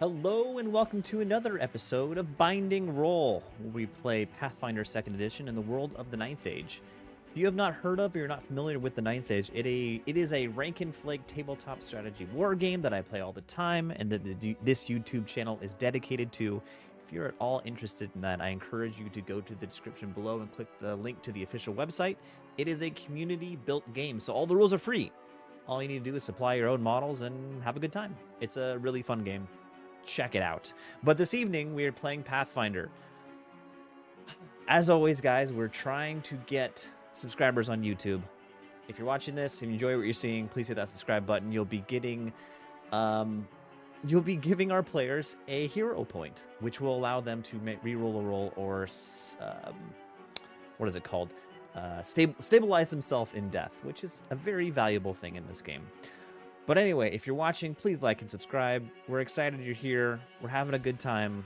Hello and welcome to another episode of Binding Roll, where we play Pathfinder 2nd Edition in the world of the Ninth Age. If you have not heard of or you're not familiar with the Ninth Age, it is a rank and flake tabletop strategy war game that I play all the time and that this YouTube channel is dedicated to. If you're at all interested in that, I encourage you to go to the description below and click the link to the official website. It is a community-built game, so all the rules are free. All you need to do is supply your own models and have a good time. It's a really fun game. Check it out. But this evening we are playing Pathfinder. As always, guys, we're trying to get subscribers on YouTube. If you're watching this and you enjoy what you're seeing, please hit that subscribe button. You'll be giving our players a hero point, which will allow them to reroll a roll or what is it called? Stabilize themselves in death, which is a very valuable thing in this game. But anyway, if you're watching, please like and subscribe. We're excited you're here. We're having a good time.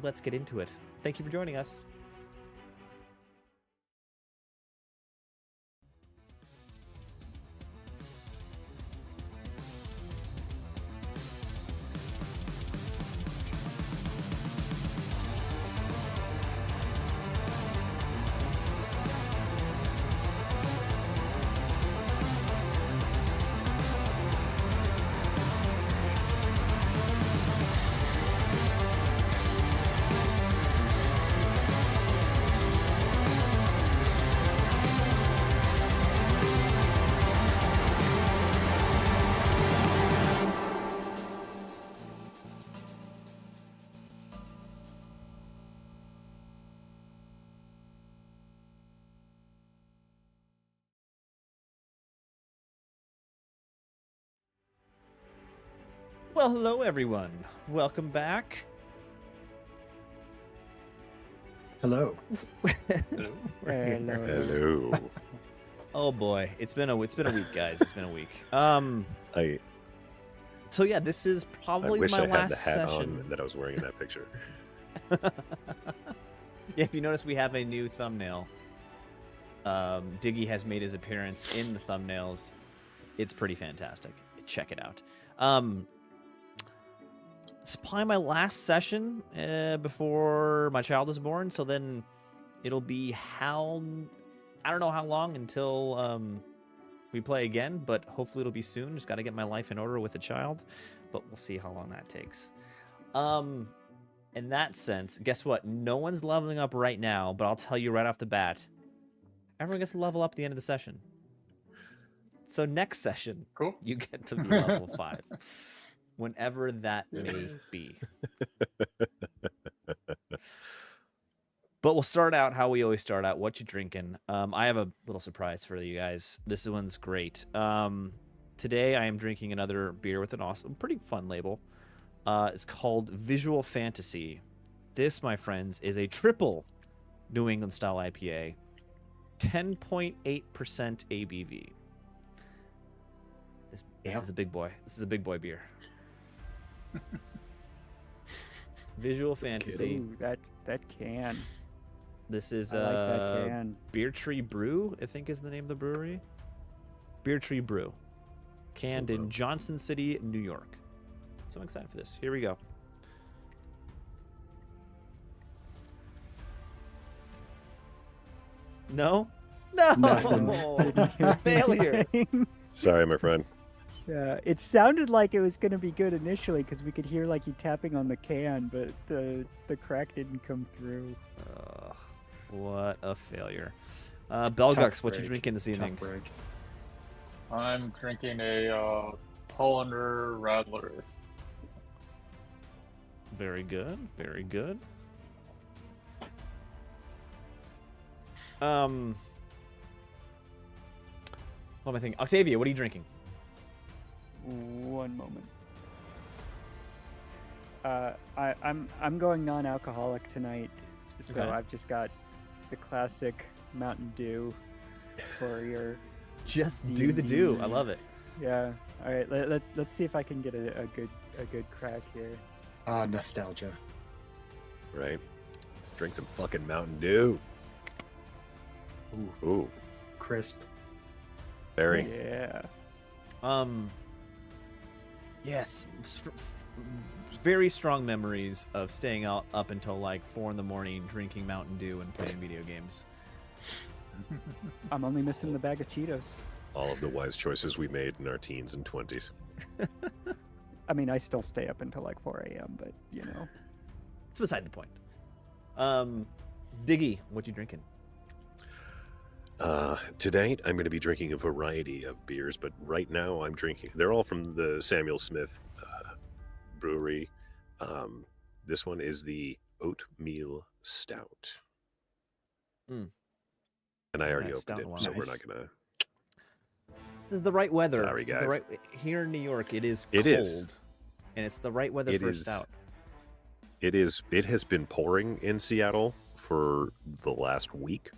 Let's get into it. Thank you for joining us. Well, hello everyone. Welcome back. Hello. Hello. Hello. Oh boy, it's been a week, guys. It's been a week. So yeah, this is probably I wish my I had last the hat session on that I was wearing in that picture. Yeah, if you notice, we have a new thumbnail. Diggy has made his appearance in the thumbnails. It's pretty fantastic. Check it out. It's probably my last session before my child is born, so then it'll be I don't know how long until we play again, but hopefully it'll be soon. Just got to get my life in order with a child, but we'll see how long that takes. In that sense, guess what? No one's leveling up right now, but I'll tell you right off the bat, everyone gets to level up at the end of the session. So next session, Cool. You get to be level 5. Whenever that may be. But we'll start out how we always start out. What you drinking? I have a little surprise for you guys. This one's great. Today I am drinking another beer with an awesome, pretty fun label. It's called Visual Fantasy. This, my friends, is a triple New England style IPA. 10.8% ABV. This is a big boy. This is a big boy beer. Visual Fantasy. Ooh, that can. This is I like that can. Beer Tree Brew, I think is the name of the brewery. Beer Tree Brew. Canned in Johnson City, New York. So I'm excited for this. Here we go. No? No! Failure! Sorry, my friend. It sounded like it was going to be good initially because we could hear like you tapping on the can, but the crack didn't come through. What a failure. Belgux, what you drinking this evening? I'm drinking a Pathfinder Radler. Very good. Very good. What am I thinking? Octavia, what are you drinking? One moment. I'm going non-alcoholic tonight, so Okay. I've just got the classic Mountain Dew for your. Just do the do. I love it. Yeah. All right. Let's see if I can get a good crack here. Nostalgia. Right? Let's drink some fucking Mountain Dew. Ooh. Crisp. Very. Yeah. Yes, very strong memories of staying out up until like 4 in the morning, drinking Mountain Dew and playing video games. I'm only missing the bag of Cheetos. All of the wise choices we made in our teens and 20s. I mean, I still stay up until like 4 a.m., but you know. It's beside the point. Diggy, what you drinking? Tonight, I'm going to be drinking a variety of beers, but right now I'm drinking... They're all from the Samuel Smith brewery. This one is the Oatmeal Stout. Mm. And I already Yeah, opened it, stout so one. we're not going to... The right weather. Sorry, It's guys. the right, here in New York, it is It cold. is. And it's the right weather It for a is. stout. It is. It has been pouring in Seattle for the last week.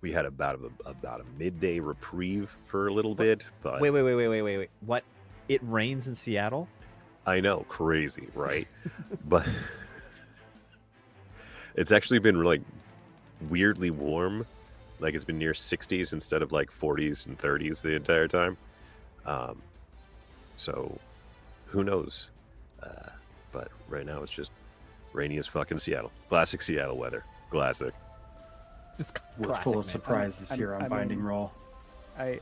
We had about a midday reprieve for a little bit, but Wait. What? It rains in Seattle? I know, crazy, right? But it's actually been like weirdly warm. Like it's been near 60s instead of like 40s and 30s the entire time. So who knows? But right now it's just rainy as fucking Seattle. Classic Seattle weather. Classic. Just We're classic, full man. of surprises here on I Binding mean- Roll. I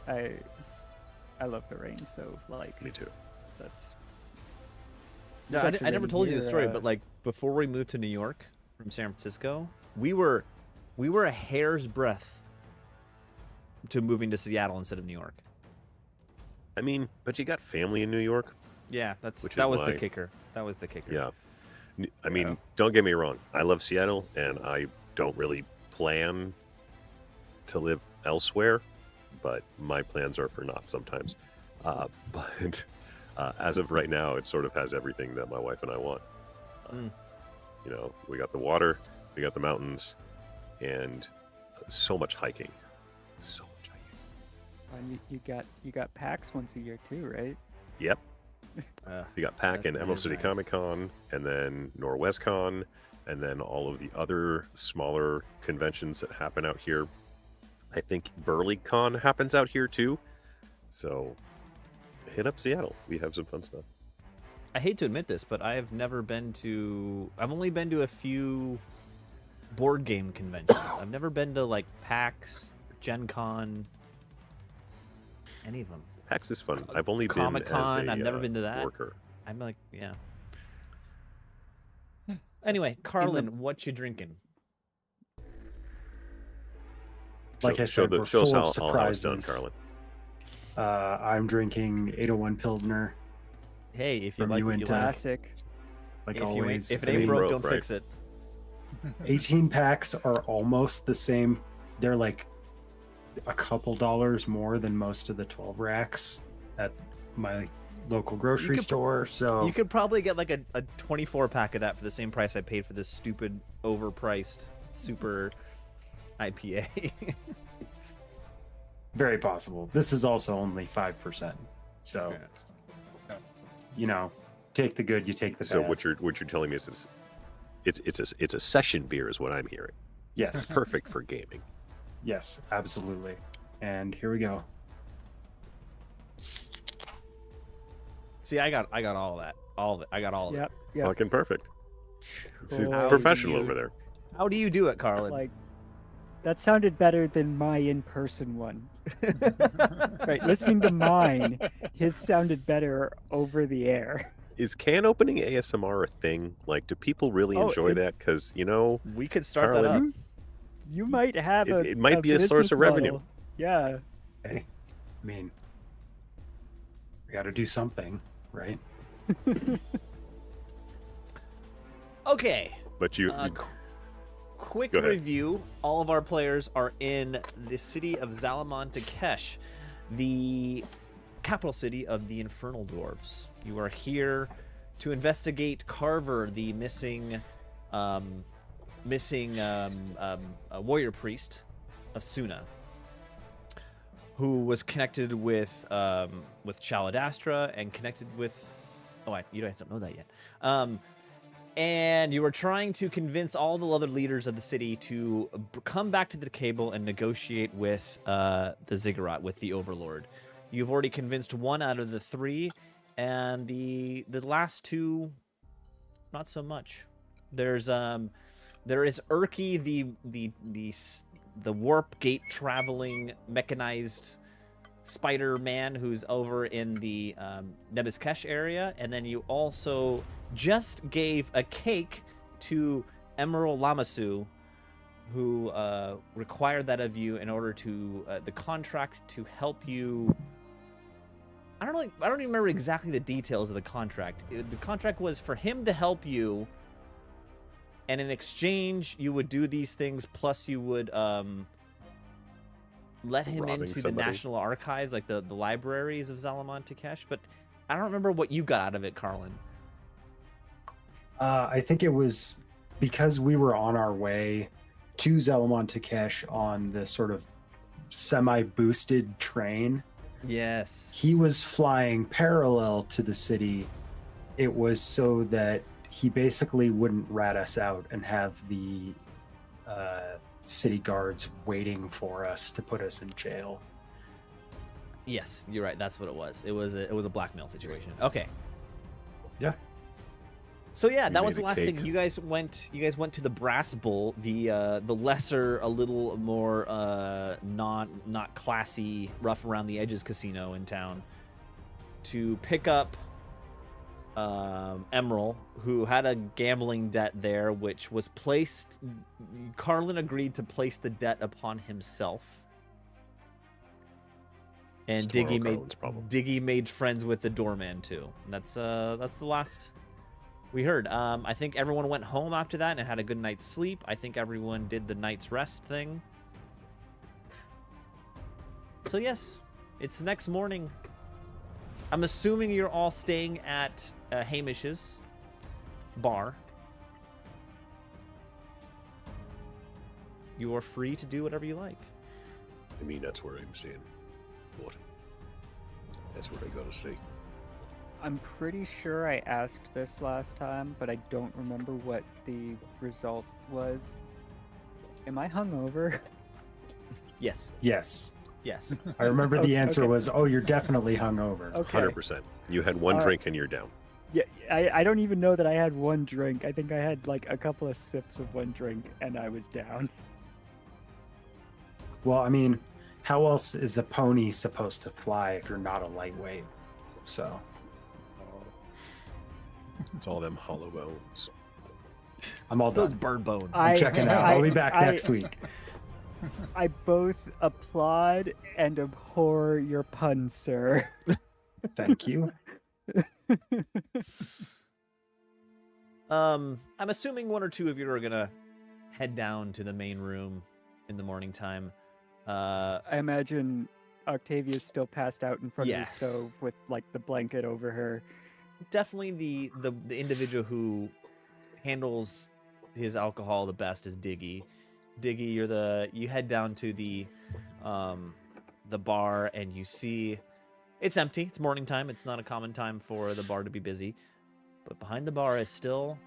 love the rain, so like Me too. that's. No, There's I never actually told you been this story, here, but like before we moved to New York from San Francisco, we were a hair's breadth to moving to Seattle instead of New York. I mean, but you got family in New York. Yeah, that Which was is the why- kicker. That was the kicker. Yeah. I mean, Yeah. don't get me wrong. I love Seattle, and I don't really plan to live elsewhere, but my plans are for not sometimes. But as of right now, it sort of has everything that my wife and I want. Mm. You know, we got the water, we got the mountains, and so much hiking. So much hiking. And you got PAX once a year too, right? Yep. We got PAC That and Emerald is City nice. Comic Con, and then Norwest Con, and then all of the other smaller conventions that happen out here. I think Burley Con happens out here too. So hit up Seattle. We have some fun stuff. I hate to admit this, but I've only been to a few board game conventions. I've never been to like PAX, Gen Con, any of them. PAX is fun. I've only Comic-Con, been as a I've never been to that. worker. I'm like, yeah. Anyway, Carlin, what you drinking? Like I said, we're show us full how of all how it's done, surprises. Carlin. I'm drinking 801 Pilsner, Hey, if you From like you what and you Todd. like. Classic. like If always. it I ain't mean, broke, broke, don't right? fix it. 18 packs are almost the same. They're like a couple dollars more than most of the 12 racks at my local grocery could- store. So You could probably get like a 24 pack of that for the same price I paid for this stupid, overpriced super IPA. very possible. This is also only 5%. So, you know, take the good, you take the So bad. what you're telling me is it's a session beer is what I'm hearing. Yes. Perfect for gaming. Yes, absolutely. And here we go. See, I got all of that. All of it. I got all of Yep. it. Yep. Fucking perfect. See, Cool. professional How over there. How do you do it, Carlin? Like that sounded better than my in-person one. Right, listening to mine, his sounded better over the air. Is can opening ASMR a thing? Like, do people really Oh, enjoy that? Because, you know, We could start that up. Carlin, You might have It might be a source business of revenue. model. Yeah. Hey, I mean, we got to do something, right? Okay. but you, Quick Go ahead. review. All of our players are in the city of Zalamon Takesh, the capital city of the Infernal Dwarves. You are here to investigate Carver, the missing warrior priest of Suna, who was connected with Chaladastra and connected with. Oh, you guys don't know that yet. And you were trying to convince all the other leaders of the city to come back to the table and negotiate with the Ziggurat, with the Overlord. You've already convinced one out of the three, and the last two, not so much. There is Urki, the warp gate traveling mechanized Spider-Man who's over in the Nebuzkesh area, and then you also just gave a cake to Emerald Lamasu, who required that of you in order to the contract to help you. I don't even remember exactly the details of the contract. The contract was for him to help you, and in exchange you would do these things, plus you would let him Robbing into the somebody. National Archives, like the libraries of Zalaman Takesh. But I don't remember what you got out of it, Carlin. I think it was because we were on our way to Zalaman Takesh on the sort of semi-boosted train. Yes. He was flying parallel to the city. It was so that he basically wouldn't rat us out and have the city guards waiting for us to put us in jail. Yes, you're right. That's what it was. It was a blackmail situation. Okay. Yeah. So yeah, We that was made the a last thing. cake. You guys went to the Brass Bull, the lesser, a little more not classy, rough around the edges casino in town, to pick up Emerald, who had a gambling debt there, which was placed. Carlin agreed to place the debt upon himself, and It's tomorrow Carlin's problem. Diggy made friends with the doorman too. And that's the last we heard. I think everyone went home after that and had a good night's sleep. I think everyone did the night's rest thing. So yes, it's the next morning. I'm assuming you're all staying at Hamish's bar. You are free to do whatever you like. I mean, that's where I'm staying. What? That's where I gotta stay. I'm pretty sure I asked this last time, but I don't remember what the result was. Am I hungover? Yes. Yes. Yes. I remember the answer Okay. was, oh, you're definitely hungover. Okay. 100%. You had one drink and you're down. Yeah, I don't even know that I had one drink. I think I had like a couple of sips of one drink and I was down. Well, I mean, how else is a pony supposed to fly if you're not a lightweight? So, It's all them hollow bones. I'm all Those done. bird bones. I'm checking out. I'll be back next week. I both applaud and abhor your pun, sir. Thank you. I'm assuming one or two of you are gonna head down to the main room in the morning time. I imagine Octavia's still passed out in front Yes. of the stove with like the blanket over her. Definitely the individual who handles his alcohol the best is Diggy. Diggy, you head down to the bar and you see it's empty. It's morning time. It's not a common time for the bar to be busy. But behind the bar is still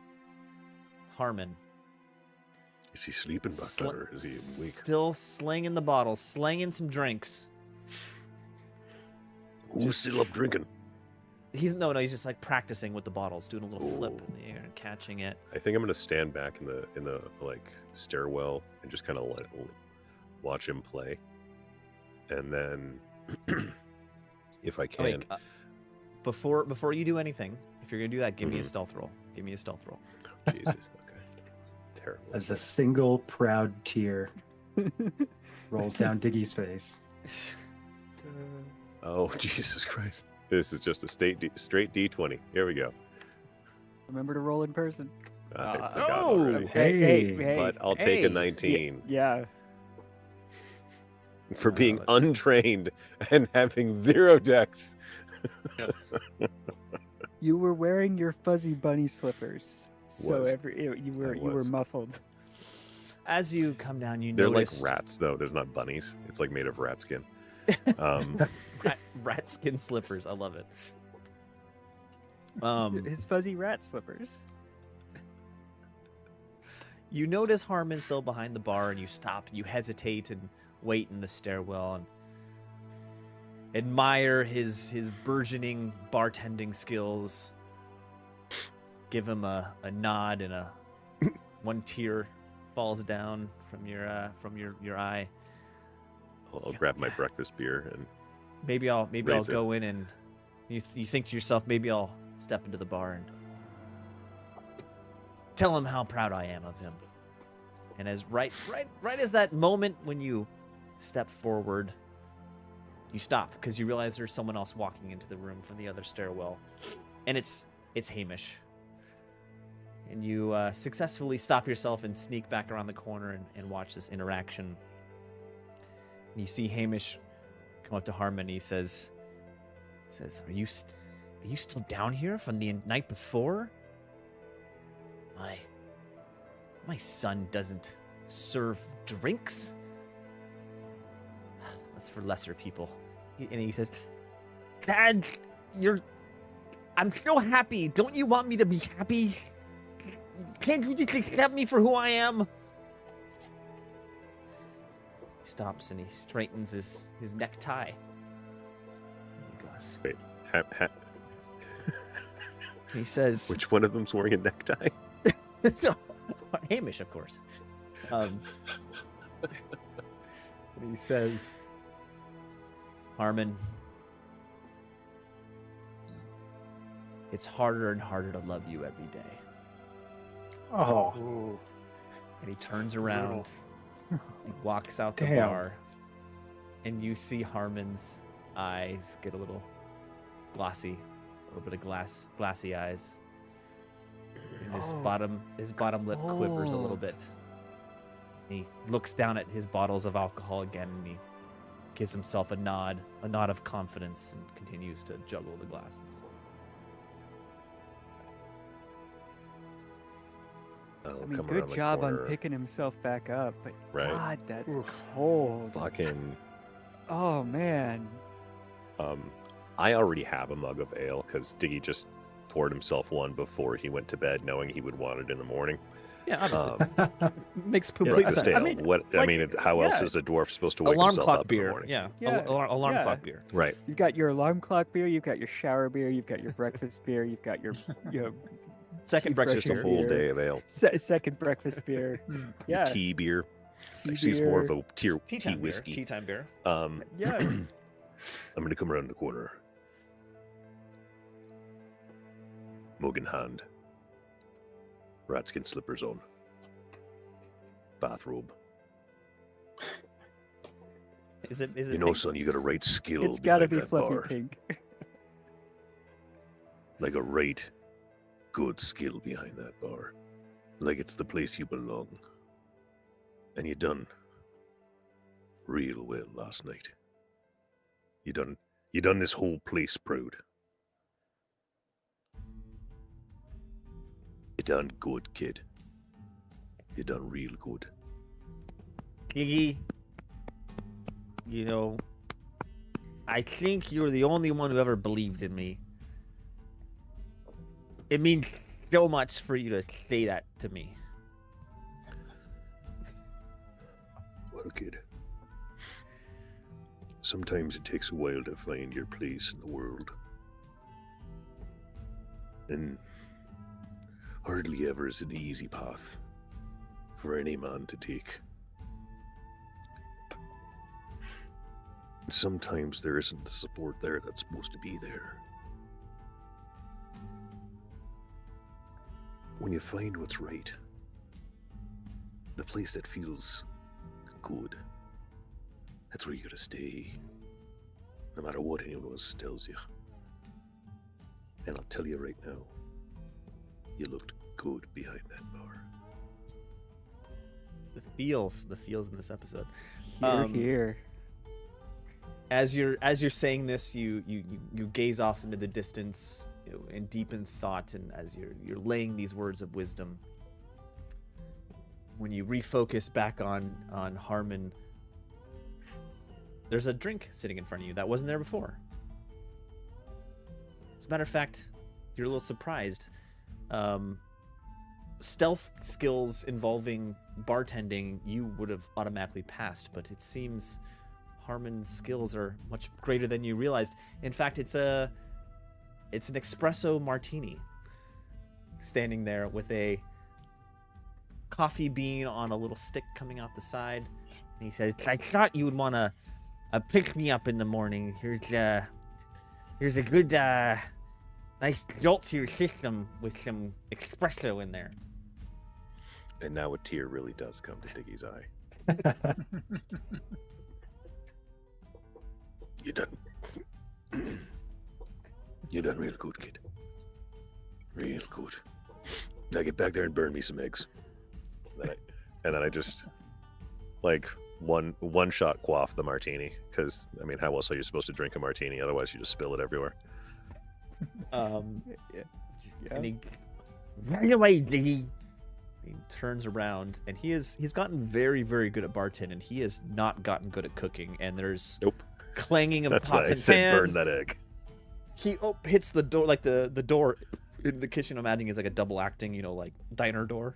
Harmon. Is he sleeping back there or is he awake? Still slinging the bottles, slinging some drinks. Who's still up drinking? He's just like practicing with the bottles, doing a little flip in the air and catching it. I think I'm gonna stand back in the like stairwell and just kind of watch him play, and then if I can, Wait, before you do anything, if you're gonna do that, give me a stealth roll. Give me a stealth roll. Jesus, okay, terrible. As a single proud tear rolls down Diggy's face. Oh Jesus Christ! This is just a straight D20. Here we go. Remember to roll in person. I Uh, forgot oh, already. Hey, But I'll take hey. a 19 Yeah. for being untrained and having 0 decks. Yes. You were wearing your fuzzy bunny slippers, so Was. you were was. muffled. As you come down, you They're notice like rats, though. There's not bunnies. It's like made of rat skin. Um, rat skin slippers. I love it. His fuzzy rat slippers. You notice Harmon still behind the bar, and you stop. You hesitate and wait in the stairwell. And admire his burgeoning bartending skills. Give him a nod, and one tear falls down from your eye. I'll grab my breakfast beer and Maybe I'll raise it. go in, and you think to yourself, maybe I'll step into the bar and tell him how proud I am of him. And as right as that moment when you step forward, you stop because you realize there's someone else walking into the room from the other stairwell, and it's Hamish. And you successfully stop yourself and sneak back around the corner and watch this interaction. And you see Hamish come up to Harmon. He says, "Are you still down here from the night before? My son doesn't serve drinks. That's for lesser people." And he says, "Dad, I'm so happy. Don't you want me to be happy? Can't you just accept me for who I am?" He stops and he straightens his necktie. And he goes. Wait, He says, which one of them's wearing a necktie? Hamish, of course. And he says, "Harmon, it's harder and harder to love you every day." Oh, Ooh. And he turns around, he walks out the Damn. bar, and you see Harmon's eyes get a little glossy, a little bit of glassy eyes. And his bottom lip quivers a little Cold. bit. He looks down at his bottles of alcohol again, and he gives himself a nod of confidence, and continues to juggle the glasses. I'll I mean, come good around the job on corner. picking himself back up, but Right. God, that's Oof. cold. Fucking. Oh man. I already have a mug of ale because Diggy just poured himself one before he went to bed, knowing he would want it in the morning. Yeah, obviously. Um, Makes Yeah, complete breakfast sense. ale. I mean, How else yeah. is a dwarf supposed to wake Alarm himself clock up in the beer. morning? Yeah, Yeah, alarm yeah. clock beer. Right. You've got your alarm clock beer, you've got your shower beer, you've got your breakfast beer, you've got your Second Keep breakfast Just a Beer. whole beer. day of ale. second breakfast beer. Your Yeah. tea beer. tea Actually, it's more of beer. a tea Tea time whiskey. beer. Tea time beer. Yeah. I'm going to come around the corner. Mug in hand. Ratskin slippers on. Bathrobe. Is it? You know, son, you got a right skill. It's got to behind be that fluffy bar. pink. Like a right good skill behind that bar. Like it's the place you belong. And you done real well last night. You done this whole place proud. You done good, kid. You done real good. Iggy, you know, I think you're the only one who ever believed in me. It means so much for you to say that to me. Well, kid. Sometimes it takes a while to find your place in the world. And hardly ever is it an easy path for any man to take. And sometimes there isn't the support there that's supposed to be there. When you find what's right, the place that feels good, that's where you gotta stay. No matter what anyone else tells you. And I'll tell you right now, you looked good behind that bar. The feels in this episode. Here, here. As you're saying this, you gaze off into the distance, you know, in deep in thought, and as you're laying these words of wisdom, when you refocus back on Harmon, there's a drink sitting in front of you that wasn't there before. As a matter of fact, you're a little surprised. Stealth skills involving bartending you would have automatically passed, but it seems Harmon's skills are much greater than you realized. In fact, it's an espresso martini. Standing there with a coffee bean on a little stick coming out the side. And he says, I thought you would want to pick me up in the morning. Here's a good, nice jolt to your system with some espresso in there. And now a tear really does come to Diggy's eye. You done. You done real good, kid. Real good. Now get back there and burn me some eggs. And then I just like one shot quaff the martini, because I mean, how else are you supposed to drink a martini? Otherwise, you just spill it everywhere. And he, right away, Diggy. He turns around, and he's gotten very, very good at bartending. He has not gotten good at cooking, and there's clanging of That's pots why I and said pans. burn that egg. He hits the door, like the door in the kitchen. I'm adding is like a double acting, like diner door,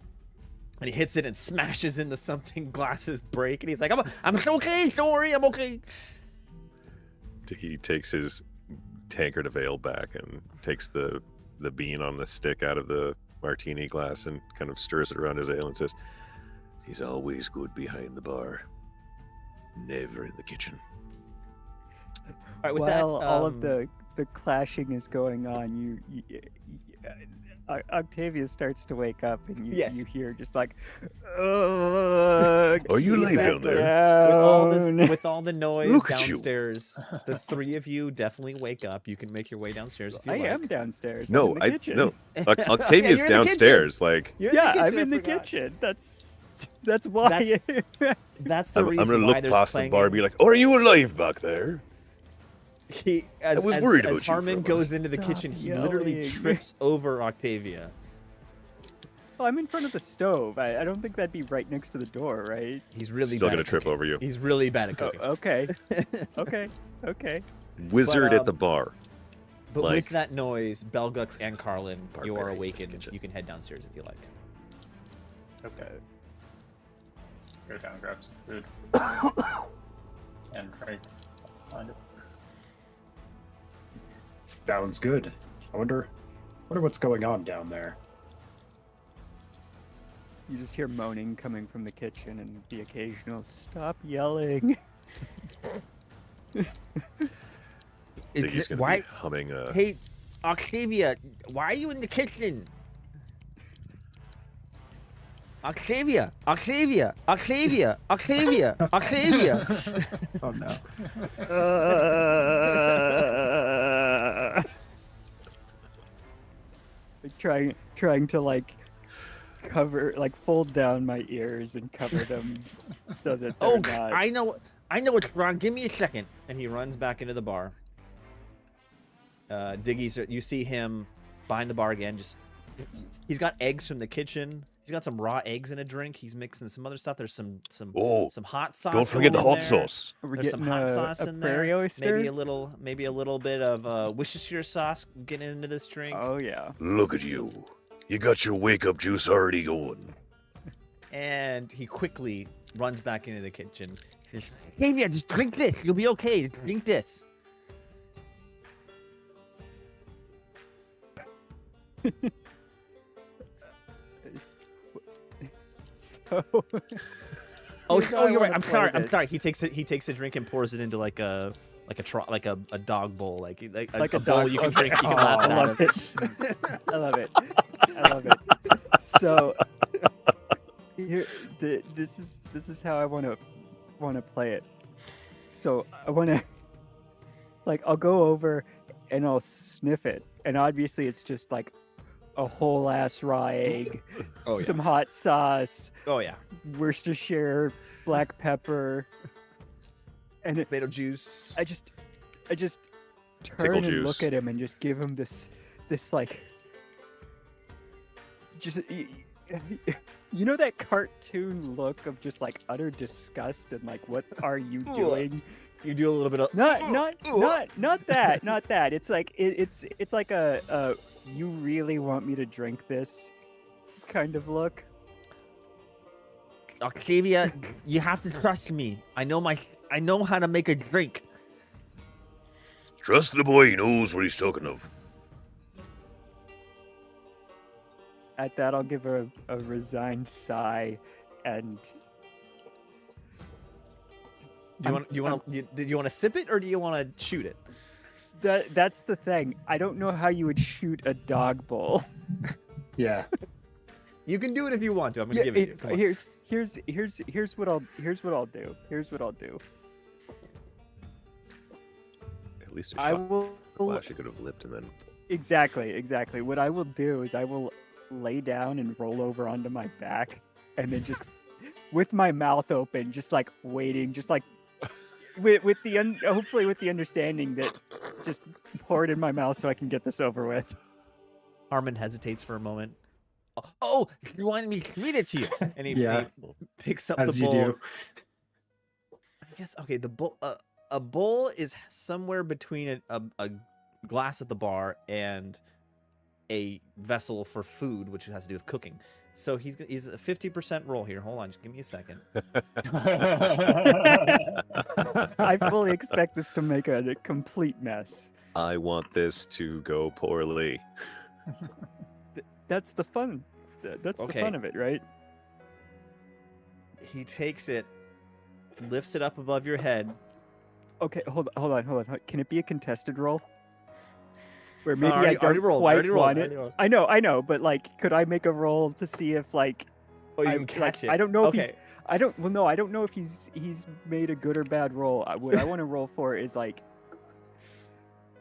and he hits it and smashes into something. Glasses break, and he's like, "I'm okay. Don't worry, I'm okay." He takes his tankard of ale back and takes the bean on the stick out of the martini glass and kind of stirs it around his ale and says, "He's always good behind the bar, never in the kitchen." All right, with While that, all of the clashing is going on, Octavia starts to wake up, and you hear just like, Are you get alive back down there? down." with all the noise Look at you. downstairs, the three of you definitely wake up. You can make your way downstairs if you I like. am downstairs. No, I'm in the kitchen. no. Octavia's you're in the downstairs. Like, You're in Yeah, the kitchen, I'm in I the forgot. kitchen. That's why. That's the I'm reason gonna why look there's past the clanging. bar and be like, "Oh, are you alive back there?" As was worried about you as for a Harmon moment. goes into the Stop kitchen, he literally yelling. trips over Octavia. Well, I'm in front of the stove. I don't think that'd be right next to the door, right? He's really Still bad gonna at trip cooking. over you. He's really bad at Oh, cooking. okay. Okay. Wizard But, at the bar. But like- with that noise, Belgux and Carlin, you are Barbarian awakened. kitchen. You can head downstairs if you like. Okay. Go down, grab some food. And try to find it. Sounds good. I wonder what's going on down there. You just hear moaning coming from the kitchen and the occasional "stop yelling." Diggy's gonna be humming a... Hey, Octavia, why are you in the kitchen? Octavia! Octavia! Octavia! Octavia! Octavia! Oh no. Trying to like fold down my ears and cover them so that they're Oh, not. I know what's wrong. Give me a second. And he runs back into the bar. Diggy's, you see him behind the bar again. He's got eggs from the kitchen. He's got some raw eggs in a drink. He's mixing some other stuff. There's some hot sauce. Don't forget the going in hot there. sauce. Are we There's some getting hot a, sauce a in prairie there. oyster? Maybe a little bit of Worcestershire sauce getting into this drink. Oh yeah. Look at you. You got your wake-up juice already going. And he quickly runs back into the kitchen. He says, "Octavia, just drink this. You'll be okay. Just drink this." So. Oh, Here's how I you're right. wanna I'm play sorry. I'm this. sorry. He takes a drink and pours it into like a dog bowl, like a a bowl dog. you can Okay. drink. You can Oh, lap I it out love of. it. I love it. I love it. So here, this is how I want to play it. So I want to I'll go over and I'll sniff it, and obviously it's just like a whole ass raw egg, Oh, yeah. some hot sauce, Oh yeah, Worcestershire, black pepper, and tomato juice. I just turn Pickle and juice. look at him and just give him this like just you know that cartoon look of just like utter disgust and like, what are you doing? You do a little bit of Not that. It's like it's like a you really want me to drink this kind of look. Octavia, you have to trust me. I know I know how to make a drink. Trust the boy, he knows what he's talking of. At that, I'll give her a resigned sigh, and Do you want to sip it or do you want to shoot it? that's the thing. I don't know how you would shoot a dog bowl. Yeah. You can do it if you want to. I'm gonna give it to you. Come on. Here's what I'll do. Here's what I'll do. At least a I shot will glass you could have lipped and then. exactly. What I will do is I will lay down and roll over onto my back, and then just with my mouth open, just like waiting, just like with the hopefully with the understanding that just pour it in my mouth so I can get this over with. Harmon hesitates for a moment. Oh, you wanted me to feed it to you, and he picks up As the you bowl. do. I guess okay. The bowl, a bowl is somewhere between a glass at the bar and a vessel for food, which has to do with cooking. So he's a 50% roll here. Hold on, just give me a second. I fully expect this to make a complete mess. I want this to go poorly. That's the fun. That's the fun of it, right? He takes it, lifts it up above your head. Okay, hold on. Can it be a contested roll? Where maybe I I don't rolled, quite already rolled, want already it. rolled. I know, but like, could I make a roll to see if like Oh, you I can catch it. I don't know if Okay. he's. I don't. Well, no, I don't know if he's made a good or bad roll. What I want to roll for is like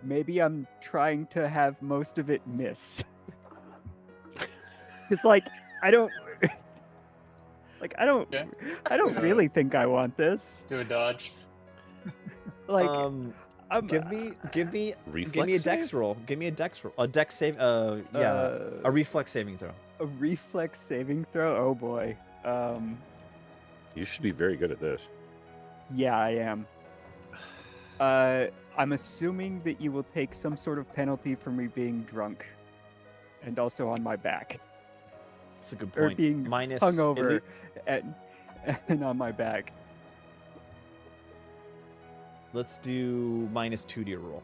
maybe I'm trying to have most of it miss. It's like I don't. Like I don't Yeah. really think I want this. Do a dodge. Like I'm, give me Reflex a dex save? roll. Give me a dex roll. A dex save. A reflex saving throw. a reflex saving throw. Oh boy. You should be very good at this. Yeah, I am. I'm assuming that you will take some sort of penalty for me being drunk, and also on my back, That's a good or point. being Minus hungover, and on my back. Let's do -2 to your roll.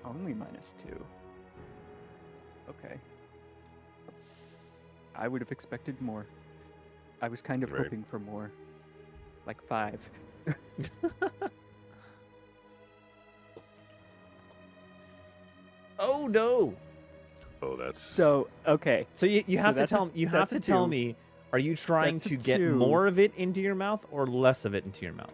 Only -2. Okay. I would have expected more. I was kind of Right. hoping for more, like 5. Oh no! Oh, that's So okay. So you So have to that's a- tell you have that's to a tell 2. me. Are you trying That's a to get 2. more of it into your mouth or less of it into your mouth?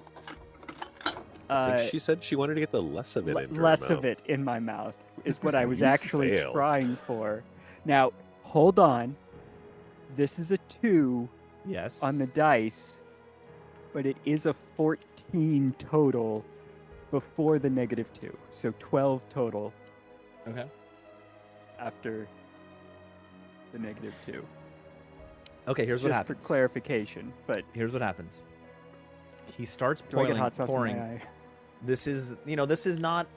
I think she said she wanted to get the less of it in her less mouth. of it in my mouth is what I was You actually fail. trying for. Now, hold on. This is a 2 Yes. on the dice, but it is a 14 total before the -2. So 12 total Okay. after the -2. Okay. Here's what Just happens. for clarification, but Here's what happens. He starts do I get pouring. hot sauce pouring. in my eye? This is, this is not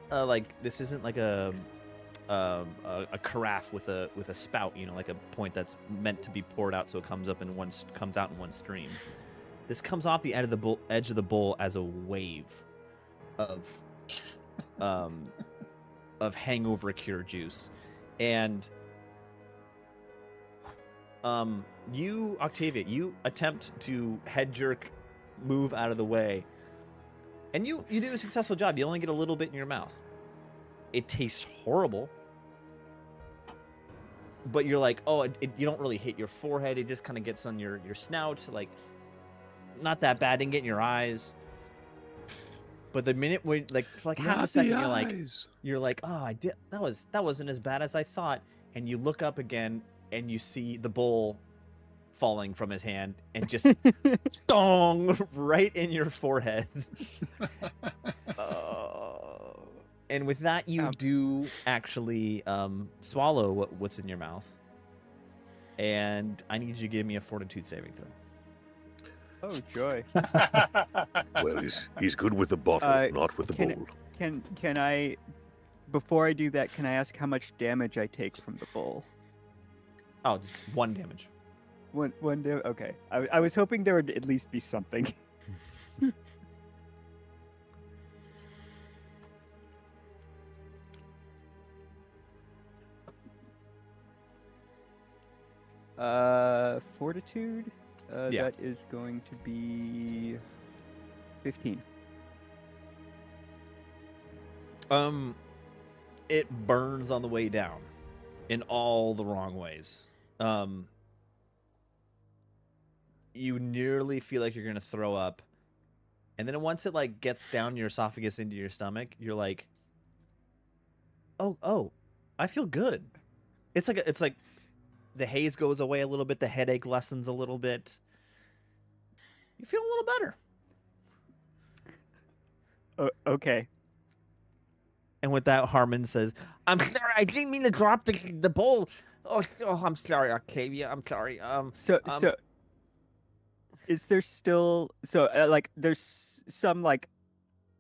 this isn't like a carafe with a spout, like a point that's meant to be poured out so it comes out in one stream. This comes off the edge of the bowl as a wave of hangover cure juice, and you, Octavia, you attempt to head jerk, move out of the way. And you do a successful job. You only get a little bit in your mouth. It tastes horrible. But you're like, oh, you don't really hit your forehead. It just kind of gets on your snout. Like, not that bad. Didn't get in your eyes. But the minute where, like, for like half a second, you're like, oh, that wasn't as bad as I thought. And you look up again and you see the bowl falling from his hand and just dong right in your forehead. And with that, you do actually swallow what's in your mouth. And I need you to give me a fortitude saving throw. Oh joy! Well, he's good with the bottle, not with the bowl. Can I, before I do that, can I ask how much damage I take from the bowl? Oh, just 1 damage. One day. Okay. I was hoping there would at least be something. Fortitude. Yeah. That is going to be 15. It burns on the way down in all the wrong ways. You nearly feel like you're gonna throw up, and then once it like gets down your esophagus into your stomach, you're like, oh, I feel good. It's like the haze goes away a little bit, the headache lessens a little bit. You feel a little better. Okay. And with that, Harmon says, "I'm sorry, I didn't mean to drop the bowl. Oh, I'm sorry, Octavia. I'm sorry. So is there still like there's some like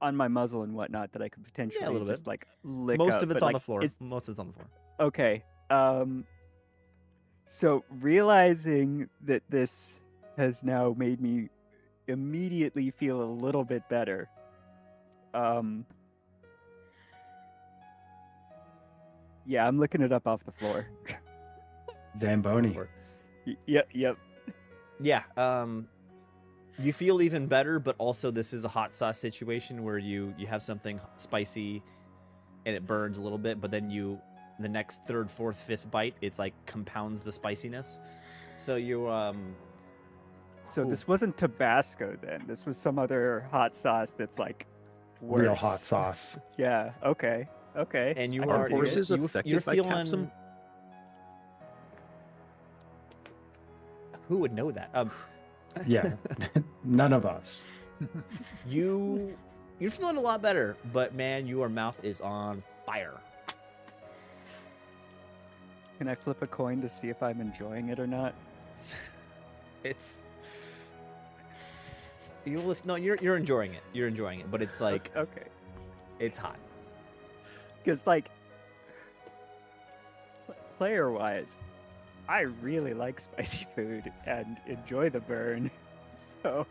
on my muzzle and whatnot that I could potentially little just bit. like lick most up, of it's but, on like, the floor. is- Most of it's on the floor. Okay. So realizing that this has now made me immediately feel a little bit better. Yeah, I'm looking it up off the floor. Zamboni. Yep. Yeah. You feel even better, but also this is a hot sauce situation where you have something spicy, and it burns a little bit, but then the next third, fourth, fifth bite, it's like compounds the spiciness. So you So Ooh. this wasn't Tabasco then. This was some other hot sauce that's like worse. Real hot sauce. Yeah. Okay. and you I are can dig it. horses you, affected you're by feeling. capsum? Who would know that? Yeah. None of us. You're feeling a lot better, but man, your mouth is on fire. Can I flip a coin to see if I'm enjoying it or not? It's you're enjoying it. You're enjoying it, but it's like Okay. it's hot. Because like player-wise, I really like spicy food and enjoy the burn. So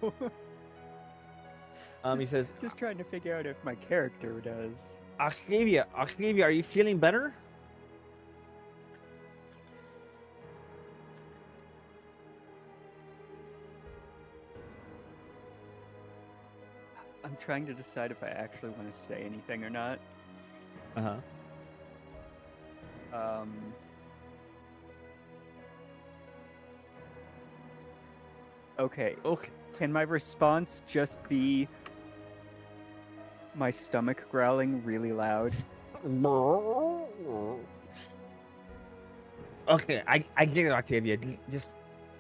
He says, just trying to figure out if my character does. Octavia, are you feeling better? I'm trying to decide if I actually want to say anything or not. Uh-huh. Okay. Okay. Can my response just be my stomach growling really loud? Okay, I get it, Octavia. Just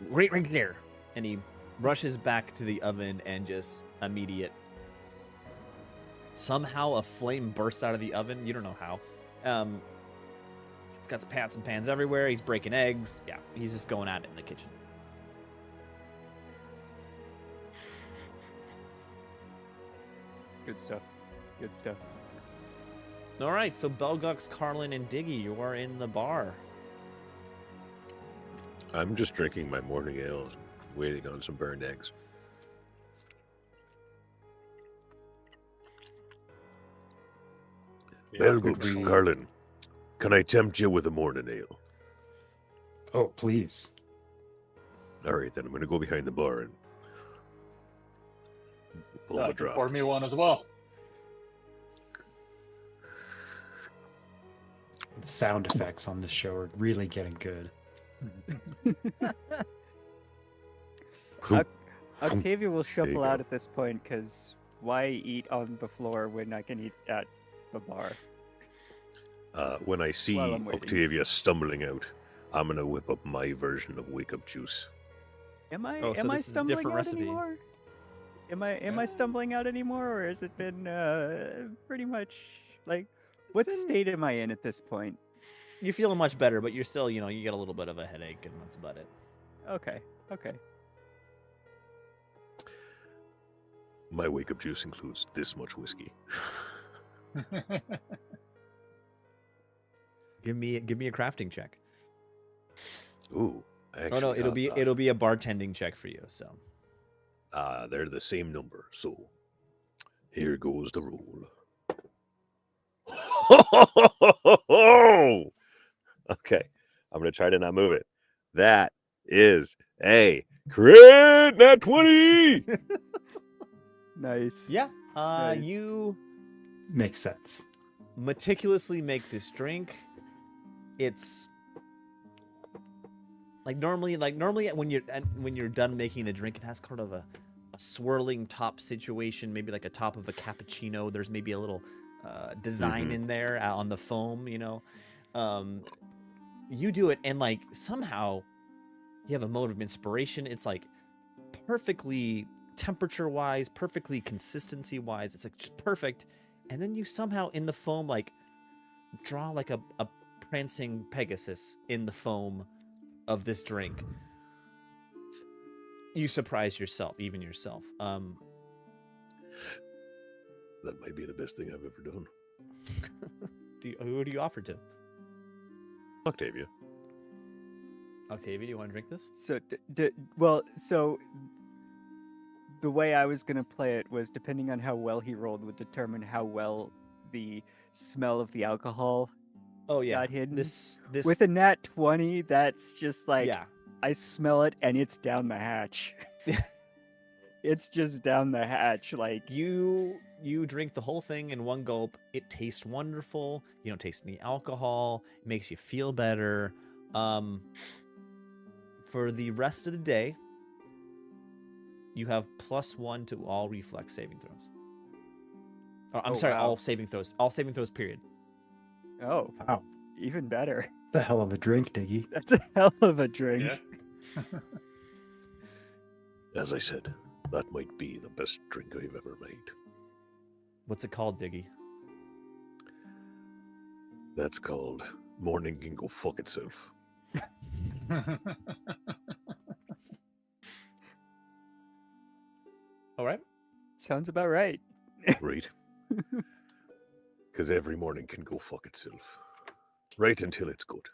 right there. And he rushes back to the oven and just immediate. Somehow a flame bursts out of the oven. You don't know how. It's got some pots and pans everywhere. He's breaking eggs. Yeah, he's just going at it in the kitchen. Good stuff. Good stuff. All right, so Belgux, Carlin, and Diggy, you are in the bar. I'm just drinking my morning ale and waiting on some burned eggs. Belgux, Carlin, can I tempt you with a morning ale? Oh, please. All right, then I'm going to go behind the bar and pull up a draft. Pour me one as well. The sound effects on this show are really getting good. Octavia will you shuffle go. out at this point because why eat on the floor when I can eat at the bar? When I see While I'm waiting. Octavia stumbling out, I'm going to whip up my version of Wake Up Juice. Am I Oh, so am I this is a stumbling different out recipe. anymore? Am I stumbling out anymore, or has it been pretty much like what been- state am I in at this point? You're feeling much better, but you're still, you get a little bit of a headache, and that's about it. Okay. My Wake Up Juice includes this much whiskey. Give me a crafting check. Ooh. Oh no, it'll be a bartending check for you. So they're the same number, so here goes the roll. Okay, I'm gonna try to not move it. That is a crit nat 20. Nice. Yeah. Nice. You Makes sense. meticulously make this drink. It's normally when you're done making the drink, it has kind of a swirling top situation, maybe like a top of a cappuccino. There's maybe a little design in there on the foam, you know. You do it, and like somehow you have a mode of inspiration. It's like perfectly temperature-wise, perfectly consistency-wise. It's like just perfect. And then you somehow in the foam like draw like a prancing Pegasus in the foam of this drink. You surprise yourself, even yourself. That might be the best thing I've ever done. Who do you offer to? Octavia. Octavia, do you want to drink this? So, so the way I was gonna play it was depending on how well he rolled would determine how well the smell of the alcohol Oh yeah, got hidden. This With a nat 20, that's just like yeah. I smell it and it's down the hatch. It's just down the hatch, like You drink the whole thing in one gulp. It tastes wonderful. You don't taste any alcohol. It makes you feel better. For the rest of the day, you have +1 to all reflex saving throws. Oh, I'm sorry, wow. all saving throws. All saving throws, period. oh, Wow. even better. The hell of a drink, Diggy. That's a hell of a drink. Yeah. As I said, that might be the best drink I've ever made. What's it called, Diggy? That's called Morning Can Go Fuck Itself. All right. Sounds about right. Right? Because every morning can go fuck itself. Right until it's good.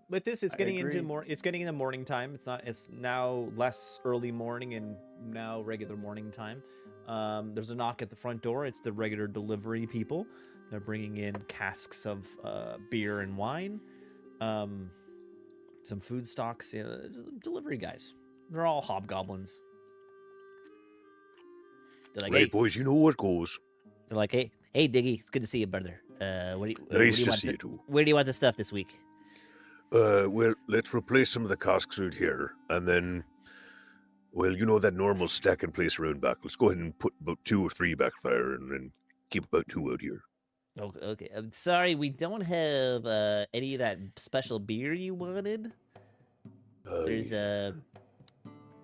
With this, it's I getting into agree. it's getting into morning time. It's now less early morning and now regular morning time. There's a knock at the front door. It's the regular delivery people. They're bringing in casks of beer and wine, some food stocks. Delivery guys. They're all hobgoblins. They're like, Right, hey, boys, you know what goes. they're like, hey, Diggy, it's good to see you, brother. What do you Nice to want see you too. Where do you want the stuff this week? Well, let's replace some of the casks out here, and then, well, you know that normal stacking place around back. Let's go ahead and put about 2 or 3 back there, and then keep about 2 out here. Oh, okay. I'm sorry, we don't have any of that special beer you wanted. There's Aye.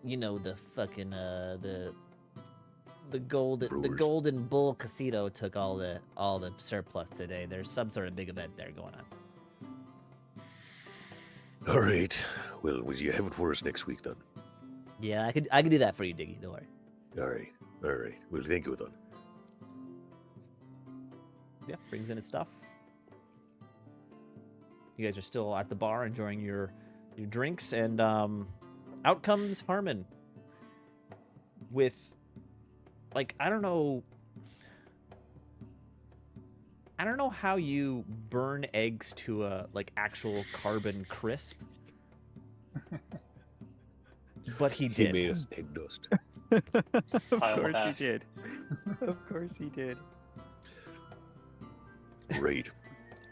the fucking the Brewers. Golden Bull Casino took all the surplus today. There's some sort of big event there going on. All right. Well, will you have it for us next week then? Yeah, I could do that for you, Diggy. Don't worry. All right. All right. Well, thank you then. Yeah, brings in his stuff. You guys are still at the bar enjoying your drinks, and out comes Harmon with, like, I don't know how you burn eggs to a actual carbon crisp, but he He did. made us egg dust. Of Pile of course he hash. did. Of course he did. Right.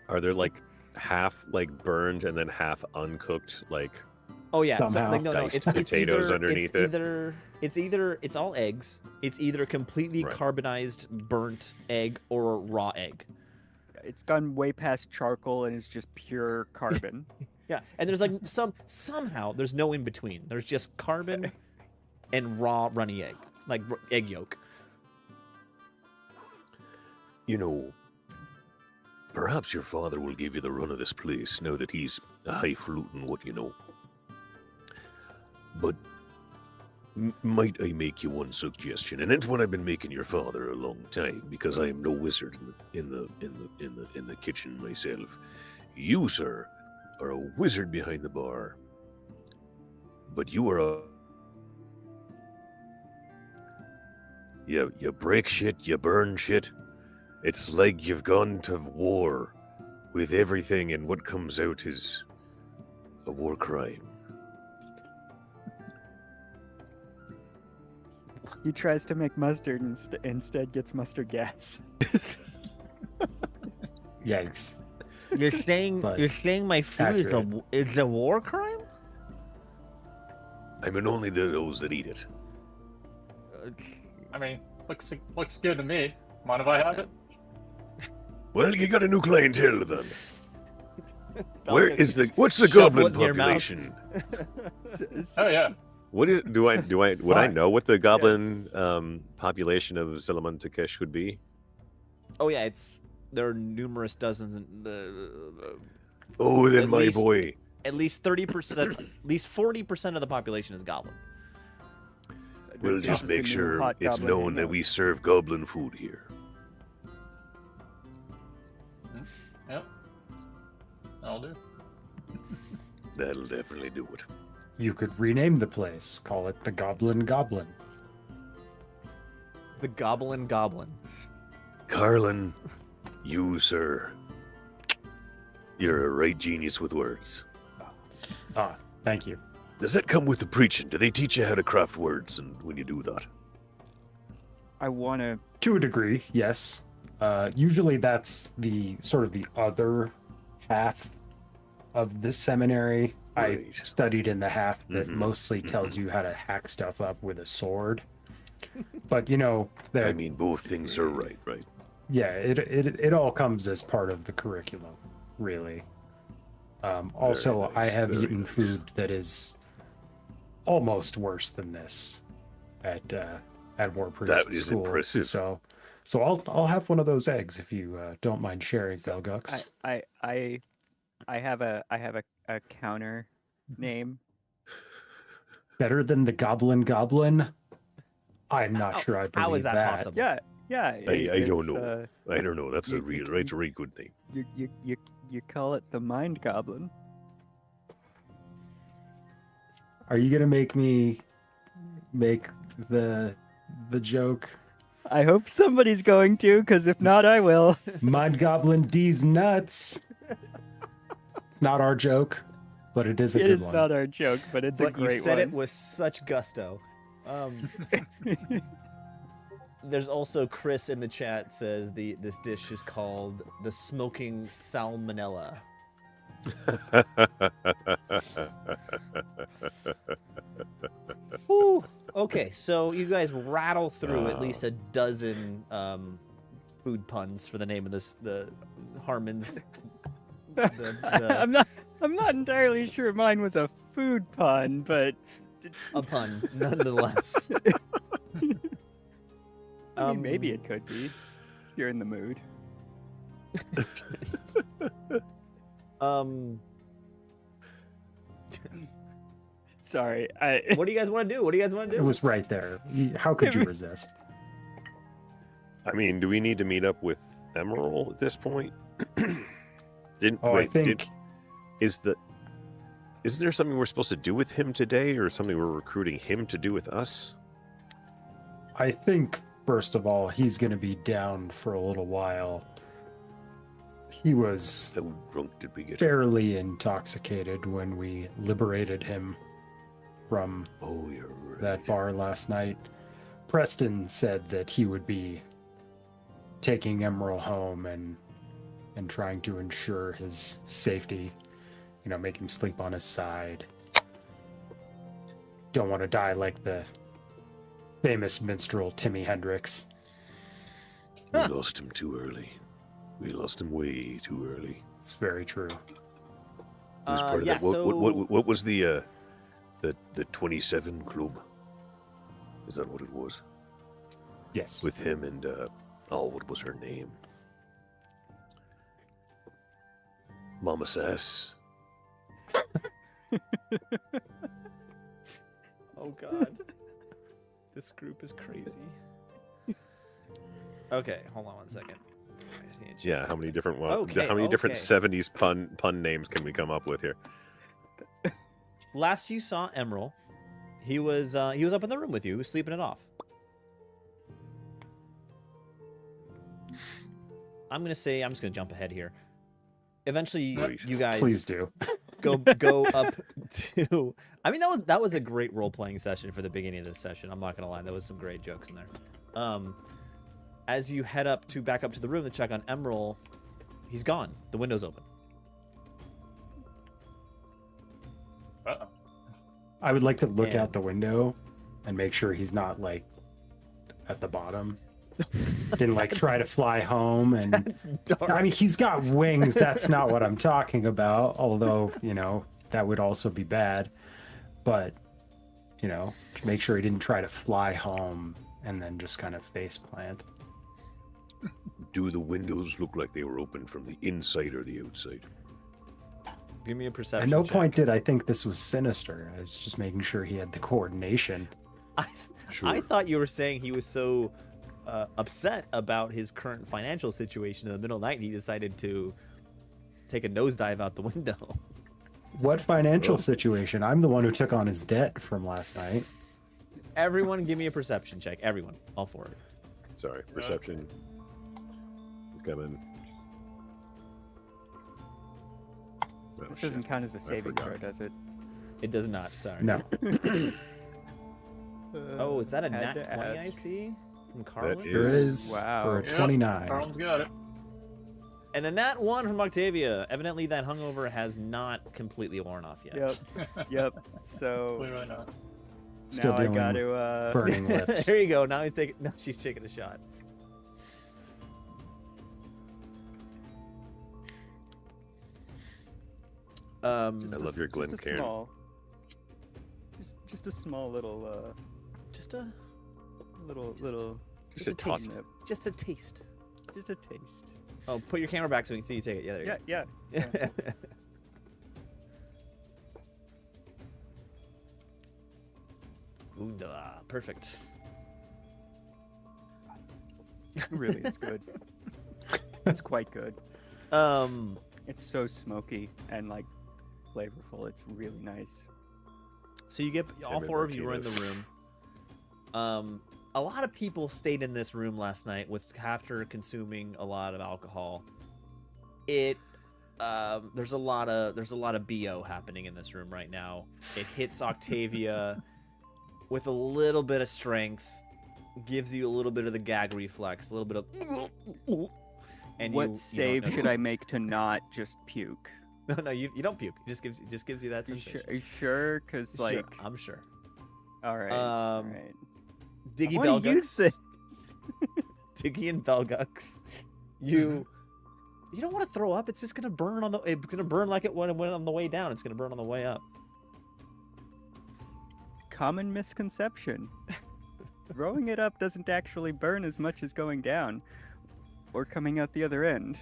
Are there like half like burned and then half uncooked like Oh yeah, so, Somehow. no, Diced it's potatoes either, underneath it. It's all eggs. It's either completely Right. carbonized burnt egg or raw egg. It's gone way past charcoal and it's just pure carbon. Yeah, and there's like somehow there's no in between. There's just carbon and raw runny egg, like egg yolk. You know, perhaps your father will give you the run of this place now that he's a highfalutin what you know. But might I make you one suggestion? And it's one I've been making your father a long time because I am no wizard in the kitchen myself. You, sir, are a wizard behind the bar, but you are you break shit, you burn shit. It's like you've gone to war with everything, and what comes out is a war crime. He tries to make mustard and instead gets mustard gas. Yikes. You're saying But my food accurate. is a war crime? I mean, only to those that eat it. I mean, looks good to me. Mind if I have it? Well, you got a new clientele then. Goblin, What's the shovel goblin it in your mouth. population? Oh yeah. What is would I Why? know what the goblin Yes. population of Zelaman Takesh would be? Oh yeah, there are numerous dozens. Oh, then At my least- boy. At least 30%, at least 40% of the population is goblin. We'll This just is the make new sure hot it's goblin known that hangout. we serve goblin food here. Yep. I'll do. That'll definitely do it. You could rename the place. Call it the Goblin Goblin. The Goblin Goblin. Carlin, you, sir. You're a right genius with words. Ah, thank you. Does that come with the preaching? Do they teach you how to craft words and when you do that? I want to. To a degree, yes. Usually that's the sort of the other half of the seminary. I Right. studied in the half that Mhm, mostly tells you how to hack stuff up with a sword. But you know, that I mean, both things are right? yeah, it all comes as part of the curriculum, really. Also, Very I nice, have very eaten nice. food that is almost worse than this at War Priest That is School. impressive. So I'll have one of those eggs if you don't mind sharing, Belgux. I have a counter name. Better than the Goblin Goblin? I'm not sure I believe How is that possible? Yeah. I don't it's, know. I don't know. That's a you- very good name. You call it the Mind Goblin. Are you gonna make me make the joke? I hope somebody's going to, because if not, I will. Mind Goblin D's nuts. It's not our joke, but it is a It good is one. not our joke, but it's a But great you said one. it with such gusto. There's also Chris in the chat says this dish is called the smoking salmonella. Whew. Okay, so you guys rattle through at least a dozen food puns for the name of the Harmon's. I'm not entirely sure mine was a food pun, but A pun, nonetheless. I mean, maybe it could be. If you're in the mood. Sorry, What do you guys want to do? What do you guys want to It do? was right there. How could you resist? I mean, do we need to meet up with Emerald at this point? Oh, I think Isn't there something we're supposed to do with him today, or something we're recruiting him to do with us? first of all, he's going to be down for a little while. He was How drunk did we get? fairly intoxicated when we liberated him from Oh, you're right. that bar last night. Preston said that he would be taking Emerald home and trying to ensure his safety, make him sleep on his side. Don't want to die like the famous minstrel Timmy Hendrix. We lost him too early. We lost him way too early. It's very true. He was part of yeah, that. What so was the 27 club? Is that what it was? Yes. With him and what was her name? Mama Sass. Oh god. This group is crazy. Okay, hold on one second. I just need to check Yeah, how many something. different Okay, how many different okay. 70s pun names can we come up with here? Last you saw Emerald, he was up in the room with you. He was sleeping it off. I'm just gonna jump ahead here. Eventually, Right. you guys Please do. go up to. I mean, that was a great role playing session for the beginning of this session. I'm not gonna lie, there was some great jokes in there. As you head back up to the room to check on Emerald, he's gone. The window's open. Uh-oh. I would like to look And- out the window and make sure he's not like at the bottom. Didn't like try to fly home and That's dark. I mean he's got wings, that's not what I'm talking about, although, that would also be bad. But, make sure he didn't try to fly home and then just kind of face plant. Do the windows look like they were open from the inside or the outside? Give me a perception. At no check. point did I think this was sinister. I was just making sure he had the coordination. Sure. I thought you were saying he was so upset about his current financial situation in the middle of the night, he decided to take a nosedive out the window. What financial situation? I'm the one who took on his debt from last night. Everyone, give me a perception check. Everyone, all for it. Sorry, perception. He's coming. Oh, This shit. doesn't count as a saving forgot. throw, does it? It does not. Sorry. No. Oh, is that a Had nat to 20 I ask. see from Carlin? is- There is Wow. for a Yep, 29. Carl's got it. And a nat 1 from Octavia. Evidently, that hungover has not completely worn off yet. Yep. Yep. So Clearly not. Still now I dealing got with to. burning lips. There you go. Now she's taking a shot. I love your just a Glencairn. small, just a small little, Just a little, Just a taste. taste. nip. Just a taste. Just a taste. Oh, put your camera back so we can see you take it. Yeah, there you Yeah, yeah. go. Ooh, perfect. Really, it's good. It's quite good. It's so smoky and like flavorful. It's really nice. So you get all Jimmy four of you were in the Martinez. room. A lot of people stayed in this room last night after consuming a lot of alcohol. There's a lot of BO happening in this room right now. It hits Octavia with a little bit of strength, gives you a little bit of the gag reflex, a little bit of and What save should I make to not just puke? No, you don't puke. It just gives you that Are you sensation. sure? Are you sure? Cause Sure, like, I'm sure. all right, all Um, right. Diggy I wanna use Belgux. this. Diggy and Belgux. You don't want to throw up. It's just gonna burn it's gonna burn like it went on the way down. It's gonna burn on the way up. Common misconception. Throwing it up doesn't actually burn as much as going down, or coming out the other end.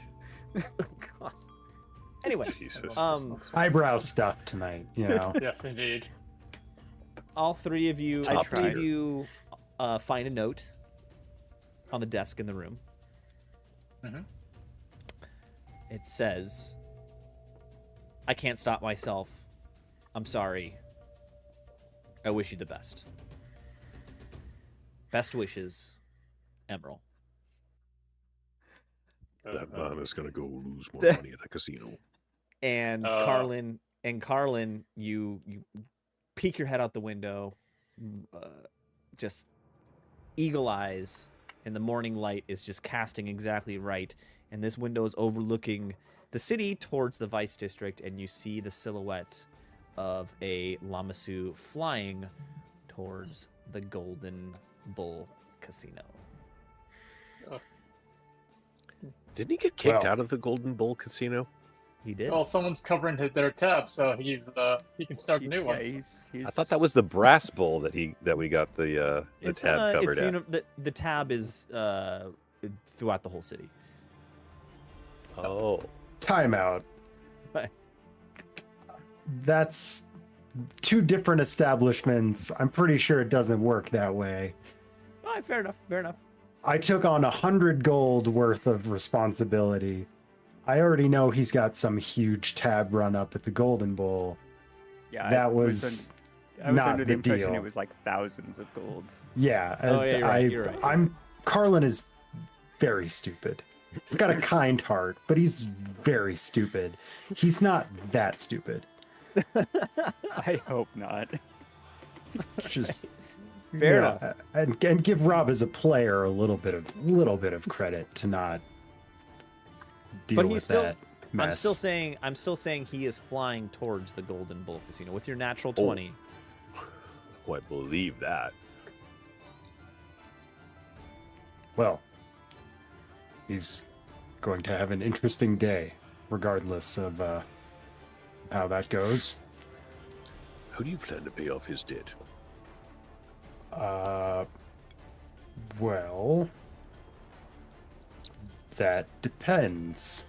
God. Anyway, Jesus. Eyebrow stuff tonight, Yes, indeed. all three of you, Top tier. find a note on the desk in the room. Mhm. It says, "I can't stop myself. I'm sorry. I wish you the best. Best wishes, Emerald." That man is gonna go lose more money at the casino. And Carlin, you peek your head out the window, just eagle eyes, and the morning light is just casting exactly right. And this window is overlooking the city towards the Vice District, and you see the silhouette of a Lamassu flying towards the Golden Bull Casino. Didn't he get kicked Well- out of the Golden Bull Casino? He did. Well, someone's covering their tab, so he can start a new Yeah, one. he's. I thought that was the brass bull that we got the tab covered at. The tab is throughout the whole city. Oh, Timeout. Right. That's two different establishments. I'm pretty sure it doesn't work that way. All right, fair enough. Fair enough. I took on 100 gold worth of responsibility. I already know he's got some huge tab run up at the Golden Bowl. Yeah, That I was I was not under the the impression deal. it was like thousands of gold. Yeah, Oh, yeah, you're right, I'm Carlin is very stupid. He's got a kind heart, but he's very stupid. He's not that stupid. I hope not. Just Fair yeah, enough. and give Rob as a player a little bit of credit to not deal But he's with still- that mess. I'm still saying he is flying towards the Golden Bull Casino with your natural Oh. 20. Oh, I believe that. Well, he's going to have an interesting day, regardless of how that goes. How do you plan to pay off his debt? Well, that depends.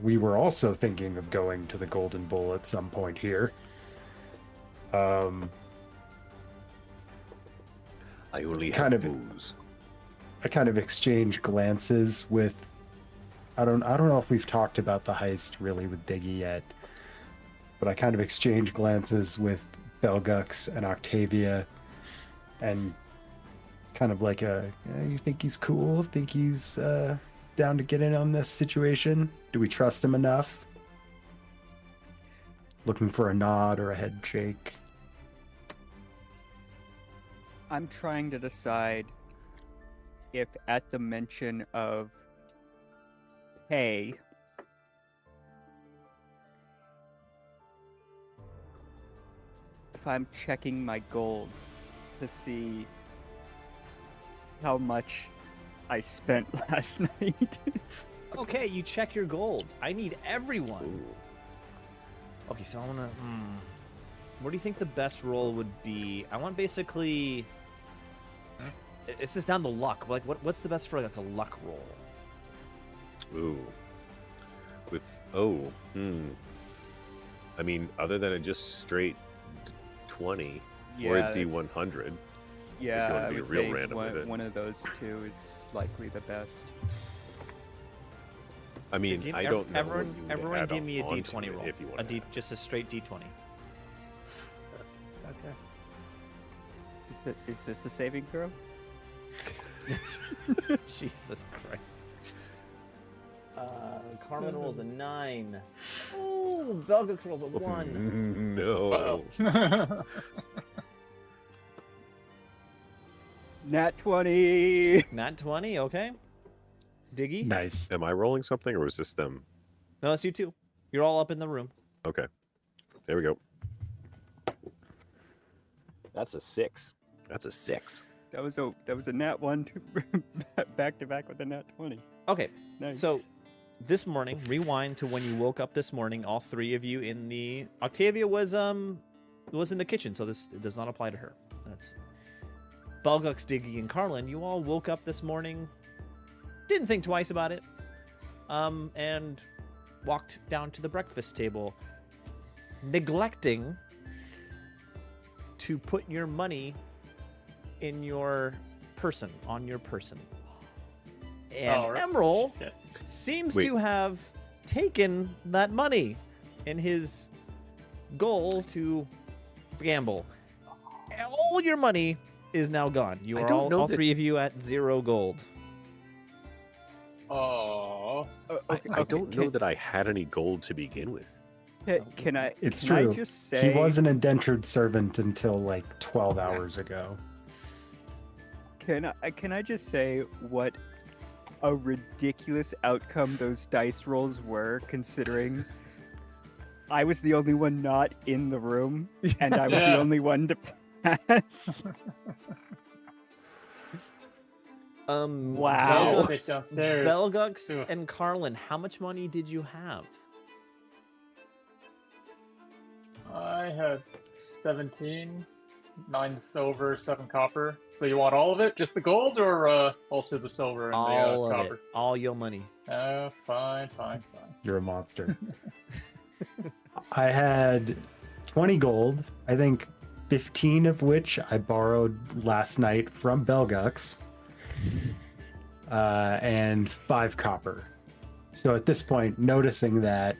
We were also thinking of going to the Golden Bull at some point here. I only have Kind of- booze. I kind of exchange glances with. I don't know if we've talked about the heist really with Diggy yet, but I kind of exchange glances with Belgux and Octavia, and kind of like you think he's cool? Think he's down to get in on this situation? Do we trust him enough? Looking for a nod or a head shake. I'm trying to decide if at the mention of pay, if I'm checking my gold to see how much I spent last night. Okay, you check your gold. I need everyone. Ooh. Okay, so I want to. What do you think the best roll would be? I want basically. It's just down to luck. Like, what's the best for like a luck roll? Ooh. I mean, other than a just straight 20 or a D100. Yeah, wanna I be would real say random with it. one of those two is likely the best. I mean, Give- I don't know. what Everyone, you would everyone, add give me a onto D20 it roll. if you want to. Just a straight D20. Okay. Is this a saving throw? Jesus Christ. Carmen rolls a 9. Oh, Belgux rolls a 1. No. Nat 20. Nat 20, okay. Diggy? Nice. Am I rolling something, or was this them? No, it's you two. You're all up in the room. Okay. There we go. That's a 6. That's a 6. That was a nat 1 back to back with a nat 20. Okay, Nice. so this morning, rewind to when you woke up this morning, all three of you in the... Octavia was in the kitchen, so this does not apply to her. That's... Belgux, Diggy, and Carlin, you all woke up this morning, didn't think twice about it, and walked down to the breakfast table, neglecting to put your money in your person, on your person. And Oh, right. Emerald Shit. seems Wait. to have taken that money in his goal to gamble. All your money is now gone. You I are don't know all that- three of you at 0 gold. Oh. I don't know that I had any gold to begin with. Can I? It's can true. I just say He was an indentured servant until like 12 hours ago. Can I just say what a ridiculous outcome those dice rolls were, considering I was the only one not in the room and I was Yeah. the only one to pass. Wow. I'll Belgux, sit downstairs. Belgux Ugh. and Carlin, how much money did you have? I had 17, 9 silver, 7 copper. So you want all of it? Just the gold, or also the silver and All the of copper? it. All your money. Fine. You're a monster. I had 20 gold, I think 15 of which I borrowed last night from Belgux, and 5 copper. So at this point, noticing that,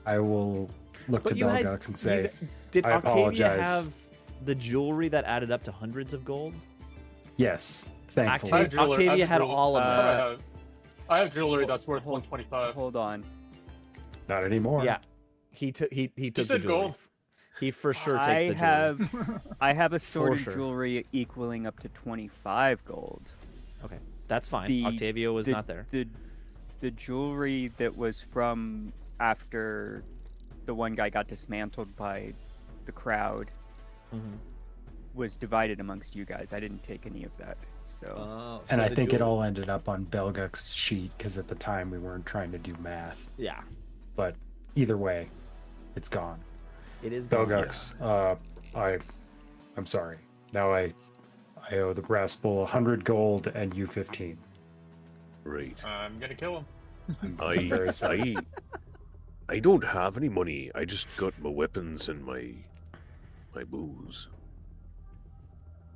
I will look to you guys, Belgux and say, did I Octavia apologize. have the jewelry that added up to hundreds of gold? yes, thankfully. I have jewelry- Octavia I have had jewelry- all of Uh, them. I have jewelry that's worth hold- 125. Hold on. Not anymore. Yeah. He took You the said jewelry. gold. He for sure takes the jewelry. I have a sword sure. and jewelry equaling up to 25 gold. Okay, that's fine. The- Octavio was the- not there. The jewelry that was from after the one guy got dismantled by the crowd Mhm. was divided amongst you guys. I didn't take any of that. So Oh, And so I the think it jewel- all ended up on Belguk's sheet because at the time we weren't trying to do math. Yeah, But either way, it's gone. it is gone. Belguk's, I'm sorry. Now I owe the brass bull 100 gold and you 15. Right. I'm gonna kill him. I'm very sorry. I don't have any money. I just got my weapons and my booze.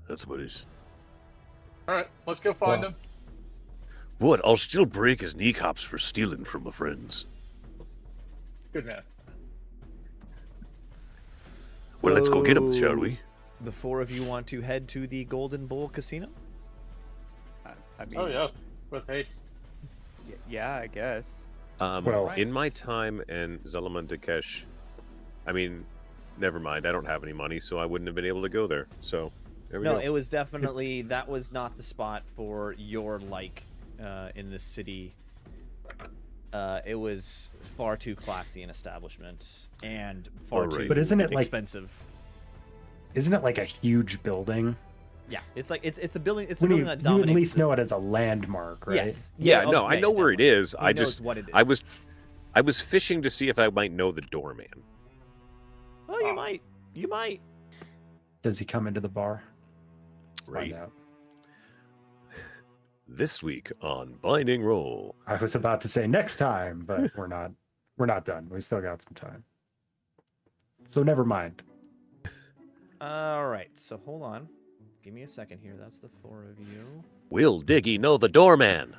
That's about it. All right, let's go find Well- him. What? I'll still break his kneecaps for stealing from my friends. Good man. Well, let's go get him, So, shall we? The four of you want to head to the Golden Bull Casino? I mean, Oh yes, with haste. yeah, I guess. Well- In my time in Zelaman Dakesh, I mean, never mind. I don't have any money, so I wouldn't have been able to go there. So there we No, go. it was definitely that was not the spot for your in the city. It was far too classy an establishment and far Alright. too But isn't it like- expensive. Isn't it like a huge building? Yeah, it's like it's a building. It's a When building you, that you dominates. at least the- know it as a landmark, right? Yes. yeah, oh, no, I yeah, know where it definitely. is. He I knows just, what it is. I was fishing to see if I might know the doorman. Oh, you might. You might. Does he come into the bar? Let's Right. find out. This week on Binding Roll. I was about to say next time, but we're not. We're not done. We still got some time. So never mind. All right. So hold on. Give me a second here. That's the four of you. Will Diggy know the doorman?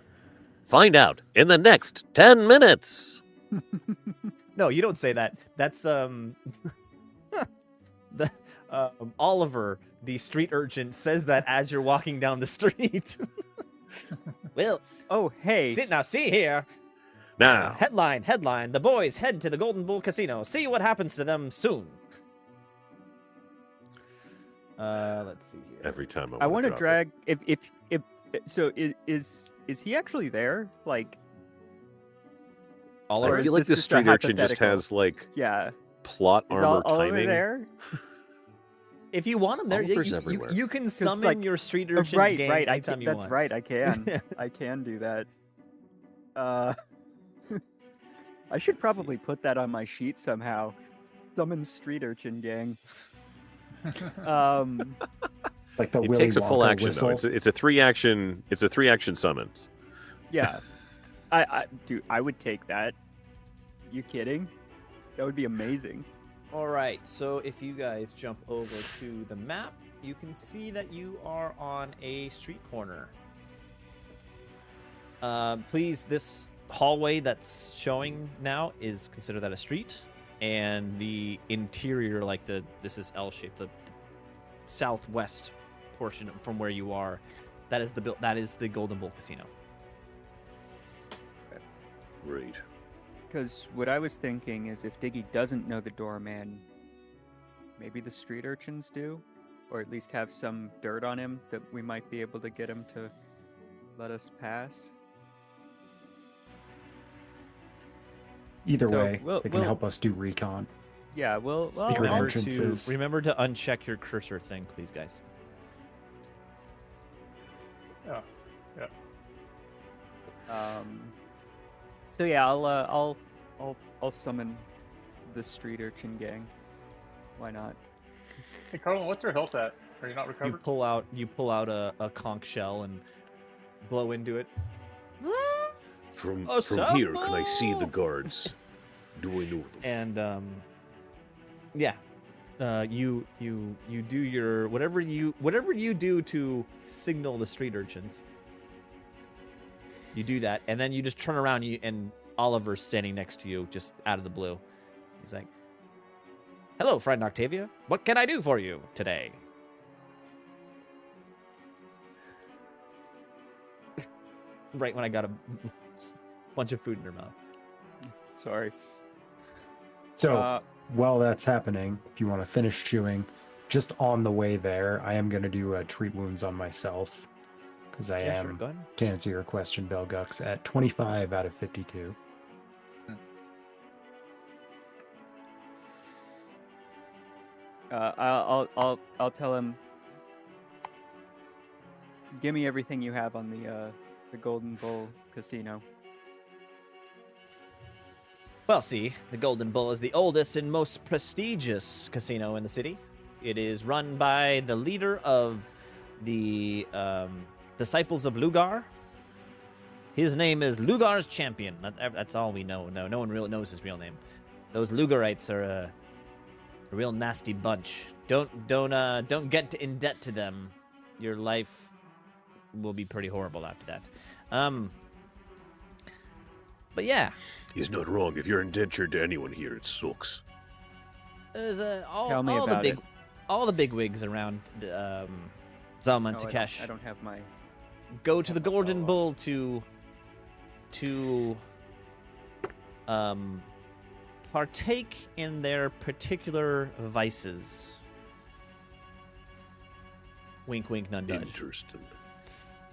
Find out in the next 10 minutes. No, you don't say that. That's the Oliver, the street urchin, says that as you're walking down the street. Well, Oh, hey. see here. Now, Headline. The boys head to the Golden Bull Casino. See what happens to them soon. Let's see here. every time I want to drop drag if so is he actually there? Like, it. Oliver, I is feel like this this just a street urchin just hypothetical? has like yeah, plot is armor Oliver timing. there? if you want him there, Oliver's you everywhere. can summon like- your street urchin Right, gang right. I anytime can, you that's want. right. I can. I can do that. I should probably put that on my sheet somehow. Summon street urchin gang. Like the It Willy takes a full Wonka action whistle. though. It's a 3-action. It's a 3-action summons. Yeah, I would take that. You kidding? That would be amazing. All right, so if you guys jump over to the map, you can see that you are on a street corner. Please, this hallway that's showing now is consider that a street, and the interior, like this is L-shaped, the southwest portion from where you are, that is the Golden Bull Casino. Right. Because what I was thinking is if Diggy doesn't know the doorman, maybe the street urchins do, or at least have some dirt on him that we might be able to get him to let us pass. Either So, way, we'll- they can we'll- help us do recon. Yeah, well, Secret remember entrances. to uncheck your cursor thing, please, guys. Yeah. So yeah, I'll summon the street urchin gang. Why not? Hey, Carlin, what's your health at? Are you not You recovered? pull out a conch shell and blow into it. From Assemble! here, can I see the guards? Do I know them? And yeah, you do your whatever you do to signal the street urchins. You do that, and then you just turn around, and Oliver's standing next to you, just out of the blue. He's like, "Hello, friend Octavia. What can I do for you today?" Right when I got a bunch of food in her mouth. Sorry. So while that's happening, if you want to finish chewing, just on the way there, I am going to do treat wounds on myself because I Yeah, sure, am, go ahead. to answer your question, Belgux, at 25 out of 52. I'll tell him. Give me everything you have on the Golden Bull Casino. Well, see, the Golden Bull is the oldest and most prestigious casino in the city. It is run by the leader of the Disciples of Lugar. His name is Lugar's Champion. That's all we know. No one really knows his real name. Those Lugarites are a real nasty bunch. Don't get in debt to them. Your life will be pretty horrible after that. But yeah, He's not wrong. If you're indentured to anyone here, it sucks. there's Tell me about it. all the big wigs around Zalman No, Takesh I don't have my. go to the have my Golden follow-up. Bull to partake in their particular vices. Wink, wink, none nudge. Interesting.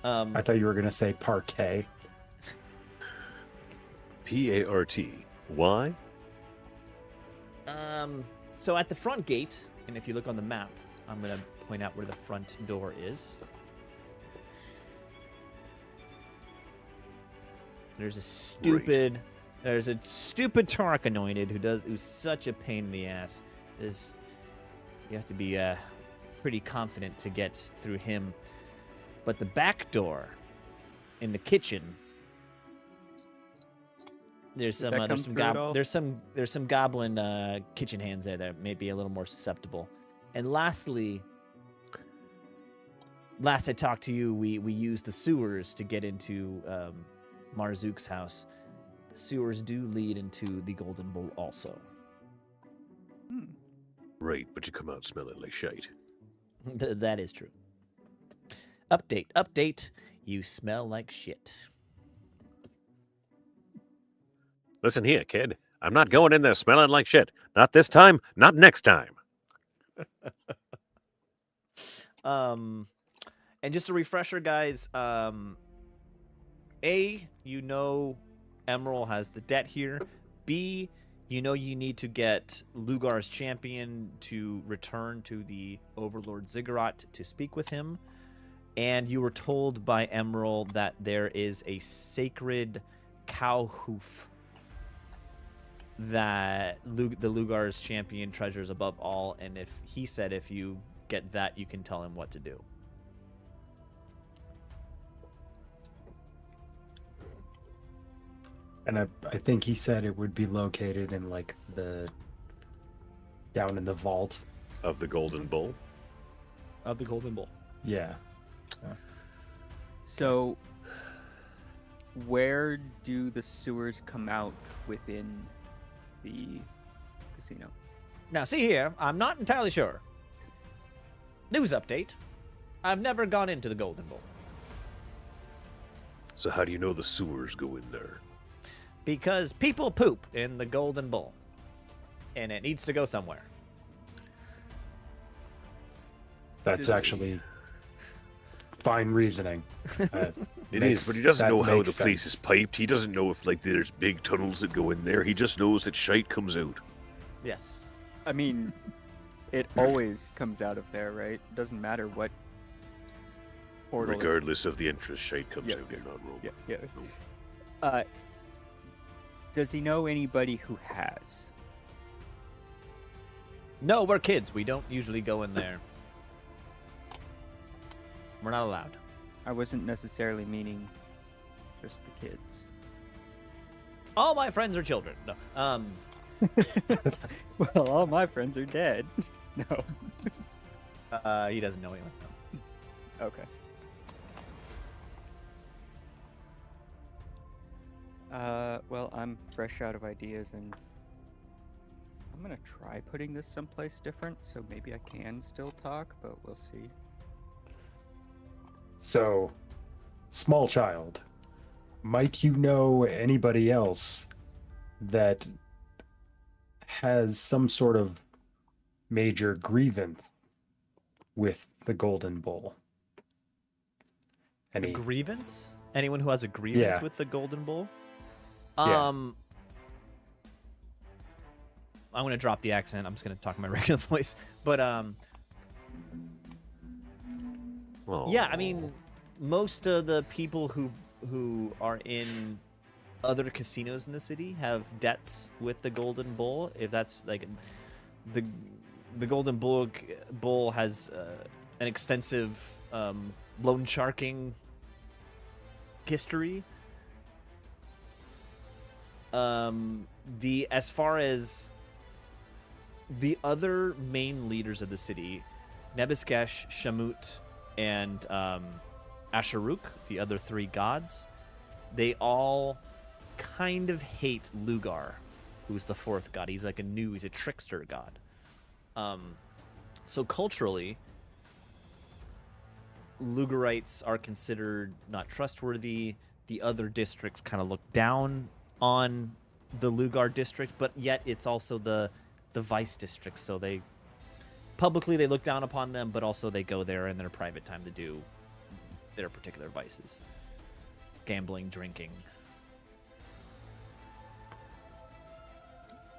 I thought you were going to say parquet. P-A-R-T. Why? So at the front gate, and if you look on the map, I'm gonna point out where the front door is. There's a stupid Tark anointed who's such a pain in the ass. You have to be pretty confident to get through him. But the back door in the kitchen, there's Did that come through at all? there's some goblin kitchen hands there that may be a little more susceptible. And lastly, last I talked to you, we used the sewers to get into Marzook's house. The sewers do lead into the Golden Bull also. Right, but you come out smelling like shite. That is true. Update. You smell like shit. Listen here, kid. I'm not going in there smelling like shit. Not this time, not next time. And just a refresher, guys. A, you know Emerald has the debt here. B, you know you need to get Lugar's champion to return to the Overlord Ziggurat to speak with him. And you were told by Emerald that there is a sacred cow hoof that the Lugar's champion treasures above all. And if he said if you get that, you can tell him what to do. And I think he said it would be located in like down in the vault. Of the Golden Bull. Of the Golden Bull. Yeah. So, where do the sewers come out within the casino? Now, see here, I'm not entirely sure. News update. I've never gone into the Golden Bull. So how do you know the sewers go in there? Because people poop in the Golden Bull. And it needs to go somewhere. That's actually fine reasoning. It is, but he doesn't that know how the makes place is sense. piped. He doesn't know if like there's big tunnels that go in there. He just knows that shite comes out. Yes. I mean, it always comes out of there, right? Doesn't matter what portal. Regardless of the entrance, shite comes Yeah, out. You're not wrong. Yeah. Does he know anybody who has? No, we're kids. We don't usually go in there. We're not allowed. I wasn't necessarily meaning just the kids. All my friends are children. No. Well, all my friends are dead. No. He doesn't know anyone. No. Okay. Well, I'm fresh out of ideas, and I'm gonna try putting this someplace different, so maybe I can still talk, but we'll see. So, small child, might you know anybody else that has some sort of major grievance with the Golden Bull. A Any? grievance? Anyone who has a grievance Yeah. with the Golden Bull? Yeah. I'm gonna drop the accent. I'm just gonna talk in my regular voice. But yeah, I mean, most of the people who are in other casinos in the city have debts with the Golden Bull. If that's like the Golden Bull has an extensive loan sharking history. As far as the other main leaders of the city, Nebiskesh, Shamut, and Asharuk, the other three gods, they all kind of hate Lugar, who's the fourth god. He's like he's a trickster god. So culturally, Lugarites are considered not trustworthy. The other districts kind of look down on the Lugar district, but yet it's also the vice district, so they publicly they look down upon them, but also they go there in their private time to do their particular vices. Gambling, drinking.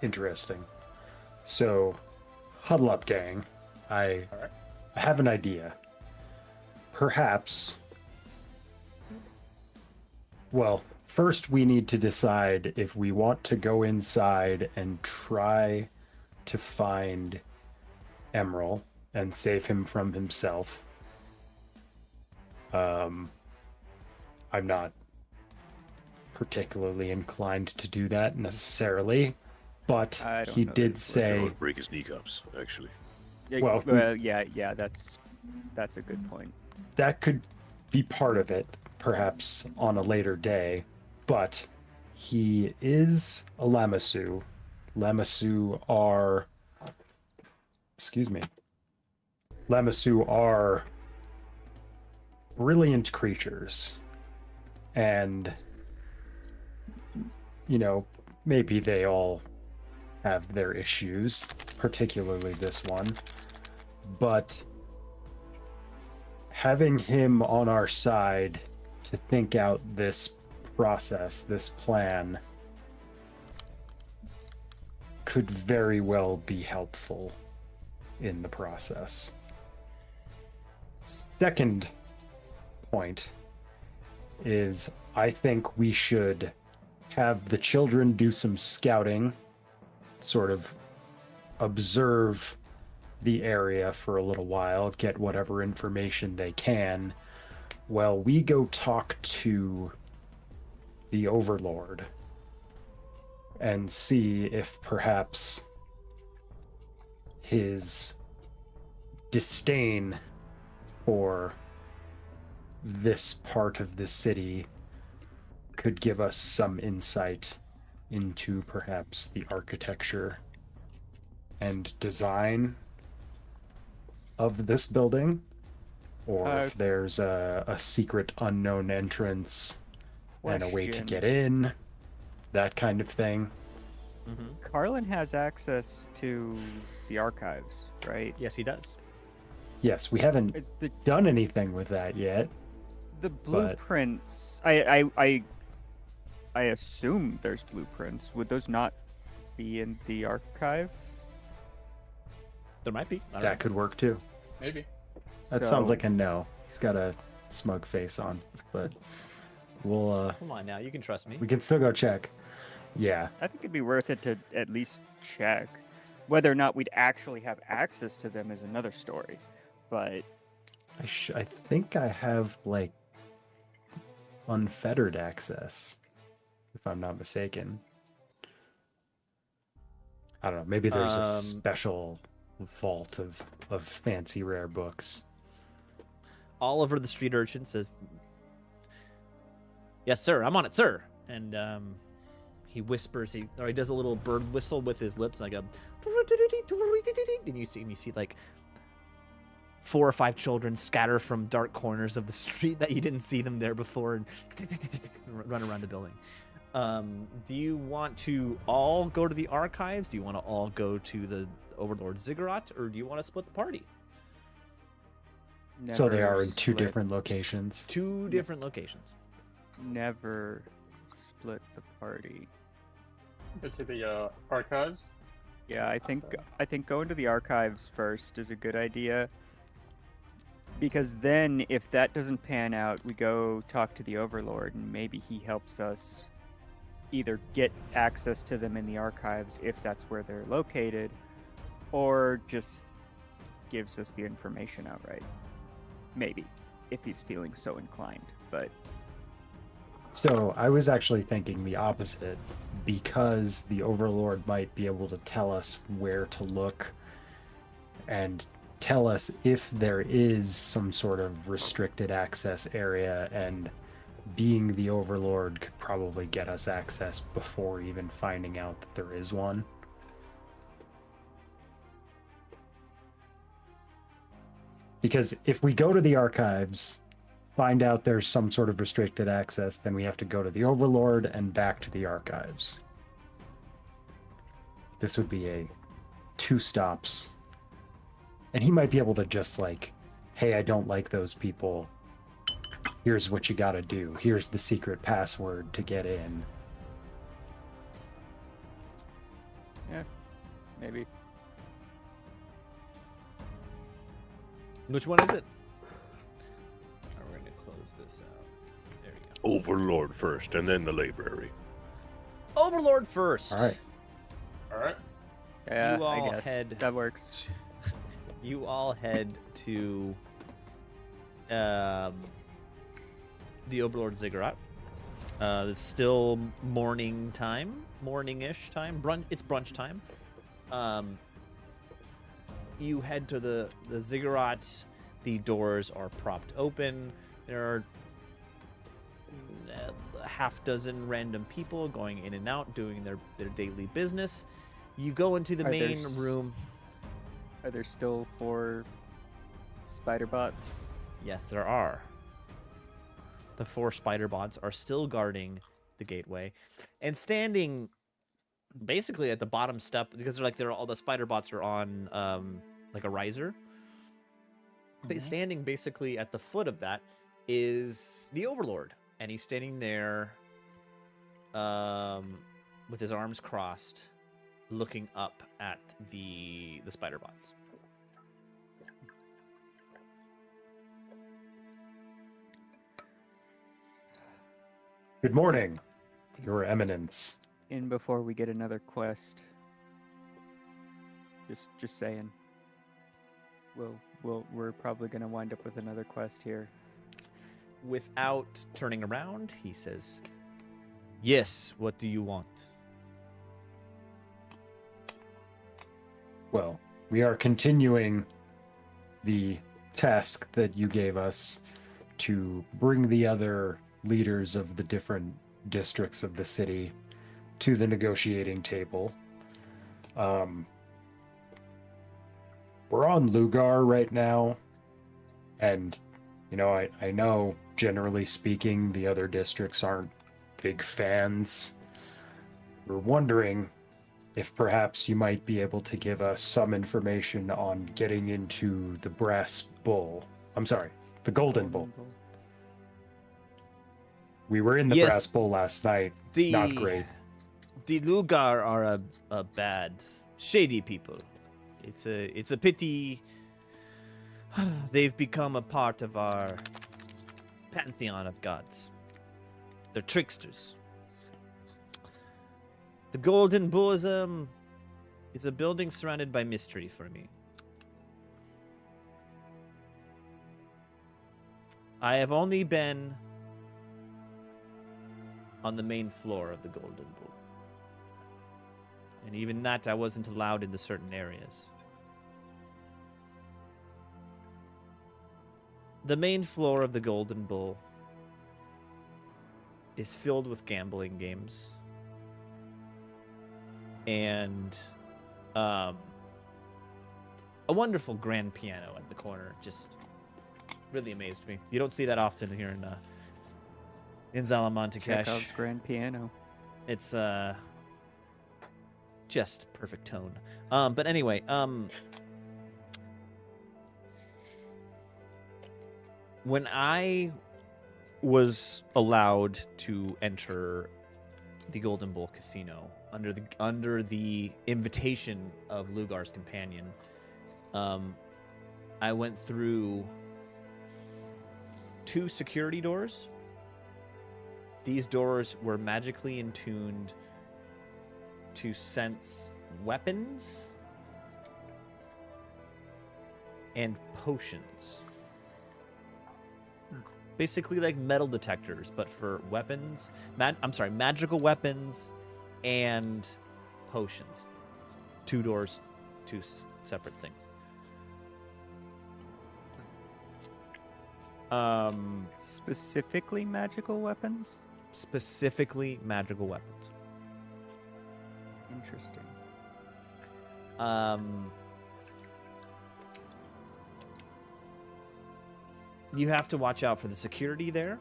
Interesting. So, huddle up, gang. I have an idea. Perhaps. Well, first we need to decide if we want to go inside and try to find Emerald and save him from himself. I'm not particularly inclined to do that necessarily, but I don't he know that did it's That say, would break his kneecaps, actually. Well, yeah, that's a good point. that could be part of it, perhaps on a later day, but he is a Lamassu. Lamassu are brilliant creatures. And, maybe they all have their issues, particularly this one. But having him on our side to think out this process, this plan, could very well be helpful in the process. Second point is I think we should have the children do some scouting, sort of observe the area for a little while, get whatever information they can, while we go talk to the Overlord and see if perhaps his disdain for this part of the city could give us some insight into perhaps the architecture and design of this building, or if there's a secret unknown entrance and a way to Question. get in, that kind of thing. Carlin has access to the archives, right? Yes, he does. Yes, we haven't The done anything with that yet. blueprints. I assume there's blueprints. Would those not be in the archive? There might be. I don't That could work too. Maybe. That sounds like a no. He's got a smug face on, but we'll know. Come on now, you can trust me. we can still go check. Yeah. I think it'd be worth it to at least check. Whether or not we'd actually have access to them is another story. But I think I have like unfettered access, if I'm not mistaken. I don't know. Maybe there's a special vault of fancy rare books. Oliver the street urchin says, "Yes, sir. I'm on it, sir." And he whispers. He does a little bird whistle with his lips, like a. And you see like 4 or 5 children scatter from dark corners of the street that you didn't see them there before, and run around the building. Do you want to all go to the archives? Do you want to all go to the Overlord Ziggurat, or do you want to split the party? So they Never are in two split- different locations. Two different locations. Never split the party. Go to the archives. Yeah, I think going to the archives first is a good idea. Because then, if that doesn't pan out, we go talk to the Overlord, and maybe he helps us either get access to them in the archives if that's where they're located, or just gives us the information outright. Maybe, if he's feeling so inclined. But So I was actually thinking the opposite, because the Overlord might be able to tell us where to look and tell us if there is some sort of restricted access area, and being the Overlord could probably get us access before even finding out that there is one. Because if we go to the archives, find out there's some sort of restricted access, then we have to go to the Overlord and back to the archives. This would be a 2 stops. And he might be able to just like, hey, I don't like those people. Here's what you gotta do. Here's the secret password to get in. yeah, maybe. Which one is it? We're going to close this out. There you go. Overlord first, and then the library. Overlord first. All right. All right. Yeah, You all I guess head- that works. You all head to the Overlord Ziggurat. It's still morning time, morning-ish time. It's brunch time. You head to the Ziggurat. The doors are propped open. There are a half dozen random people going in and out, doing their daily business. You go into the Are there main room. Are there still 4 spider bots? Yes, there are. The 4 spider bots are still guarding the gateway, and standing basically at the bottom step, because they're all the spider bots are on like a riser. But standing basically at the foot of that is the Overlord, and he's standing there with his arms crossed, looking up at the spider bots. Good morning, Your Eminence. In before we get another quest. Just saying. We're probably gonna wind up with another quest here. Without turning around, he says, "Yes, what do you want?" Well, we are continuing the task that you gave us to bring the other leaders of the different districts of the city to the negotiating table. We're on Lugar right now, and I know, generally speaking, the other districts aren't big fans. We're wondering if perhaps you might be able to give us some information on getting into the Brass Bull. I'm sorry, the Golden Bull. We were in the Yes. Brass Bull last night. Not great. The Lugar are a bad, shady people. It's a pity they've become a part of our pantheon of gods. They're tricksters. The Golden Bull is a building surrounded by mystery for me. I have only been on the main floor of the Golden Bull. And even that I wasn't allowed into certain areas. The main floor of the Golden Bull is filled with gambling games. And a wonderful grand piano at the corner just really amazed me. You don't see that often here in Zalamonte Cash. Chekhov's grand piano. It's just perfect tone. But anyway, when I was allowed to enter the Golden Bull Casino under the invitation of Lugar's companion, I went through 2 security doors. These doors were magically attuned to sense weapons and potions. Basically like metal detectors, but for weapons. Magical weapons and potions. 2 doors, 2 separate things. Specifically magical weapons? Specifically magical weapons. Interesting. You have to watch out for the security there.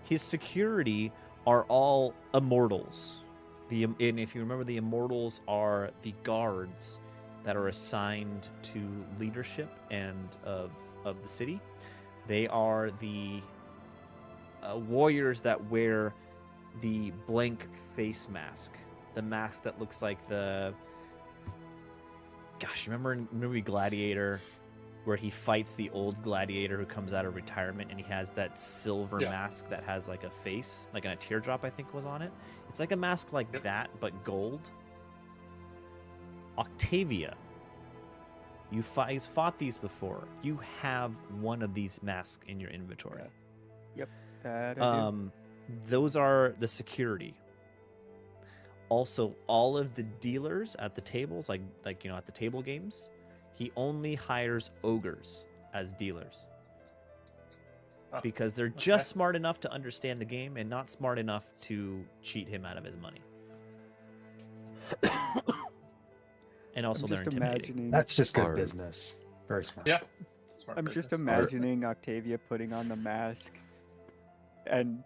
His security are all immortals. And if you remember, the immortals are the guards that are assigned to leadership and of the city. They are the warriors that wear the blank face mask. The mask that looks like the... Gosh, remember in the movie Gladiator, where he fights the old gladiator who comes out of retirement, and he has that silver mask that has like a face, like a teardrop, I think, was on it. It's like a mask like that, but gold. Octavia. You've fought these before. You have one of these masks in your inventory. Yep. That I do. Those are the security. Also, all of the dealers at the tables, like at the table games, he only hires ogres as dealers. Because they're just smart enough to understand the game and not smart enough to cheat him out of his money. And also they're intimidating. That's just good business. Very smart. Yeah. Smart I'm business. just imagining Octavia putting on the mask, and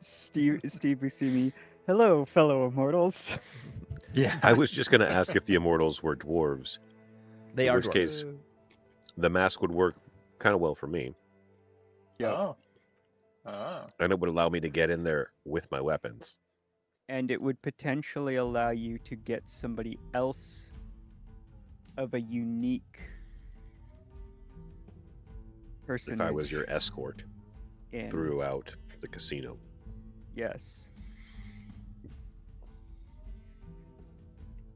Steve Buscemi, hello, fellow immortals. Yeah. I was just going to ask if the immortals were dwarves. They in are which dwarves. case, the mask would work kind of well for me. Yeah. And it would allow me to get in there with my weapons. And it would potentially allow you to get somebody else of a unique person. If I was your escort throughout the casino. Yes.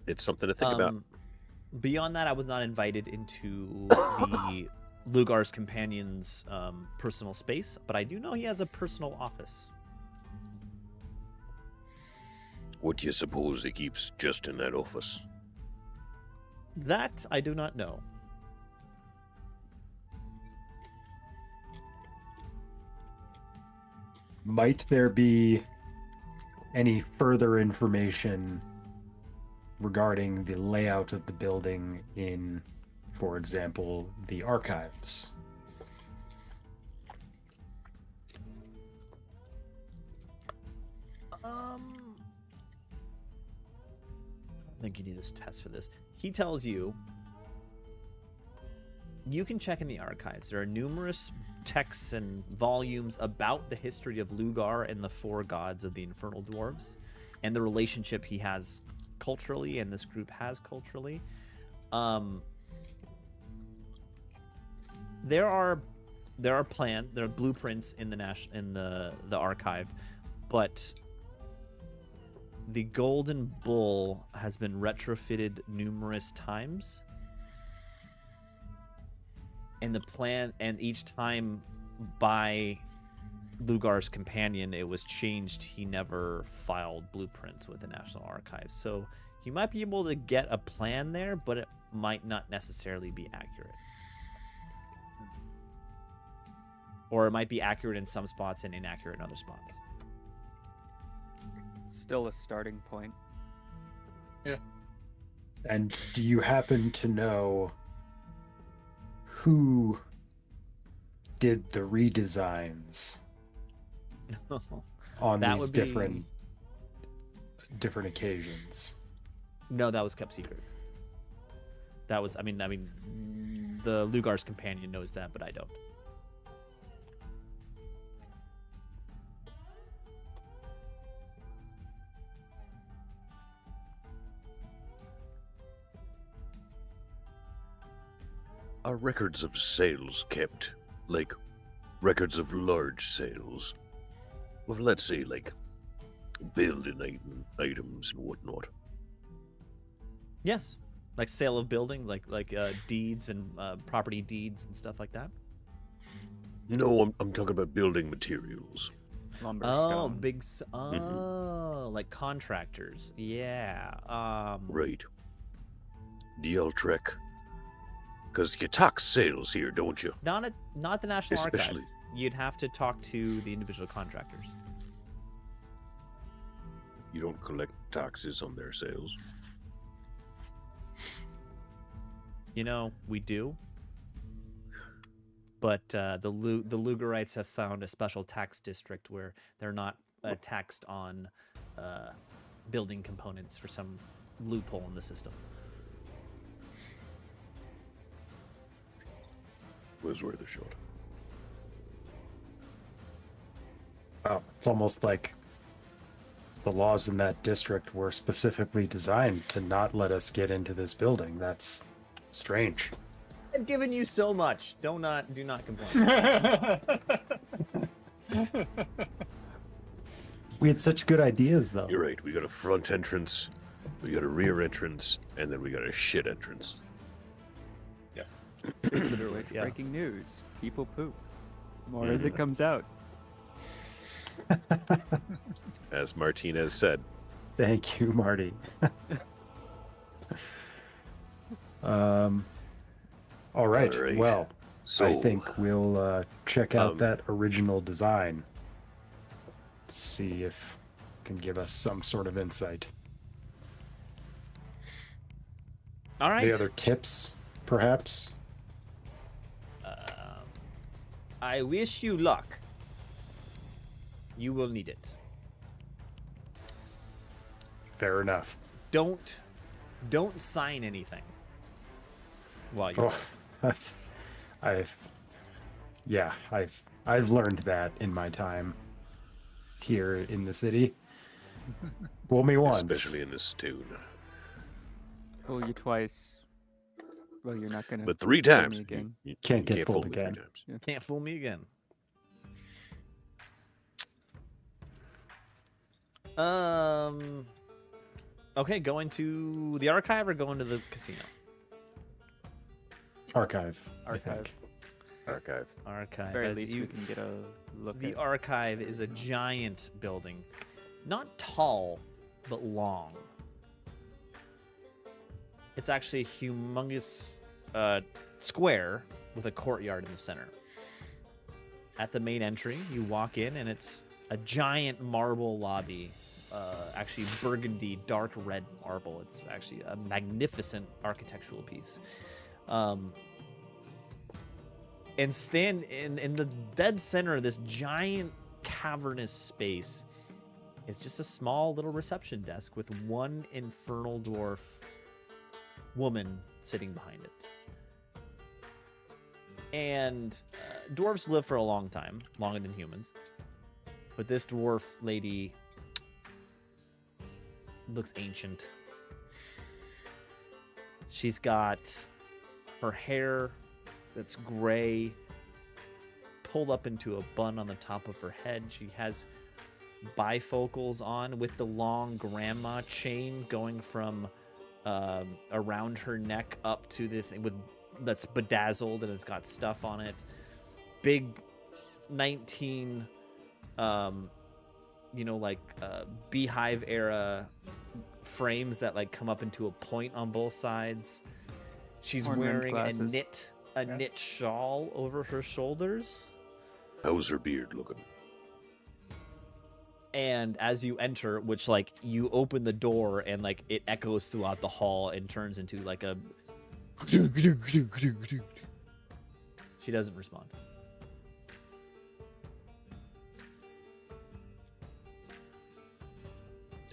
It's something to think about. Beyond that, I was not invited into the Lugar's companion's personal space, but I do know he has a personal office. What do you suppose he keeps just in that office? That I do not know. Might there be any further information regarding the layout of the building in, for example, the archives? I think you need this test for this. He tells you can check in the archives. There are numerous texts and volumes about the history of Lugar and the 4 gods of the Infernal Dwarves and the relationship he has culturally and this group has culturally. There are blueprints in the archive, but the Golden Bull has been retrofitted numerous times. And the plan, and each time by Lugar's companion, it was changed. He never filed blueprints with the National Archives. So you might be able to get a plan there, but it might not necessarily be accurate. Or it might be accurate in some spots and inaccurate in other spots. Still a starting point. Yeah. And do you happen to know who did the redesigns on That these would be- different different occasions. No, that was kept secret. That was, I mean, the Lugar's companion knows that, but I don't. Are records of sales kept? Like, records of large sales? Well, let's say, like, building items and whatnot. Yes, like sale of building, like deeds and property deeds and stuff like that. No, I'm talking about building materials. Lumber, Oh, stone. like contractors. Yeah. Right. Do y'all trek? Because you talk sales here, don't you? Not the National Especially- Archives. You'd have to talk to the individual contractors. You don't collect taxes on their sales. You know, we do. But the Lugarites have found a special tax district where they're not taxed on building components for some loophole in the system. Was worth a shot. Oh, it's almost like the laws in that district were specifically designed to not let us get into this building. That's strange. I've given you so much. Do not complain. We had such good ideas, though. You're right. We got a front entrance, we got a rear entrance, and then we got a shit entrance. Yes. Speaking of which, Yeah. breaking news: people poop. More as it comes out. As Martinez said. Thank you, Marty. All right. All right. Well, So I think we'll check out um, that original design. See if it can give us some sort of insight. All right. Any other tips, perhaps? I wish you luck. You will need it. Fair enough. Don't sign anything while you're Oh, that's, I've learned that in my time here in the city. Fool me once. especially in this tune. Fool you twice. Well, you're not gonna. But 3 fool times. me again. You Can't get fool fooled me 3 again. times. Can't fool me again. Okay, going to the archive or going to the casino? Archive. I Archive. think. Archive. Archive. Very as least you- we can get a look The at. archive is a giant building, not tall, but long. It's actually a humongous square with a courtyard in the center. At the main entry, you walk in, and it's a giant marble lobby. Actually, burgundy, dark red marble. It's actually a magnificent architectural piece. And stand in the dead center of this giant cavernous space is just a small little reception desk with one infernal dwarf woman sitting behind it. And dwarves live for a long time, longer than humans. But this dwarf lady looks ancient. She's got her hair that's gray, pulled up into a bun on the top of her head. She has bifocals on with the long grandma chain going from around her neck up to the thing that's bedazzled and it's got stuff on it. Big 19 beehive era frames that like come up into a point on both sides. She's Horn-rimmed wearing glasses. a knit shawl over her shoulders. How's her beard looking? And as you enter, which like you open the door and like it echoes throughout the hall and turns into like a she doesn't respond.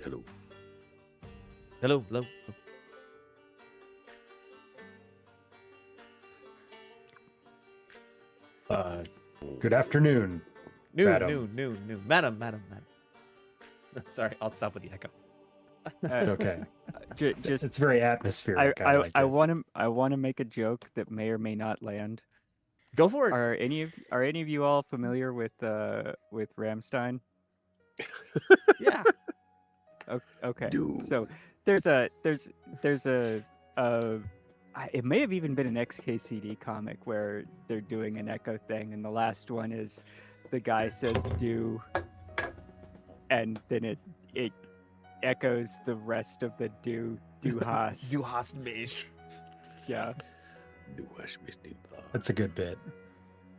Hello. Hello, hello. Good afternoon. Madam. Noon. Madam. Sorry, I'll stop with the echo. It's okay. Just It's very atmospheric. I like I it. want to make a joke that may or may not land. Go for it. Are any of you all familiar with Ramstein? Yeah. Okay. No. So there's a it may have even been an XKCD comic where they're doing an echo thing, and the last one is the guy says "do," and then it echoes the rest of the "do hast." Du hast mich. Yeah, That's a good bit.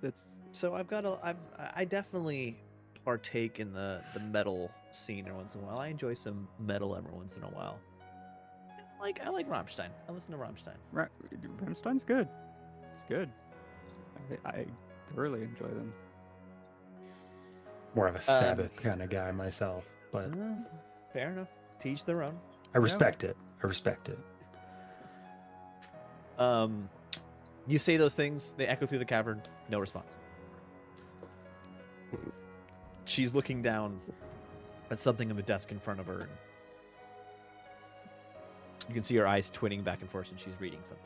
that's So I definitely partake in the metal scene every once in a while. I enjoy some metal every once in a while. I like Rammstein. I listen to Rammstein. Ramstein's good. It's good. I thoroughly enjoy them. More of a Sabbath kind of guy myself, but Fair enough. Teach their own. I respect it. I respect it. You say those things, they echo through the cavern, no response. She's looking down at something on the desk in front of her. You can see her eyes twinning back and forth, and she's reading something.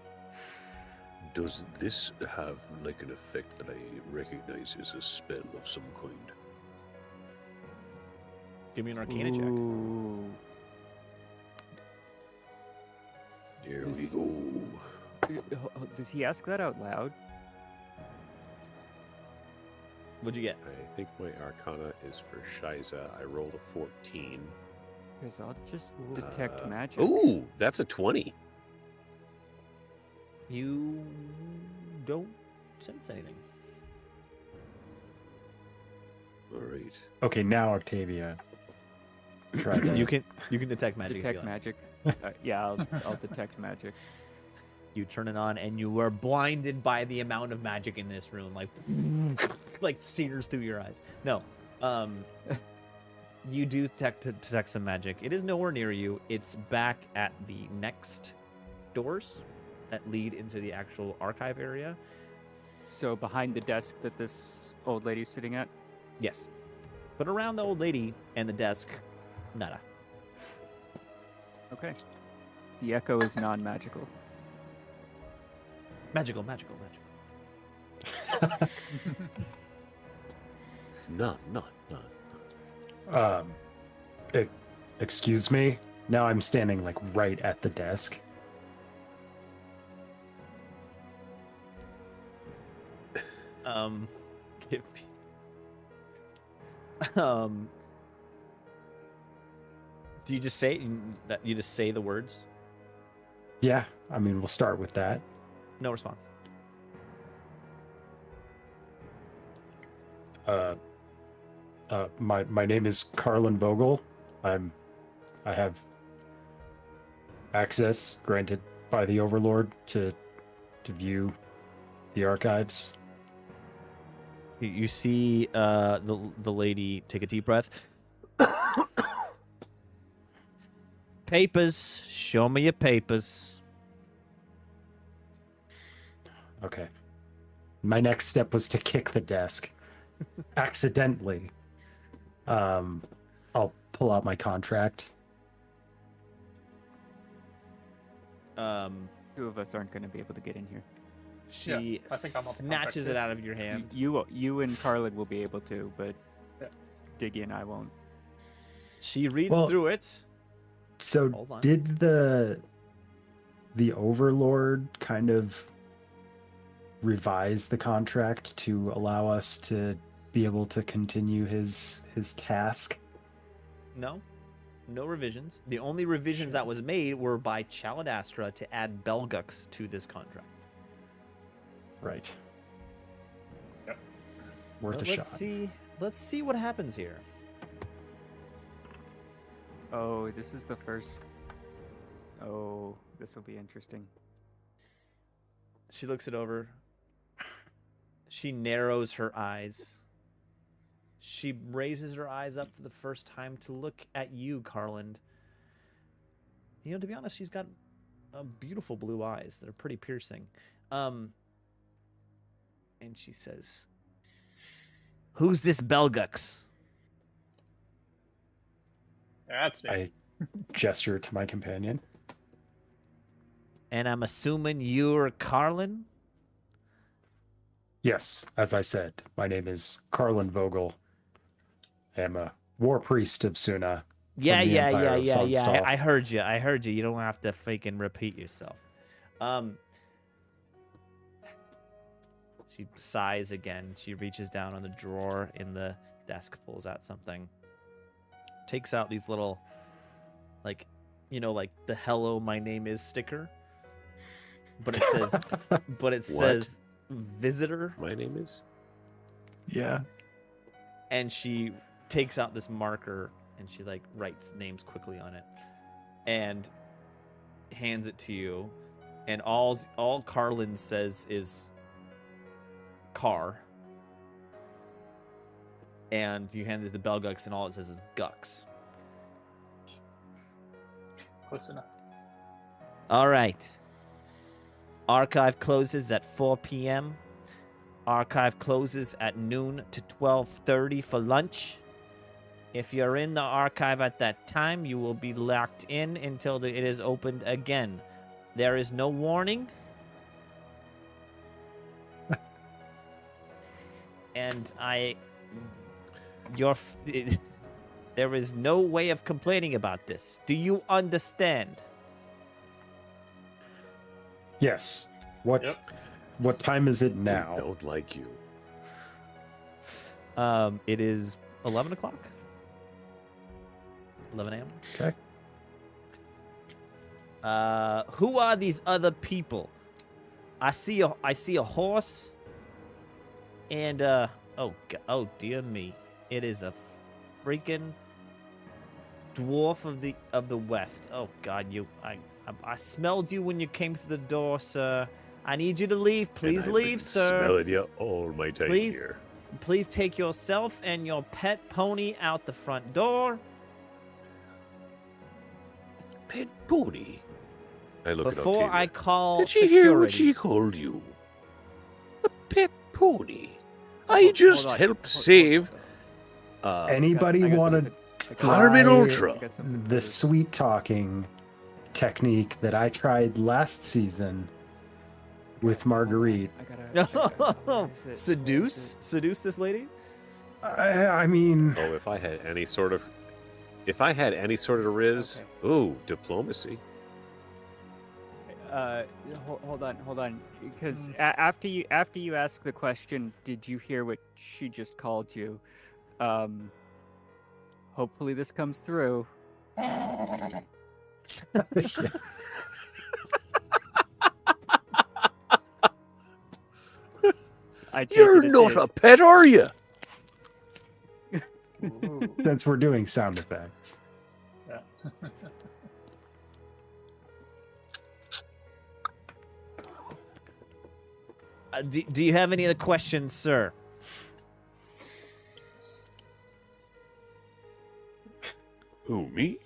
Does this have like an effect that I recognize as a spell of some kind? Give me an Arcana check. Ooh. There we This- go. Does he ask that out loud? What'd you get? I think my Arcana is for Shiza. I rolled a 14. Because I'll just detect Uh, magic. Ooh, that's a 20. You don't sense anything. All right. Okay, now Octavia. Try that. You can detect magic. if you Detect like. magic. Yeah, I'll detect magic. You turn it on, and you are blinded by the amount of magic in this room, like sears through your eyes. No, you do detect some magic. It is nowhere near you. It's back at the next doors that lead into the actual archive area. So behind the desk that this old lady's sitting at. Yes, but around the old lady and the desk, nada. Okay. The echo is non-magical. Magical. No. Excuse me. Now I'm standing like right at the desk. Give me. Do you just say that? You just say the words? Yeah, I mean we'll start with that. No response. My name is Carlin Vogel. I have access granted by the Overlord to view the archives. You see the lady take a deep breath. Papers. Show me your papers. Okay. My next step was to kick the desk. Accidentally. I'll pull out my contract. Two of us aren't going to be able to get in here. She I think I'm on the snatches contract it out of your hand. You and Carlin will be able to, but Yeah. Diggy and I won't. She reads Well- through it. So Hold on. did the Overlord kind of revise the contract to allow us to be able to continue his task? No revisions. The only revisions that was made were by Chaladastra to add Belgux to this contract. Right. Yep. Worth But a let's shot. Let's see what happens here. Oh, this is the first. Oh, this will be interesting. She looks it over. She narrows her eyes. She raises her eyes up for the first time to look at you, Carland. You know, to be honest, she's got beautiful blue eyes that are pretty piercing. And she says, "Who's this Belgux?" That's me. I gesture to my companion. And I'm assuming you're Carlin? Yes, as I said, my name is Carlin Vogel. I am a war priest of Suna. Yeah. the Empire of Sonstal. I heard you. I heard you. You don't have to freaking repeat yourself. She sighs again. She reaches down on the drawer in the desk, pulls out something, takes out these little, like, you know, like the "Hello, my name is" sticker. But it says, says visitor. My name is. Yeah. And she takes out this marker and she like writes names quickly on it and hands it to you. And all Carlin says is car. And you hand it to Belgux and all it says is Gux. Close enough. All right. Archive closes at 4 p.m. Archive closes at noon to 12:30 for lunch. If you're in the archive at that time, you will be locked in until it is opened again. There is no warning. And there is no way of complaining about this. Do you understand? Yes. What time is it now? We don't like you. It is 11 o'clock. 11 a.m. Okay. Who are these other people? I see a horse. And oh dear me, it is a freaking dwarf of the west. Oh God, I smelled you when you came through the door, sir. I need you to leave. Please And I've leave, been sir. Smelling you all my time Please. here. Please take yourself and your pet pony out the front door. Pet pony. I look Before at I Octavia. call Did she security. hear what she called you? A pet pony. I just Hold on. helped Hold- save. Anybody I got want to something- I got- Harmon try Ultra. I got something for the you. sweet talking technique that I tried last season with Marguerite? I gotta- where is it? Seduce this lady. I mean, Oh, if I had any sort of riz, Okay. ooh, diplomacy. Hold on, because after you ask the question, did you hear what she just called you? Hopefully this comes through. I take You're it it not did. a pet, are you? since we're doing sound effects. Yeah. Do you have any other questions, sir? Who, me?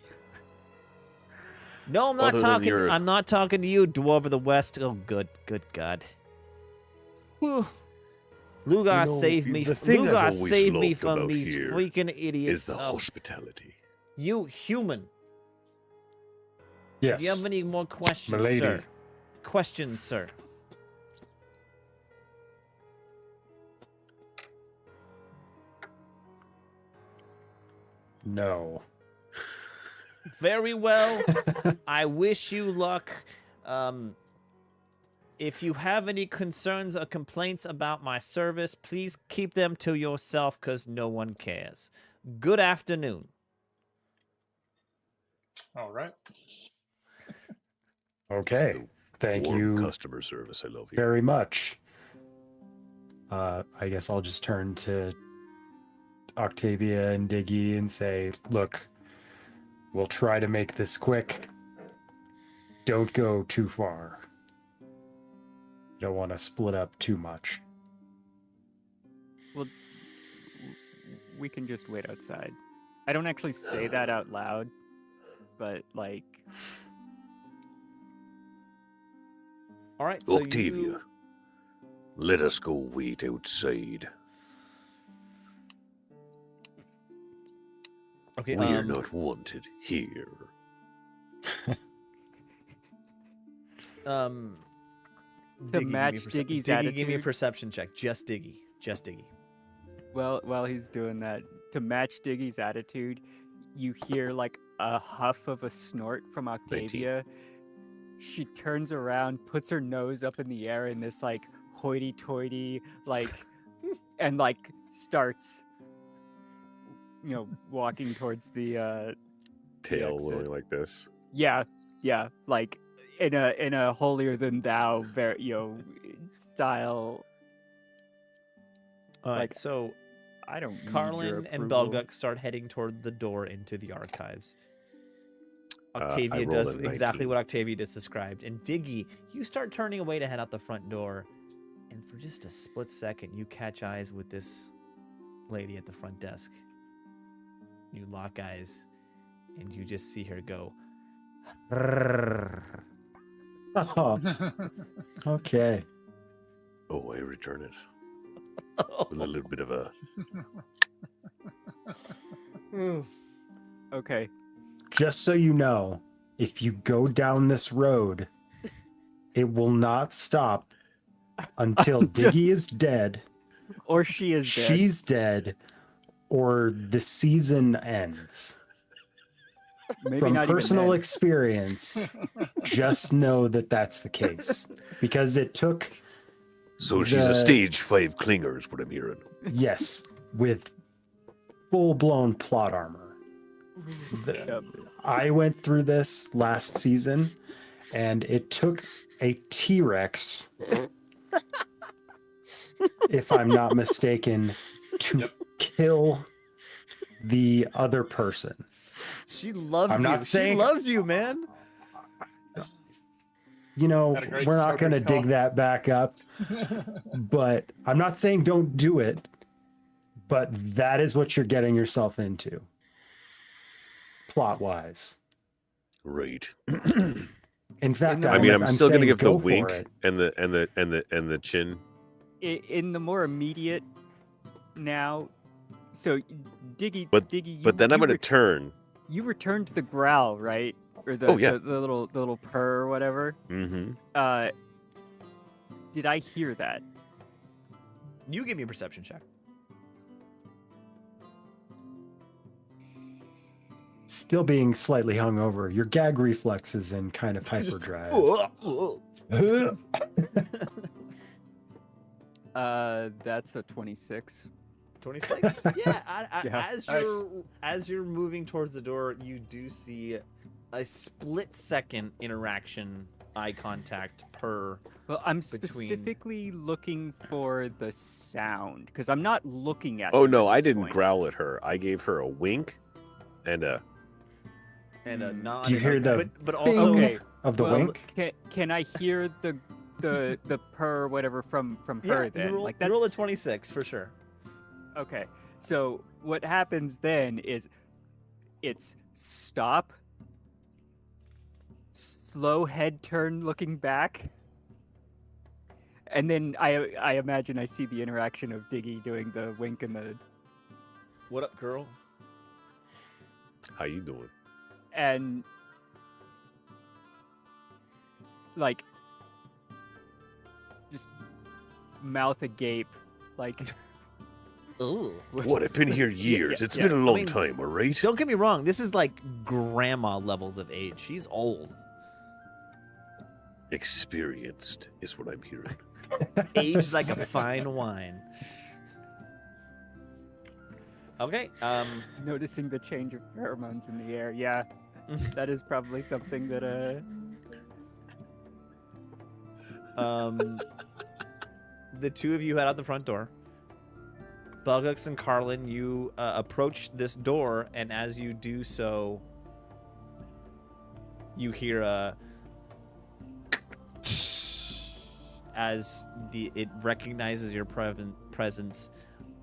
No, I'm not Other than talking. your- I'm not talking to you, dwarf of the west. Oh, good God. Whew. Lugar You know, saved me. the thing I've Lugar always saved me loved from about these here freaking idiots. Is the hospitality. You human. Yes. Do you have any more questions, Milady. sir? Questions, sir. No. Very well. I wish you luck. If you have any concerns or complaints about my service, please keep them to yourself because no one cares. Good afternoon. All right. Okay. It's the Thank warm you customer service. I love you. very much. I guess I'll just turn to Octavia and Diggy and say, look, we'll try to make this quick. Don't go too far. Don't want to split up too much. Well, we can just wait outside. I don't actually say that out loud, but like, All right, so Octavia, let us go wait outside. Okay, We are not wanted here. To Diggy, match give me Diggy's give me a attitude? perception check. Just Diggy. Just Diggy. Well, while he's doing that, to match Diggy's attitude, you hear like a huff of a snort from Octavia. She turns around, puts her nose up in the air in this like hoity-toity, like, and like starts, walking towards the Tail exit. going like this. Yeah, like in a holier than thou, style. All right, Like, so I don't need your Carlin and approval. Belguk start heading toward the door into the archives. I Octavia rolled does a exactly 19. what Octavia just described. And Diggy, you start turning away to head out the front door. And for just a split second, you catch eyes with this lady at the front desk. You lock eyes, and you just see her go. Oh, okay. Oh, I return it. With a little bit of a... Okay. Just so you know, if you go down this road, it will not stop until Diggy is dead, Or she is dead. she's dead, or the season ends. Maybe From not even personal then. experience, just know that that's the case. Because it took, So she's a stage 5 clinger is what I'm hearing. yes, with full-blown plot armor. Yep. I went through this last season, and it took a T-Rex, if I'm not mistaken, to kill the other person. She loved I'm you. not saying- She loved you, man. You know, Had a great we're not going to soaker's dig talk. that back up, but I'm not saying don't do it, but that is what you're getting yourself into, plot-wise. Right. In fact, I mean, I'm still going to saying give the go for wink it. and the chin. In the more immediate now, so Diggy, But Diggy, But then I'm you going to turn. you returned to the growl, right? Or the, Oh, yeah. the little purr or whatever. Mm-hmm. Did I hear that? You give me a perception check. Still being slightly hungover, your gag reflex is in kind of hyperdrive. That's a 26. 26. Yeah, Yeah. as you're moving towards the door, you do see a split-second interaction, eye contact per. Well, I'm Between- specifically looking for the sound because I'm not looking at. Oh, them no, at I this didn't point. growl at her. I gave her a wink and a... And a nod. Do you hear the but also bing Okay. of the well, wink? Can I hear the purr whatever from her yeah, then? you roll, like you roll a that's 26 for sure. okay. So what happens then is it's stop, slow head turn looking back, and then I imagine I see the interaction of Diggy doing the wink and the What up, girl? How you doing? and like just mouth agape like Ooh. What? I've been here years. It's yeah. been a long I mean, time, all right? Don't get me wrong. This is like grandma levels of age. She's old. Experienced is what I'm hearing. Aged like a fine wine. Okay. noticing the change of pheromones in the air. Yeah, that is probably something that The two of you head out the front door. Belgux and Carlin, you approach this door, and as you do so, you hear a as it recognizes your presence,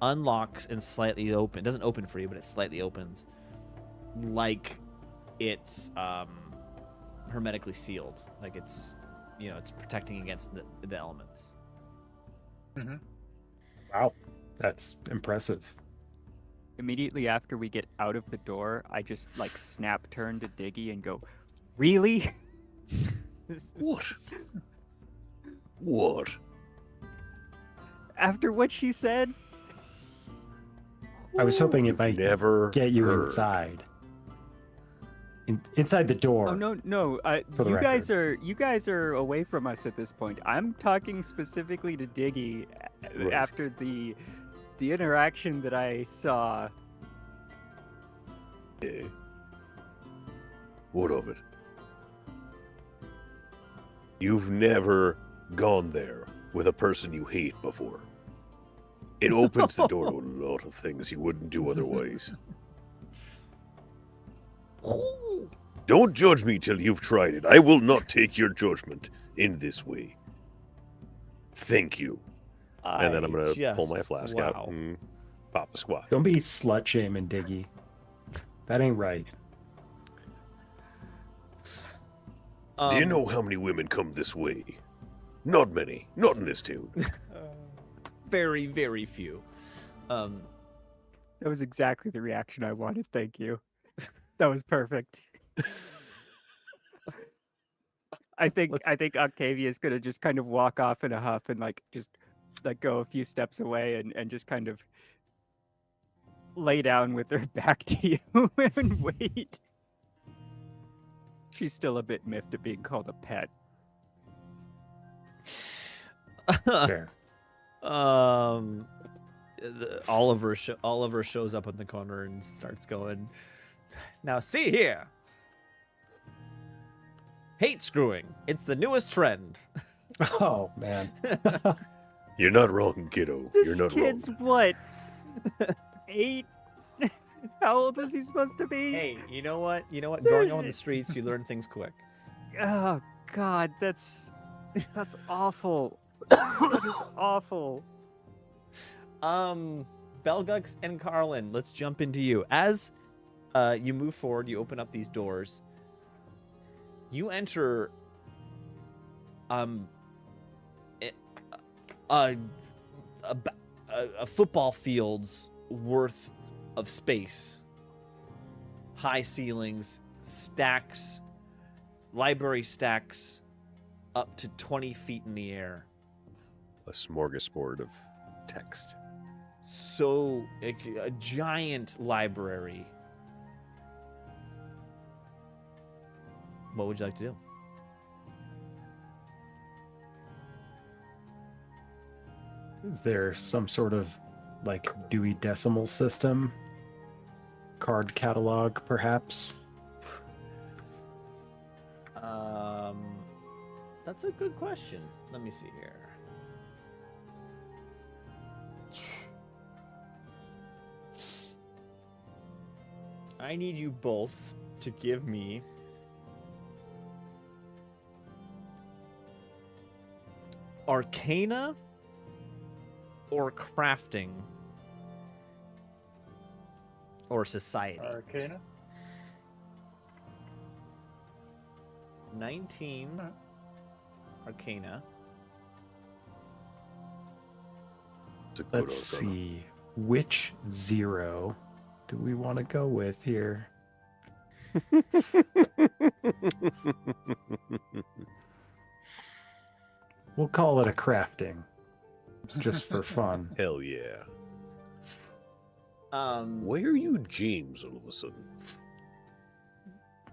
unlocks and slightly open. It doesn't open for you, but it slightly opens, like it's hermetically sealed, like it's it's protecting against the elements. Mm-hmm. Wow, that's impressive. Immediately after we get out of the door, I just like snap turn to Diggy and go, "Really?" What? What? After what she said? I was hoping it You've might never get you heard. inside. Inside the door. Oh no! For the You guys are away from us at this point. I'm talking specifically to Diggy Right. after the interaction that I saw. Yeah. What of it? You've never gone there with a person you hate before. It opens the door to a lot of things you wouldn't do otherwise. Don't judge me till you've tried it. I will not take your judgment in this way. Thank you. And then I'm going to pull my flask out and pop a squat. Don't be slut shaming, Diggy. That ain't right. Do you know how many women come this way? Not many. Not in this town. Very, very few. That was exactly the reaction I wanted. Thank you. That was perfect. I think Octavia's gonna just kind of walk off in a huff and just go a few steps away and just kind of lay down with her back to you and wait. She's still a bit miffed at being called a pet. Fair. Oliver shows up in the corner and starts going, "Now see here. Hate screwing. It's the newest trend." Oh, man. You're not wrong, kiddo. This You're not kid's wrong. what? 8? How old is he supposed to be? Hey, you know what? Growing up on the streets, you learn things quick. Oh God, that's awful. That is awful. Belgux and Carlin, let's jump into you. As you move forward, you open up these doors. You enter a football field's worth of space. High ceilings, stacks, library stacks up to 20 feet in the air. A smorgasbord of text. So, a giant library. What would you like to do? Is there some sort of Dewey Decimal System? Card catalog, perhaps? That's a good question. Let me see here. I need you both to give me Arcana or Crafting or Society. Arcana. 19 Arcana. It's a good Let's Arcana. see. Which 0 do we want to go with here? We'll call it a crafting. Just for fun. Hell yeah. Um, Why are you James all of a sudden?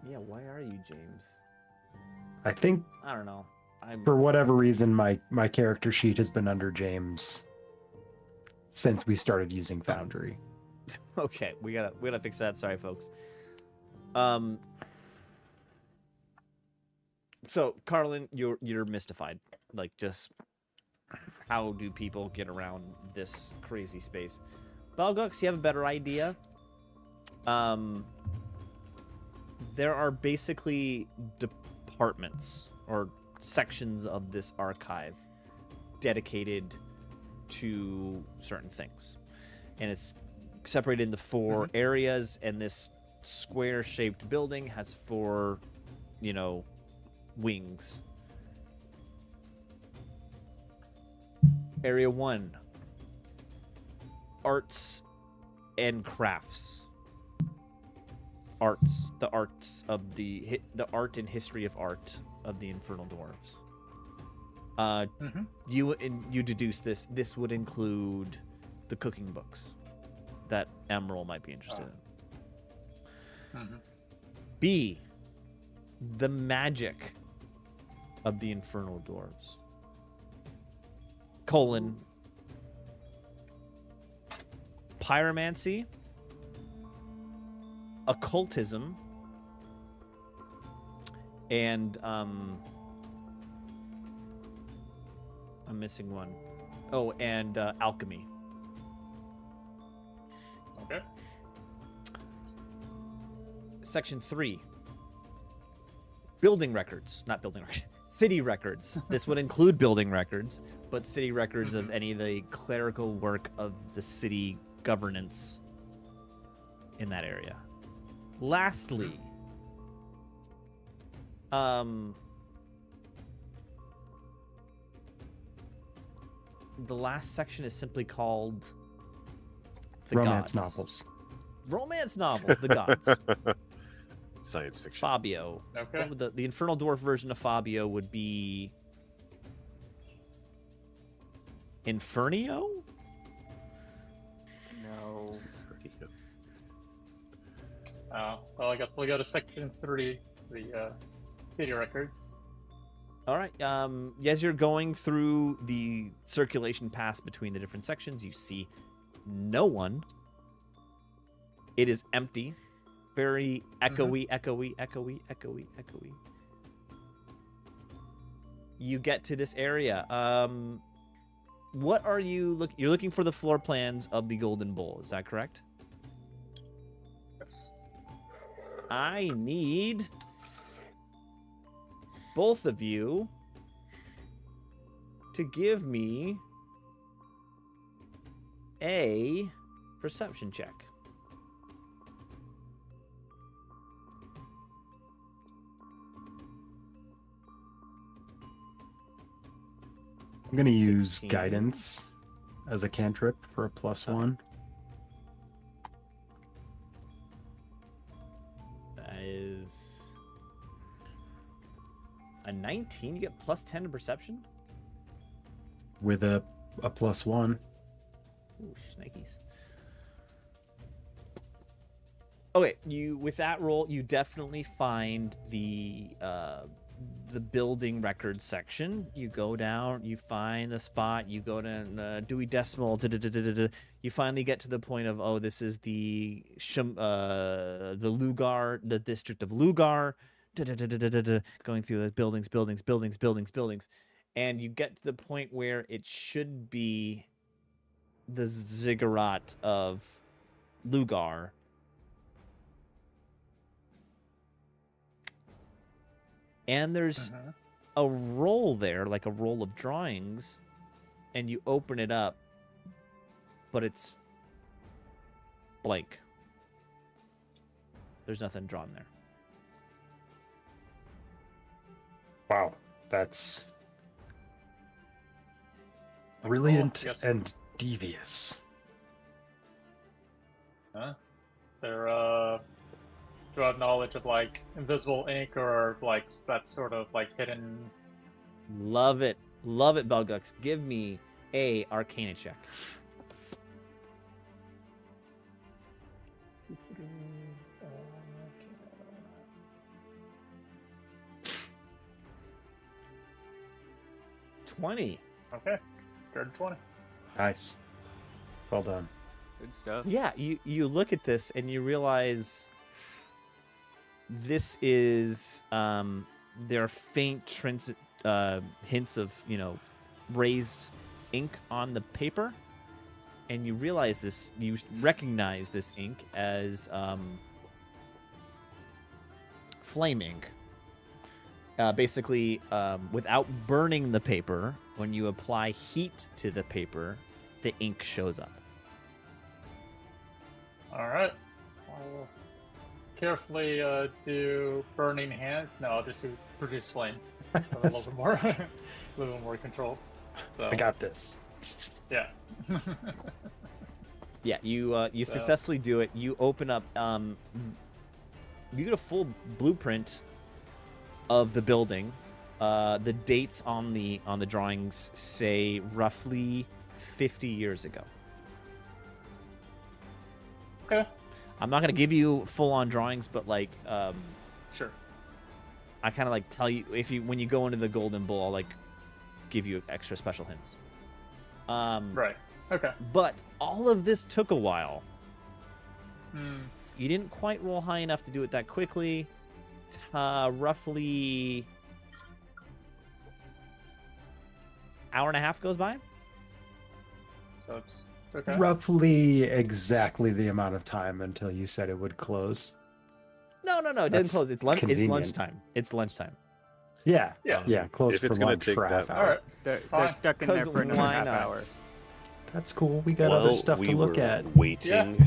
yeah, why are you James? I think I don't know. for whatever reason my character sheet has been under James since we started using Foundry. Okay, we gotta fix that. Sorry, folks. So Carlin, you're mystified. Just how do people get around this crazy space? Belgux, you have a better idea. There are basically departments or sections of this archive dedicated to certain things, and it's separated into 4 areas, and this square-shaped building has 4, wings. Area 1. Arts and crafts. Arts. The arts of the art and history of art of the Infernal Dwarves. You deduce this. This would include the cooking books that Emerald might be interested in. B. The magic of the Infernal Dwarves. Pyromancy, occultism, and I'm missing one. Oh, and alchemy. Okay. Section 3. Building records. Not building records. City records. This would include building records, but city records of any of the clerical work of the city governance in that area. Lastly, the last section is simply called the Romance gods. novels. Romance novels, the gods. Science fiction. Fabio. Okay. What would the Infernal Dwarf version of Fabio would be Infernio? No. Well, I guess we'll go to section 3, the city records. All right. As you're going through the circulation pass between the different sections, you see no one. It is empty. Very echoey, echoey, echoey, echoey, echoey. You get to this area. What are you looking? You're looking for the floor plans of the Golden Bowl. Is that correct? Yes. I need both of you to give me a perception check. I'm going to use 16. guidance as a cantrip for a +1. That is a 19. You get +10 to perception. With a +1. Ooh, shnikes. Okay, with that roll, you definitely find the building record section. You go down, you find the spot, you go to Dewey Decimal, you finally get to the point of, oh, this is the Lugar, the district of Lugar, going through the buildings, and you get to the point where it should be the ziggurat of Lugar. And there's a roll there, like a roll of drawings, and you open it up, but it's blank. There's nothing drawn there. Wow, that's brilliant Yes. and devious. Huh? Do I have knowledge of like invisible ink or like that sort of like hidden? Love it, Belgux. Give me a Arcana check. $20. Okay, good 20. Nice. Well done. Good stuff. Yeah, you look at this and you realize this is there are faint hints of raised ink on the paper, and you realize this. You recognize this ink as flame ink. Basically, without burning the paper, when you apply heat to the paper, the ink shows up. All right. I'll carefully do burning hands. No, I'll just do produce flame. So a little bit more, a little bit more controlled. So, I got this. Yeah. Yeah, you So- successfully do it. You open up. You get a full blueprint of the building. The dates on the drawings say roughly 50 years ago. Okay. I'm not gonna give you full-on drawings, but like, Sure. I kind of like tell you when you go into the Golden Bull, I'll like give you extra special hints. Right. Okay. But all of this took a while. Hmm. You didn't quite roll high enough to do it that quickly. Roughly hour and a half goes by. So it's okay. Roughly exactly the amount of time until you said it would close. No, it didn't That's close. It's convenient. lunchtime. It's lunchtime. Yeah. Yeah. Yeah. Close If for it's gonna lunch take for a half that- hour. All right. They're Fine. stuck in there Because for another why half not? hour. That's cool. We got other stuff we to look were at. waiting.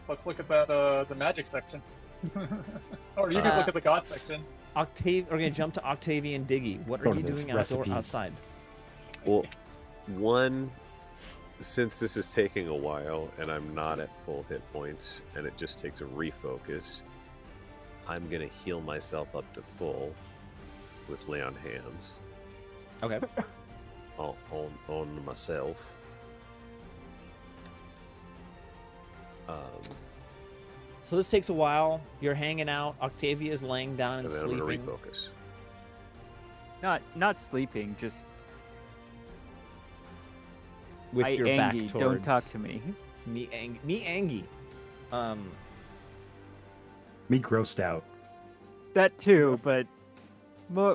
Let's look at that the magic section. Or you can look at the god section. We're gonna jump to Octavian Diggy. What Go are to you those doing recipes. outside? Well, one, since this is taking a while and I'm not at full hit points and it just takes a refocus, I'm gonna heal myself up to full with lay on hands Okay. on myself. So this takes a while. You're hanging out. Octavia's laying down and And then I'm sleeping. gonna refocus. Not sleeping, just With I your Angie, back towards don't talk to me. me, Angie. Me grossed out. That too, but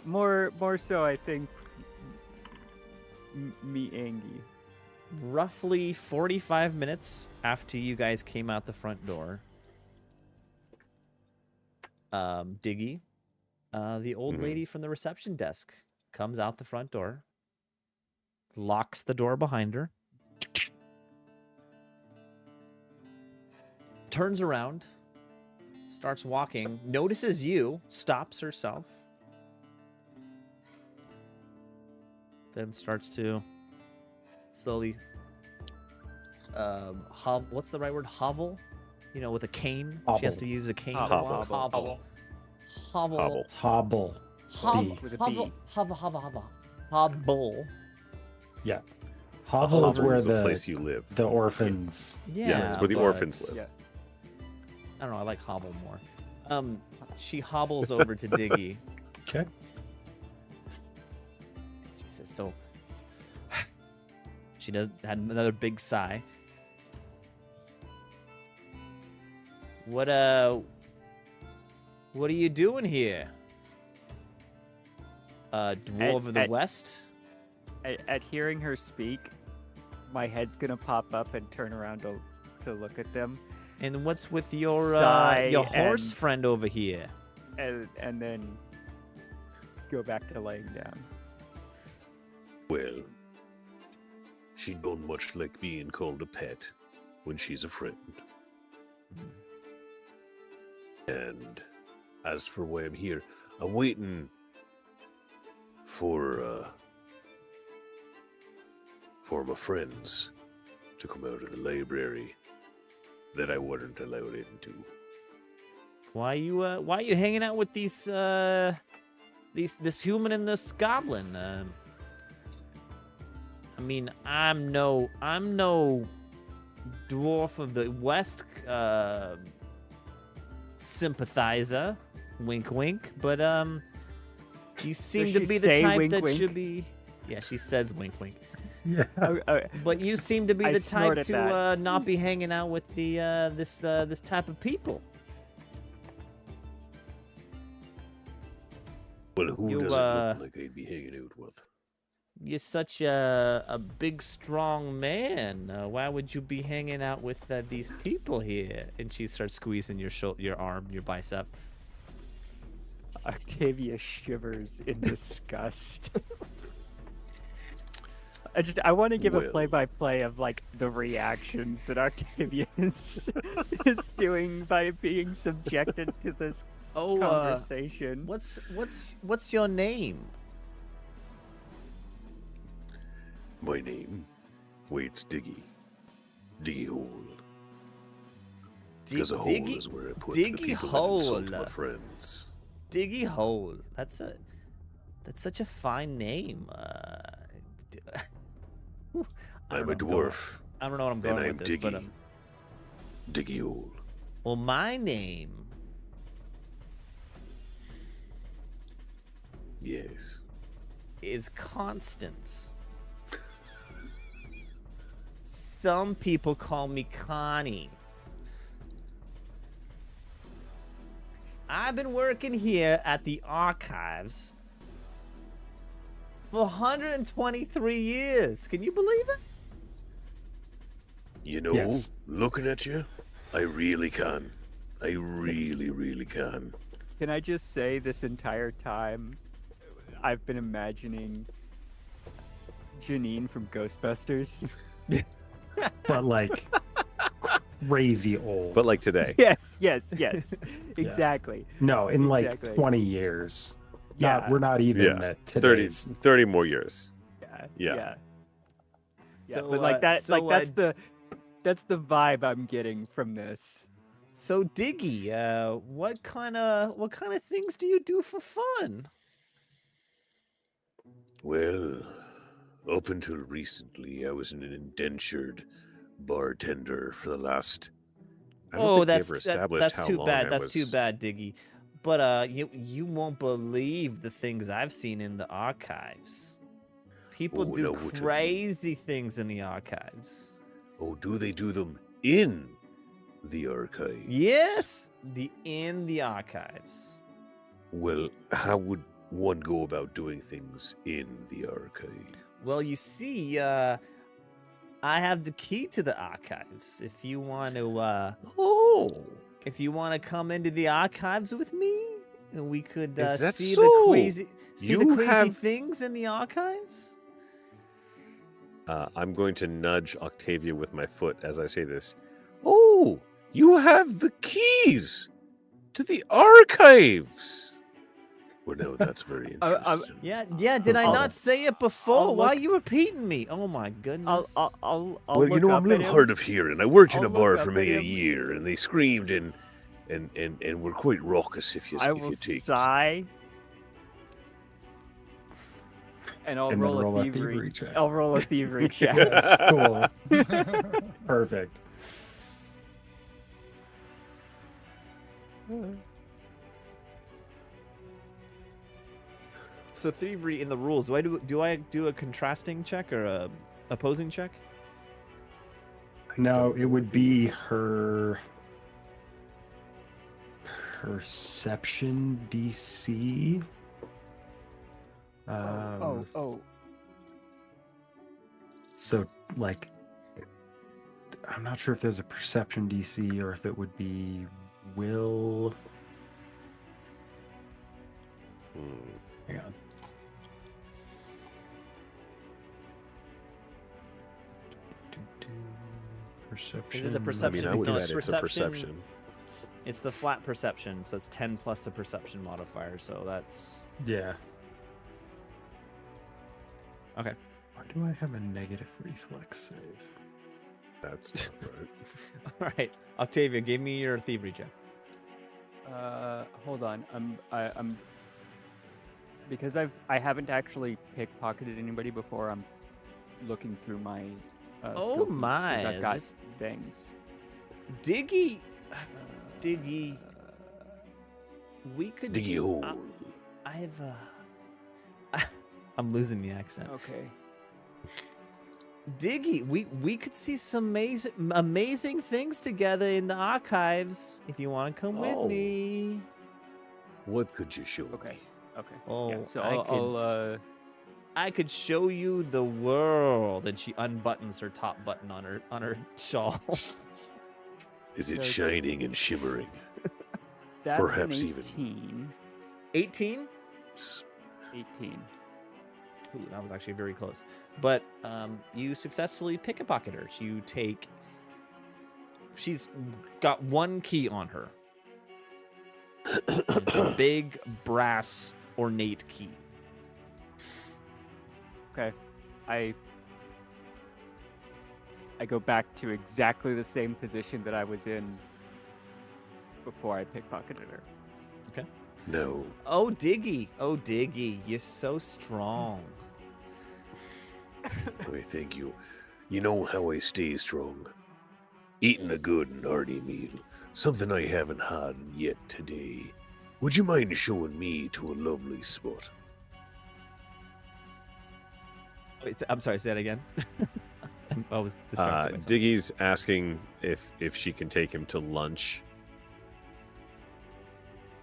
more so, I think. Me Angie. Roughly 45 minutes after you guys came out the front door, Diggy, the old Mhm. lady from the reception desk, comes out the front door, locks the door behind her, turns around, starts walking, notices you, stops herself, then starts to slowly what's the right word? Hovel? You know, with a cane. She has Hobble. to use a cane. Hobble. Hovel. Hobble. Hovel. Hobble. Hobble. Hovel. With a Hovel. B. Hovel. Hobble. Yeah. Hovel is Hovel where is the place you live. the orphans. Yeah, that's where the but- orphans live. Yeah. I don't know. I like hobble more. She hobbles over to Diggy. Okay. She says, "So." She had another big sigh. What are you doing here? Dwarf of the West? At hearing her speak, my head's gonna pop up and turn around to look at them, And what's with your Sigh horse and- friend over here? and then go back to laying down. Well, she don't much like being called a pet when she's a friend. And as for why I'm here, I'm waiting for my friends to come out of the library that I wasn't allowed into. Why you hanging out with this human and this goblin? I mean, I'm no dwarf of the West sympathizer, wink wink, but you seem to she be the say type wink, that wink? should be. Yeah, she says wink wink. Yeah. But you seem to be I the type snorted to that. not be hanging out with the this type of people. Well, who You, doesn't look like I'd be hanging out with? You're such a big, strong man. Why would you be hanging out with these people here? And she starts squeezing your arm, your bicep. Octavia shivers in disgust. I want to give a Well. play-by-play of like the reactions that Octavia is doing by being subjected to this Oh, conversation. what's your name? My name Waits Diggy. Diggy hole. Dig- Because a hole diggy, is where I put the diggy people that insult hole. my friends. Diggy Hole. That's such a fine name. I I'm don't a know what dwarf. I don't know what I'm going and with I'm this, but Diggy. Diggy hole. well, my name Yes. is Constance. Some people call me Connie. I've been working here at the archives for 123 years. Can you believe it? You know, Yes. looking at you, I really can. I really, really can. Can I just say this entire time I've been imagining Janine from Ghostbusters? But like crazy old. But like today. Yes. Exactly. No, in like Exactly. 20 years. Yeah. We're not even Yeah. at 30, today's. 30 more years. Yeah. So, But like that, so, that's the vibe I'm getting from this. So Diggy, what kind of things do you do for fun? Well, up until recently, I was an indentured bartender for the last. I don't think they ever established that's how too long bad. I That's was. too bad, Diggy. But you won't believe the things I've seen in the archives. People Oh, do no, what have you- crazy things in the archives. Oh, do they do them in the archive? Yes, in the archives. Well, how would one go about doing things in the archive? Well, you see, I have the key to the archives. If you want to, Oh, if you want to come into the archives with me, and we could Is that see so? the crazy You have- things in the archives. I'm going to nudge Octavia with my foot as I say this. Oh, you have the keys to the archives. Well, no, that's very interesting. Yeah. Did I I'll- not say it before? I'll Why are look- you repeating me? Oh my goodness. I'll Well, you look know, up I'm a at little him. hard of hearing. I worked in I'll a bar look for up at maybe a him. year, and they screamed and were quite raucous if you I if will you take. sigh, and I'll And then roll a thievery check. I'll roll a thievery check. Yes, cool. Perfect. So thievery in the rules. Do I do a contrasting check or a opposing check? No, it would be her perception DC. Oh. So, like, I'm not sure if there's a perception DC or if it would be will. Hang on. Perception. Is it the I perception? mean, I would No, bet it's it's a perception. It's the flat perception, so it's 10 plus the perception modifier. So that's Yeah. okay. Why do I have a negative reflex save? That's not right. All right, Octavia, give me your thievery check. Hold on. I'm because I haven't actually pickpocketed anybody before. I'm looking through my. Oh skill feats 'cause my, I've got this- things. Diggy, we could. Diggy hole. I have I'm losing the accent. Okay. Diggy, we could see some amazing things together in the archives. If you want to come with Oh. me. What could you show? Okay. Okay. Oh, yeah, so I I'll I could show you the world. And she unbuttons her top button on her shawl. Is it Okay. shining and shimmering? that's Perhaps an even- 18. 18. 18. Ooh, that was actually very close. But you successfully pickpocket her. She's got one key on her. It's a big brass ornate key. Okay. I I go back to exactly the same position that I was in before I pickpocketed her. No. Oh, Diggy. Oh, Diggy. You're so strong. I thank you. You know how I stay strong. Eating a good and hearty meal. Something I haven't had yet today. Would you mind showing me to a lovely spot? Wait, I'm sorry, say that again. I was distracted myself. Diggy's asking if she can take him to lunch.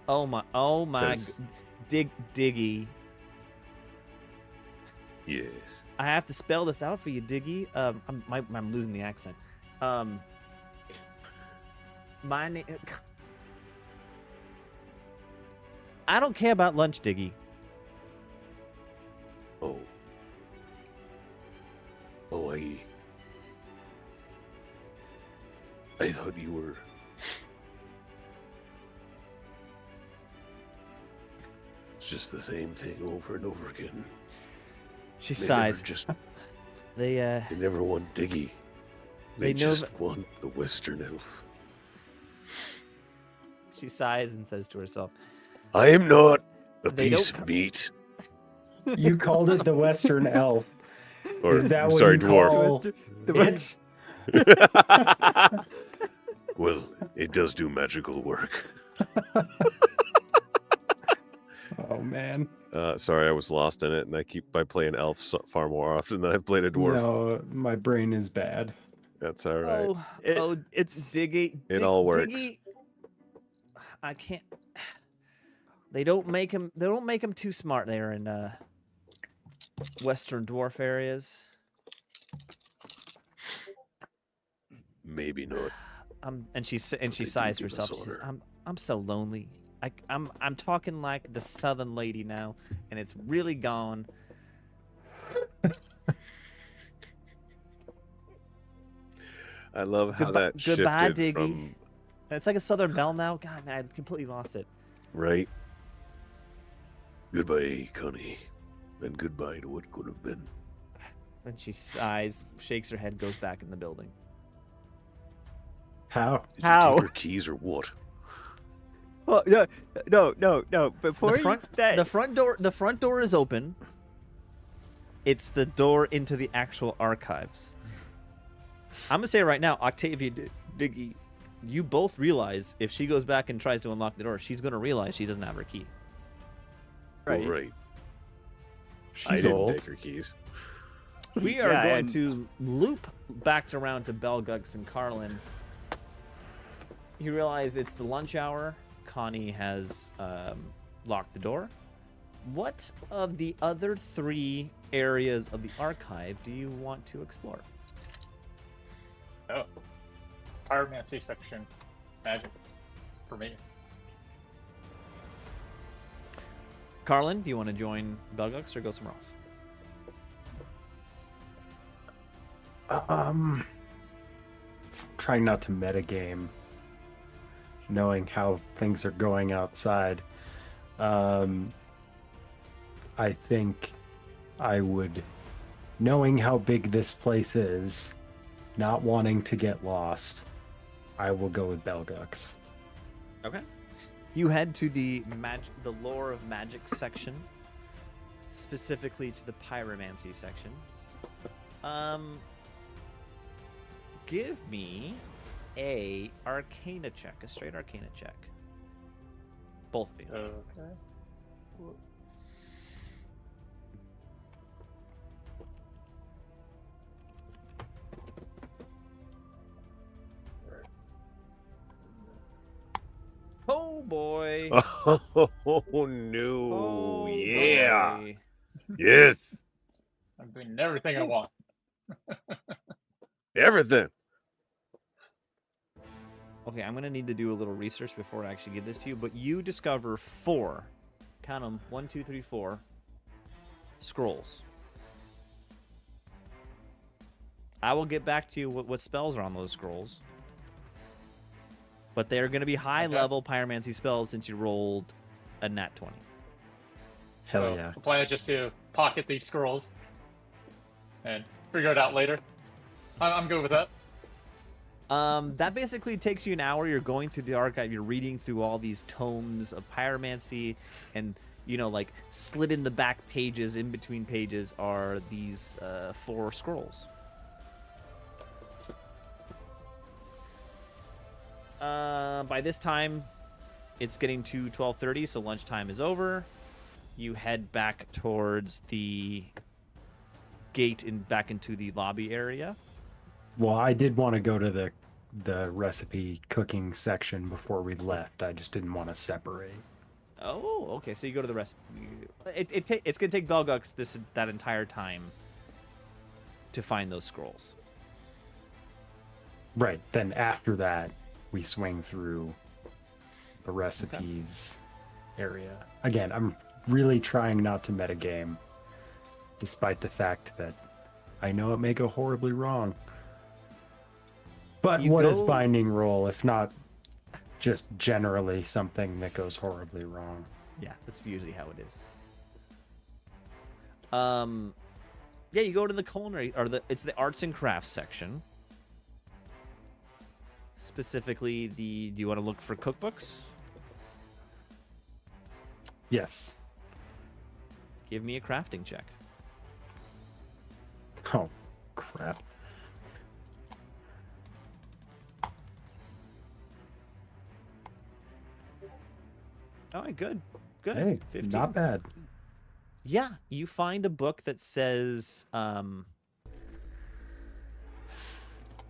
Oh my 'Cause- Diggy. Yes. I have to spell this out for you, Diggy. I'm losing the accent. My name. I don't care about lunch, Diggy. Oh. Oh, I thought you were. It's just the same thing over and over again. She They sighs. Never just, They they never want Diggy. They They know just that- want the Western Elf. She sighs and says to herself, I am not a They piece don't of meat. You called it the Western Elf. Or, Is that I'm what sorry, you dwarf. call it? Well, it does do magical work. Oh man. Sorry, I was lost in it, and I playing elf far more often than I've played a dwarf. No, my brain is bad. That's all right. It's Diggy. It all works. Diggy. I can't. They don't make him. They don't make him too smart there in Western dwarf areas. Maybe not. And she They do sighs to give us herself. She says, honor. I'm so lonely. I'm talking like the Southern lady now, and it's really gone. I love how Goodbye- that goodbye, shifted Diggy. from It's like a Southern belle now. God, man, I completely lost it. right. Goodbye, Connie, and goodbye to what could have been. And she sighs, shakes her head, goes back in the building. How? Did How? you take her keys or what? well, no. Before The front door is open. It's the door into the actual archives. I'm gonna say it right now, Octavia Diggy, you both realize if she goes back and tries to unlock the door, she's gonna realize she doesn't have her key. Well, Right. right. I She's didn't old. take her keys. We are Yeah, going and- to loop back around to Belgux and Carlin. You realize it's the lunch hour. Connie has locked the door. What of the other 3 areas of the archive do you want to explore? Oh. Pyromancy section. Magic. For me. Carlin, do you want to join Belgux or go somewhere else? Trying not to metagame, knowing how things are going outside. I think I would, knowing how big this place is, not wanting to get lost, I will go with Belgux. Okay. You head to the lore of magic section, specifically to the pyromancy section. Give me a arcana check, a straight arcana check. Both of you. Okay. Oh boy. Oh no! Oh, Yeah! boy. Yes! I'm doing everything I want. Everything. Okay, I'm gonna need to do a little research before I actually give this to you. But you discover 4, count them, 1, 2, 3, 4 scrolls. I will get back to you what spells are on those scrolls. But they're gonna be high level pyromancy spells since you rolled a nat 20. Hell So yeah. the plan is just to pocket these scrolls and figure it out later. I'm good with that. That basically takes you an hour. You're going through the archive. You're reading through all these tomes of pyromancy, and like slid in the back pages, in between pages, are these 4 scrolls. By this time, it's getting to 12:30, so lunchtime is over. You head back towards the gate and back into the lobby area. Well, I did want to go to the recipe cooking section before we left. I just didn't want to separate. Oh, okay. So you go to the recipe. It's gonna take Belgux that entire time to find those scrolls. Right. Then after that, we swing through the recipes area. Again, I'm really trying not to metagame, despite the fact that I know it may go horribly wrong. But what is binding roll, if not just generally something that goes horribly wrong? Yeah, that's usually how it is. Yeah, you go to the culinary, or it's the arts and crafts section. Specifically, do you want to look for cookbooks? Yes. Give me a crafting check. Oh, crap. All right, good. Good. Hey, 15. not bad. Yeah, you find a book that says, well,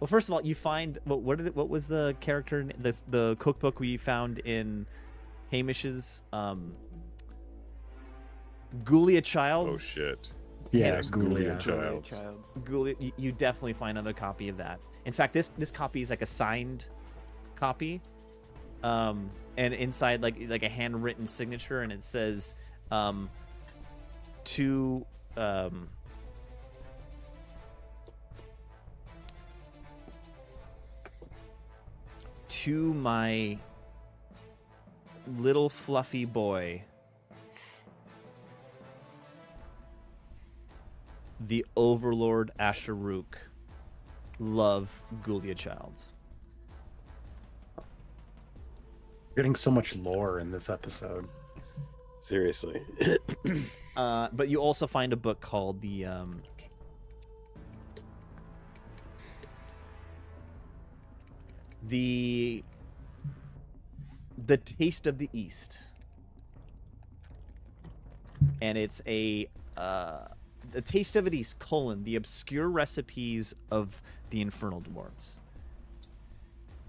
first of all, you find what was the character, the cookbook we found in Hamish's Ghoulia Childs? Oh shit. Yeah, Ghoulia Ghoulia. Childs. Ghoulia, you definitely find another copy of that. In fact, this copy is like a signed copy, and inside like a handwritten signature, and it says, to my little fluffy boy, the Overlord Asharuk, love Ghoulia Childs. We're getting so much lore in this episode. Seriously. But you also find a book called the Taste of the East, and it's the Taste of the East: the obscure recipes of the Infernal Dwarves.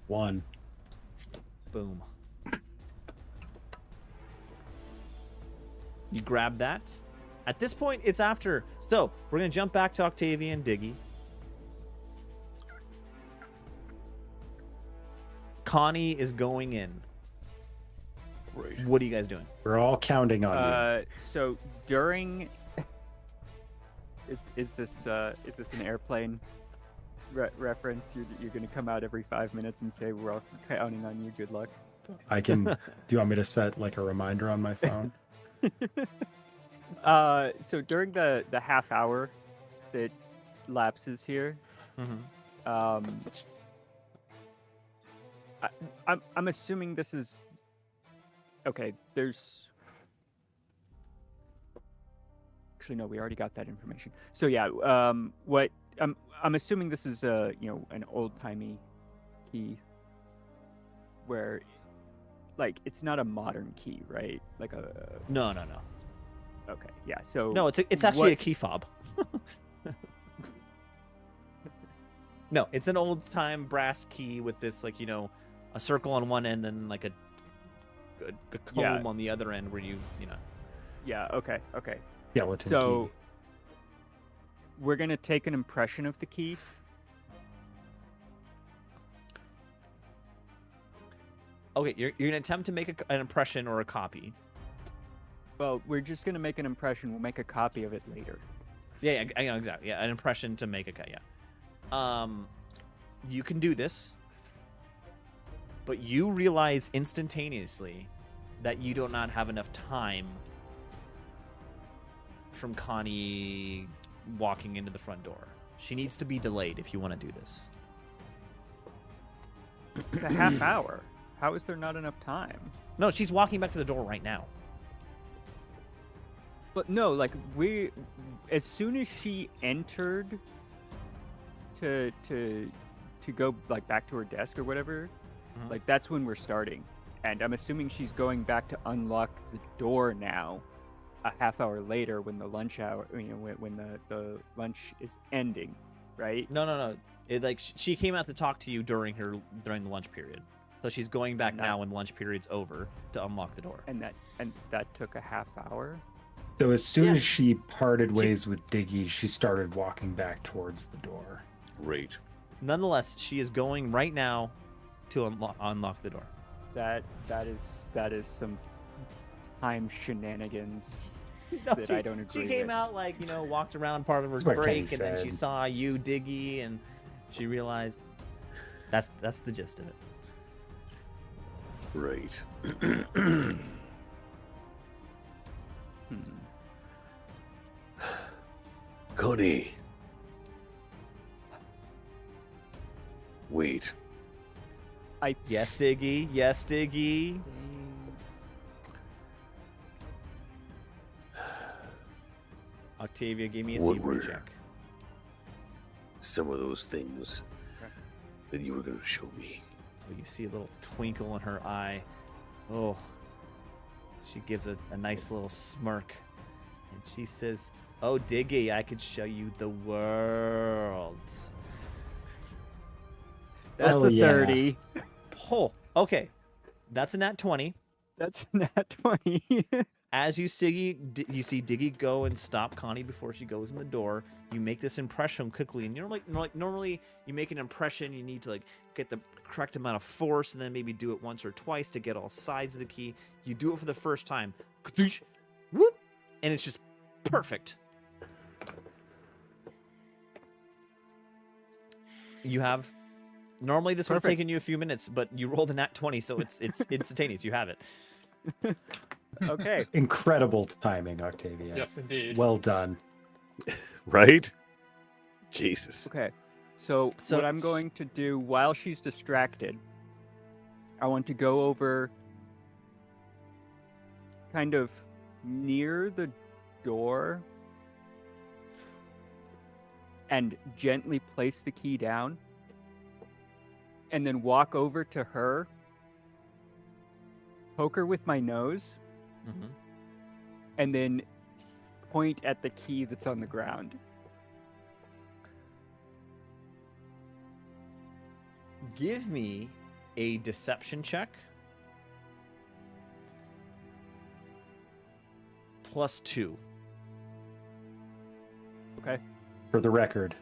1. Boom. You grab that. At this point, it's after. So, we're going to jump back to Octavian Diggy. Connie is going in. Right. What are you guys doing? We're all counting on you. So during is this an airplane reference? You're gonna come out every 5 minutes and say we're all counting on you. Good luck. I can. Do you want me to set like a reminder on my phone? So during the half hour that lapses here, I'm assuming this is okay. There's actually no, we already got that information. So yeah, what I'm assuming this is an old timey key where like it's not a modern key, right? Like a No. okay, yeah. So No, it's actually a key fob. No, it's an old time brass key with this a circle on one end and like a comb on the other end where you know. Yeah. Okay. Skeleton So key. we're gonna take an impression of the key. Okay, you're gonna attempt to make an impression or a copy. Well, we're just gonna make an impression. We'll make a copy of it later. Yeah, I know exactly. Yeah, an impression to make a cut. Yeah. You can do this, but you realize instantaneously that you do not have enough time from Connie walking into the front door. She needs to be delayed if you want to do this. It's a half hour. How is there not enough time? No, she's walking back to the door right now. But no, like as soon as she entered to go like back to her desk or whatever, like that's when we're starting. And I'm assuming she's going back to unlock the door now, a half hour later when the lunch hour, when the lunch is ending, right? No. She came out to talk to you during the lunch period. So she's going back now when lunch period's over to unlock the door. And that took a half hour. So as soon as she parted ways with Diggy, she started walking back towards the door. Great. Nonetheless, she is going right now to unlock the door. That is some time shenanigans No, that I don't agree She came with. out walked around part of her That's what break, Kenny and then she said. saw you, Diggy, and she realized that's the gist of it. Right. Connie. Wait. Yes, Diggy. Yes, Diggy. Octavia gave me a What thievery were- check. Some of those things that you were going to show me. Well, you see a little twinkle in her eye. Oh, she gives a nice little smirk. And she says, "Oh, Diggy, I could show you the world." That's Oh, a yeah. 30. Oh, okay. That's a nat 20. That's nat 20. As you see Diggy go and stop Connie before she goes in the door, you make this impression quickly. And normally you make an impression, you need to get the correct amount of force and then maybe do it once or twice to get all sides of the key. You do it for the first time. Whoop, and it's just perfect. You have normally this would have Perfect. taken you a few minutes, but you rolled a nat 20, so it's instantaneous. You have it. Okay. Incredible timing, Octavia. Yes, indeed. Well done. Right? Jesus. Okay. So So- what I'm going to do while she's distracted, I want to go over kind of near the door and gently place the key down and then walk over to her, poke her with my nose, Mm-hmm. and then point at the key that's on the ground. Give me a deception check. +2. Okay. For the record,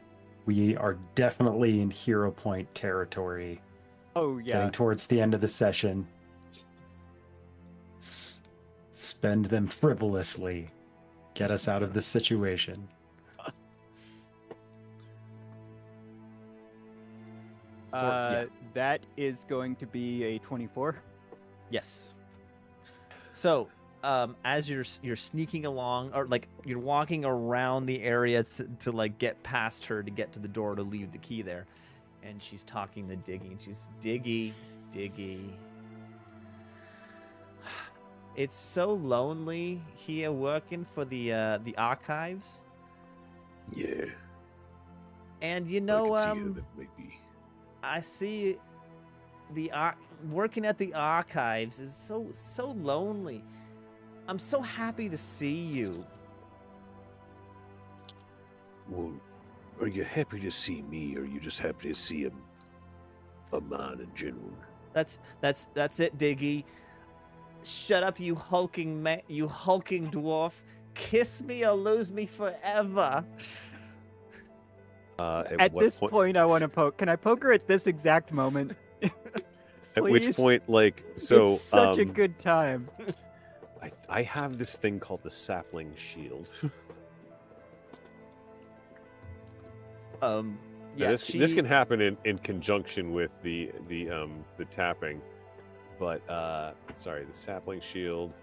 we are definitely in hero point territory. Oh yeah. Getting towards the end of the session. Spend them frivolously. Get us out of this situation. Yeah. That is going to be a 24. Yes. So, as you're sneaking along, or you're walking around the area to get past her to get to the door to leave the key there, and she's talking to Diggy, and she's Diggy. It's so lonely here working for the archives, Yeah. and I can see how that might be. I see working at the archives is so lonely. I'm so happy to see you. Well, are you happy to see me, or are you just happy to see a man in general? That's it, Diggy. Shut up, you hulking dwarf. Kiss me or lose me forever. At what this point, I want to poke. Can I poke her at this exact moment? At which please? point, so it's such a good time. I have this thing called the sapling shield. Yeah, Now, this can happen in conjunction with the tapping, but sorry, the sapling shield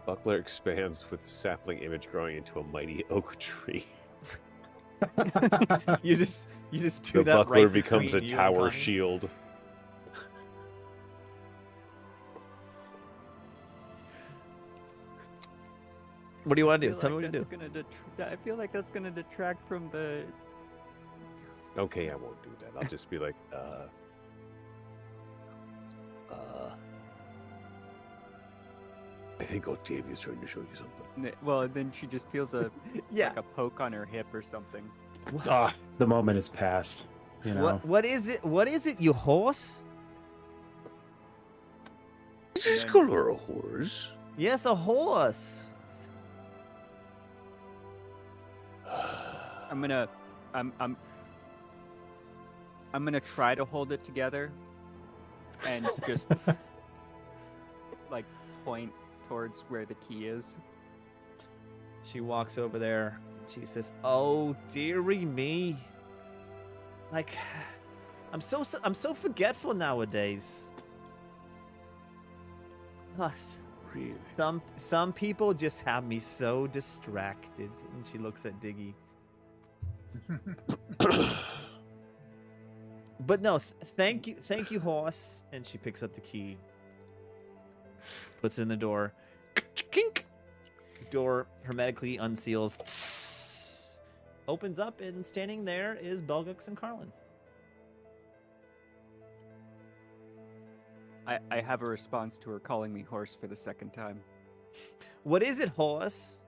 buckler expands with a sapling image growing into a mighty oak tree. You just do The that buckler right becomes a between you and tower Connie. shield. What do you want to I do? feel Tell me like what to do. that's gonna I feel like that's gonna detract from the. Okay, I won't do that. I'll just be like, I think Octavia's trying to show you something. Well, and then she just feels a Yeah. like a poke on her hip or something. Ah, the moment is past. You know. What is it? What is it, you horse? Is And this then- color a horse? Yes, a horse. I'm gonna try to hold it together and just like point towards where the key is. She walks over there. She says, "Oh, dearie me. Like, I'm so forgetful nowadays. Us. Really? Some people just have me so distracted." And she looks at Diggy. But no, thank you, horse. And she picks up the key, puts it in the door. Kink. Door hermetically unseals. Opens up, and standing there is Belgux and Carlin. I have a response to her calling me horse for the second time. What is it, horse?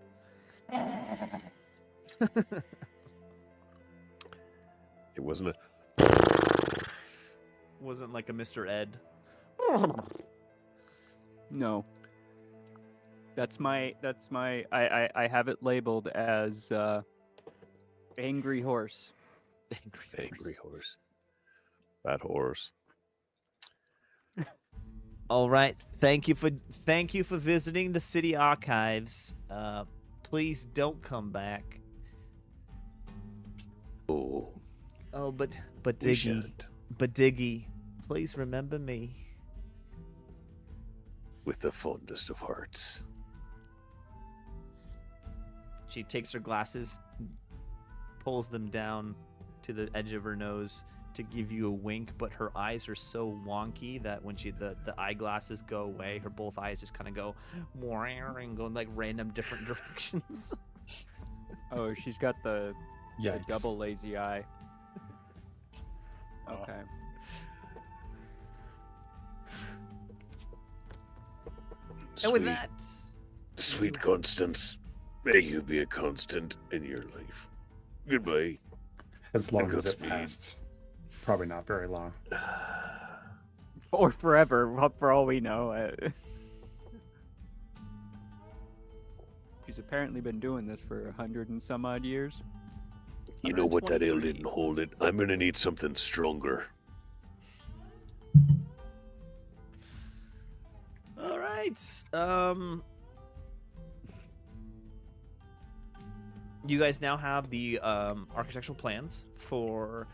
It wasn't a. Wasn't like a Mr. Ed. No. That's my I have it labeled as angry horse. Angry horse. That horse. All right. Thank you for visiting the city archives. Please don't come back. Oh, Oh, but we Diggy, shan't. please remember me. With the fondest of hearts. She takes her glasses, pulls them down to the edge of her nose to give you a wink, but her eyes are so wonky that when the eyeglasses go away, her both eyes just kind of go and go in like random different directions. Oh, she's got the Yikes. double lazy eye. Oh. Okay. And with that, Sweet Constance, may you be a constant in your life. Goodbye. As long as it Godspeed. lasts. Probably not very long. Or forever, well, for all we know. She's apparently been doing this for 100 and some odd years. You know what? That ale 123. didn't hold it. I'm gonna need something stronger. all right. You guys now have the architectural plans for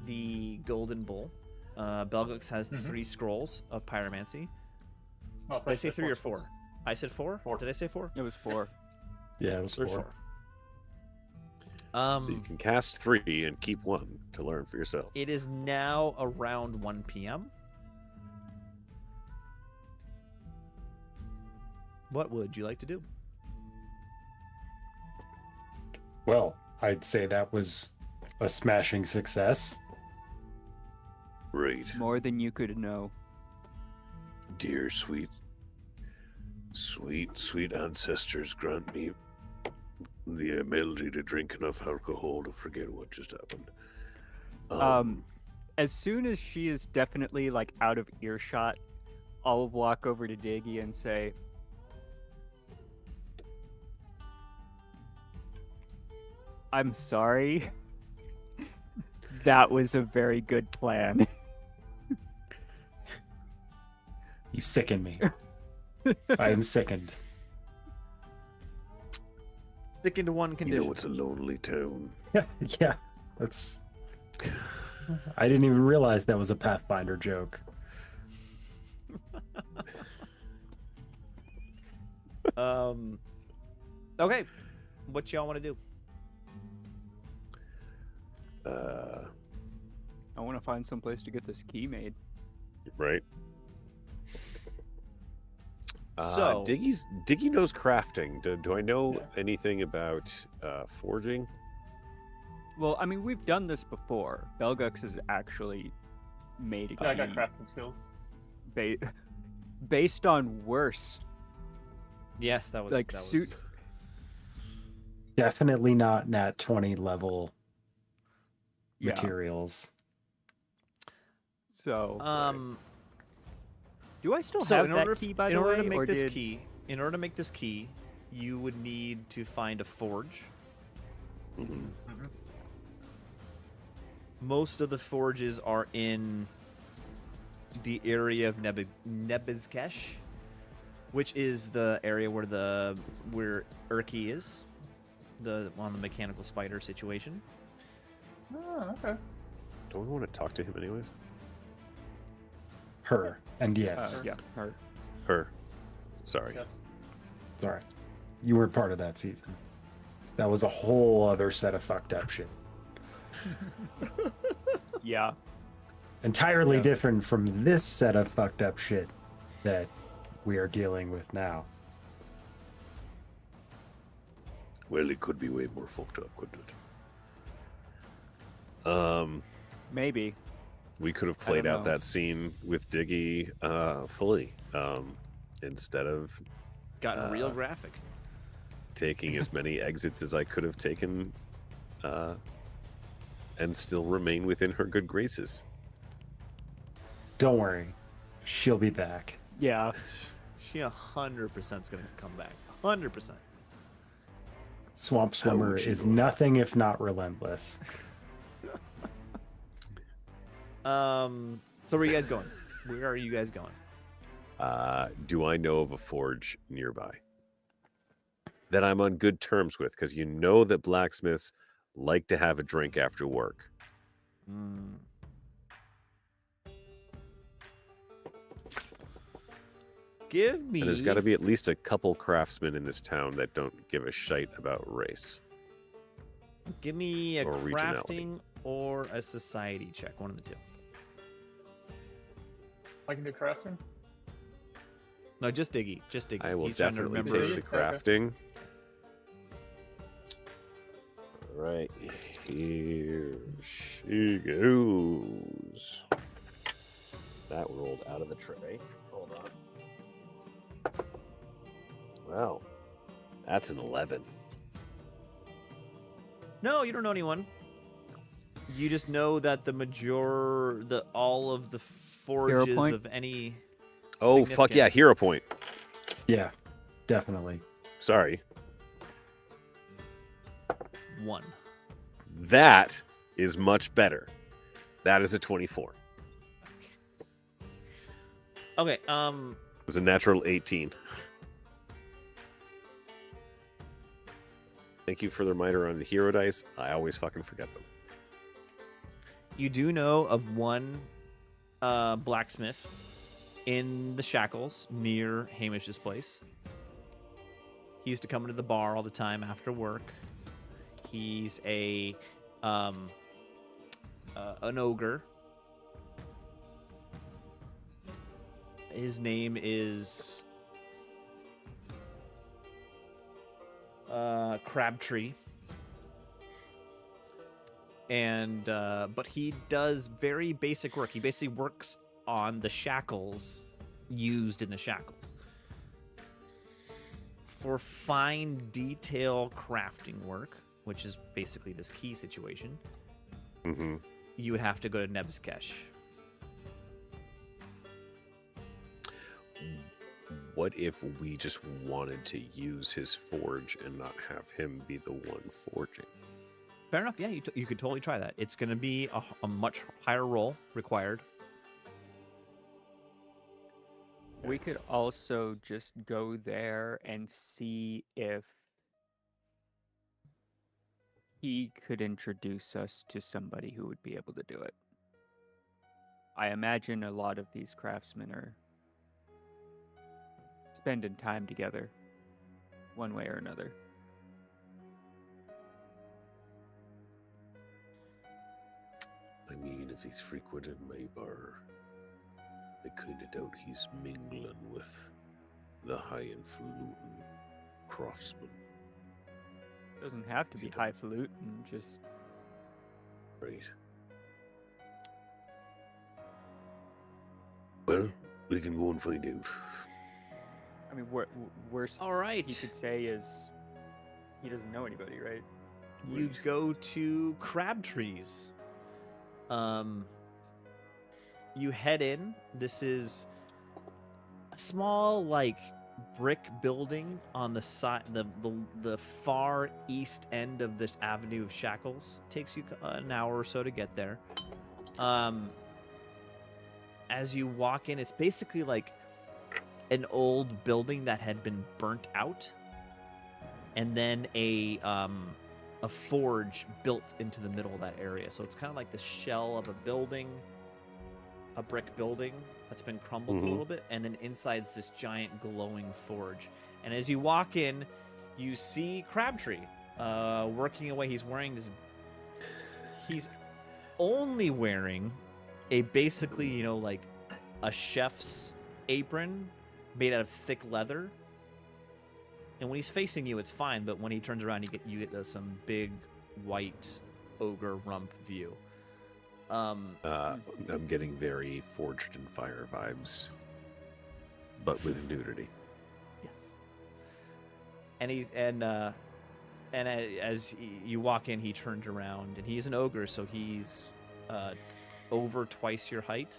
the Golden Bull. Belgux has the 3 scrolls of pyromancy. Oh, Did I say 3 or 4? I said 4? Four. Did I say 4? It was 4. Yeah, it was There's 4. 4. So you can cast 3 and keep 1 to learn for yourself. It is now around 1 p.m. What would you like to do? Well, I'd say that was a smashing success. Right. More than you could know. Dear sweet ancestors, grant me the ability to drink enough alcohol to forget what just happened. As soon as she is definitely like out of earshot, I'll walk over to Diggy and say, "I'm sorry. That was a very good plan." You sicken me. I am sickened. Stick into one You condition. know it's a lonely town. Yeah, that's. I didn't even realize that was a Pathfinder joke. Okay, what y'all want to do? I want to find some place to get this key made. Right. So- Diggy knows crafting. Do I know Yeah. anything about forging? Well, I mean, we've done this before. Belgux has actually made a key Yeah, I got crafting skills. based on worse. Yes, that was Like, that was- suit- Definitely not nat 20 level Yeah. materials. So, Um. do I still So have in that order, key, by in the order way? to make or this did... key, in order to make this key, you would need to find a forge. Mhm. Most of the forges are in the area of Nebizkesh, which is the area where Urki is, on the mechanical spider situation. Oh, okay. Don't we want to talk to him anyways? Her. And yes. yeah, her. Her. Sorry. Yes. Sorry. You weren't part of that season. That was a whole other set of fucked up shit. Yeah. Entirely Yeah. different from this set of fucked up shit that we are dealing with now. Well, it could be way more fucked up, couldn't it? Maybe. We could have I played don't out know. that scene with Diggy fully, instead of Gotten real graphic. taking as many exits as I could have taken, and still remain within her good graces. Don't worry. She'll be back. Yeah. She 100% is gonna come back. 100%. Swamp How Swimmer would you is know? nothing if not relentless. So where are you guys going? Where are you guys going? Do I know of a forge nearby that I'm on good terms with? Because you know that blacksmiths like to have a drink after work. Give me. And there's got to be at least a couple craftsmen in this town that don't give a shite about race. Give me a or regionality. crafting or a society check. One of the two. I can do crafting. No, just Diggy. Just Diggy. I will He's trying to definitely remember. take the Okay. crafting. All right, here she goes. That rolled out of the tray. Hold on. Wow, that's an 11. No, you don't know anyone. You just know that all of the forges point? of any. Oh, fuck yeah, significance- hero point. Yeah, definitely. Sorry. One. That is much better. That is a 24. Okay. It was a natural 18. Thank you for the reminder on the hero dice. I always fucking forget them. You do know of one blacksmith in the shackles near Hamish's place. He used to come into the bar all the time after work. He's an ogre. His name is Crabtree. And but he does very basic work. He basically works on the shackles used in the shackles. For fine detail crafting work, which is basically this key situation, Mm-hmm. you would have to go to Nebizkesh. What if we just wanted to use his forge and not have him be the one forging? Fair enough. Yeah, you could totally try that. It's going to be a much higher roll required. We could also just go there and see if he could introduce us to somebody who would be able to do it. I imagine a lot of these craftsmen are spending time together. one way or another. I mean, if he's frequenting my bar, I kind of doubt he's mingling with the highfalutin craftsman. Doesn't have to be highfalutin, just Right. Well, we can go and find out. I mean, worst All right. he could say is he doesn't know anybody, right? You go to Crabtree's. You head in. This is a small, like, brick building on the side, the far east end of this Avenue of Shackles. Takes you an hour or so to get there. As you walk in, it's basically like an old building that had been burnt out, and then a forge built into the middle of that area. So it's kind of like the shell of a building, a brick building that's been crumbled a little bit, and then inside's this giant glowing forge. And as you walk in, you see Crabtree working away. He's wearing this. He's only wearing a basically, you know, like a chef's apron made out of thick leather. And when he's facing you, it's fine. But when he turns around, you get some big white ogre rump view. I'm getting very Forged in Fire vibes, but with nudity. Yes. And as you walk in, he turns around, and he's an ogre, so he's over twice your height.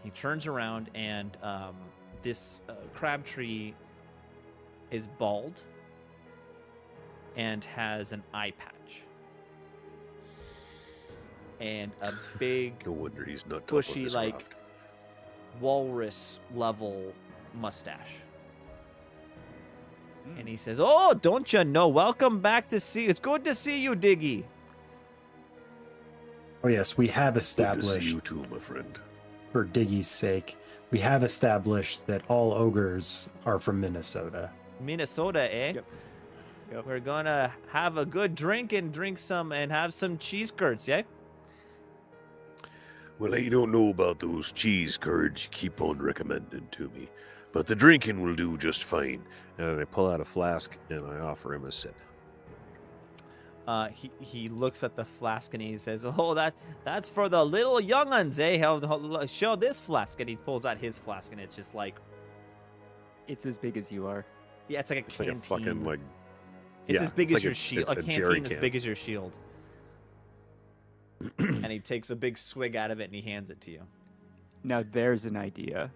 He turns around, and this Crabtree is bald and has an eye patch and a big No wonder he's not top of bushy, his like raft. walrus level mustache. And he says, "Oh, don't you know? Welcome back to see. It's good to see you, Diggy." Oh yes, we have Good to see established, you too, my friend. for Diggy's sake, we have established that all ogres are from Minnesota. Minnesota, eh? Yep. Yep. We're gonna have a good drink and have some cheese curds, yeah? Well, I don't know about those cheese curds you keep on recommending to me, but the drinking will do just fine. And I pull out a flask and I offer him a sip. He looks at the flask and he says, "Oh, that's for the little younguns, eh? Show this flask." And he pulls out his flask, and it's just like, It's as big as you are. yeah, it's like a It's canteen. like a fucking like. It's yeah, as big it's as like your shield. A jerry canteen as can. big as your shield. And he takes a big swig out of it and he hands it to you. Now there's an idea.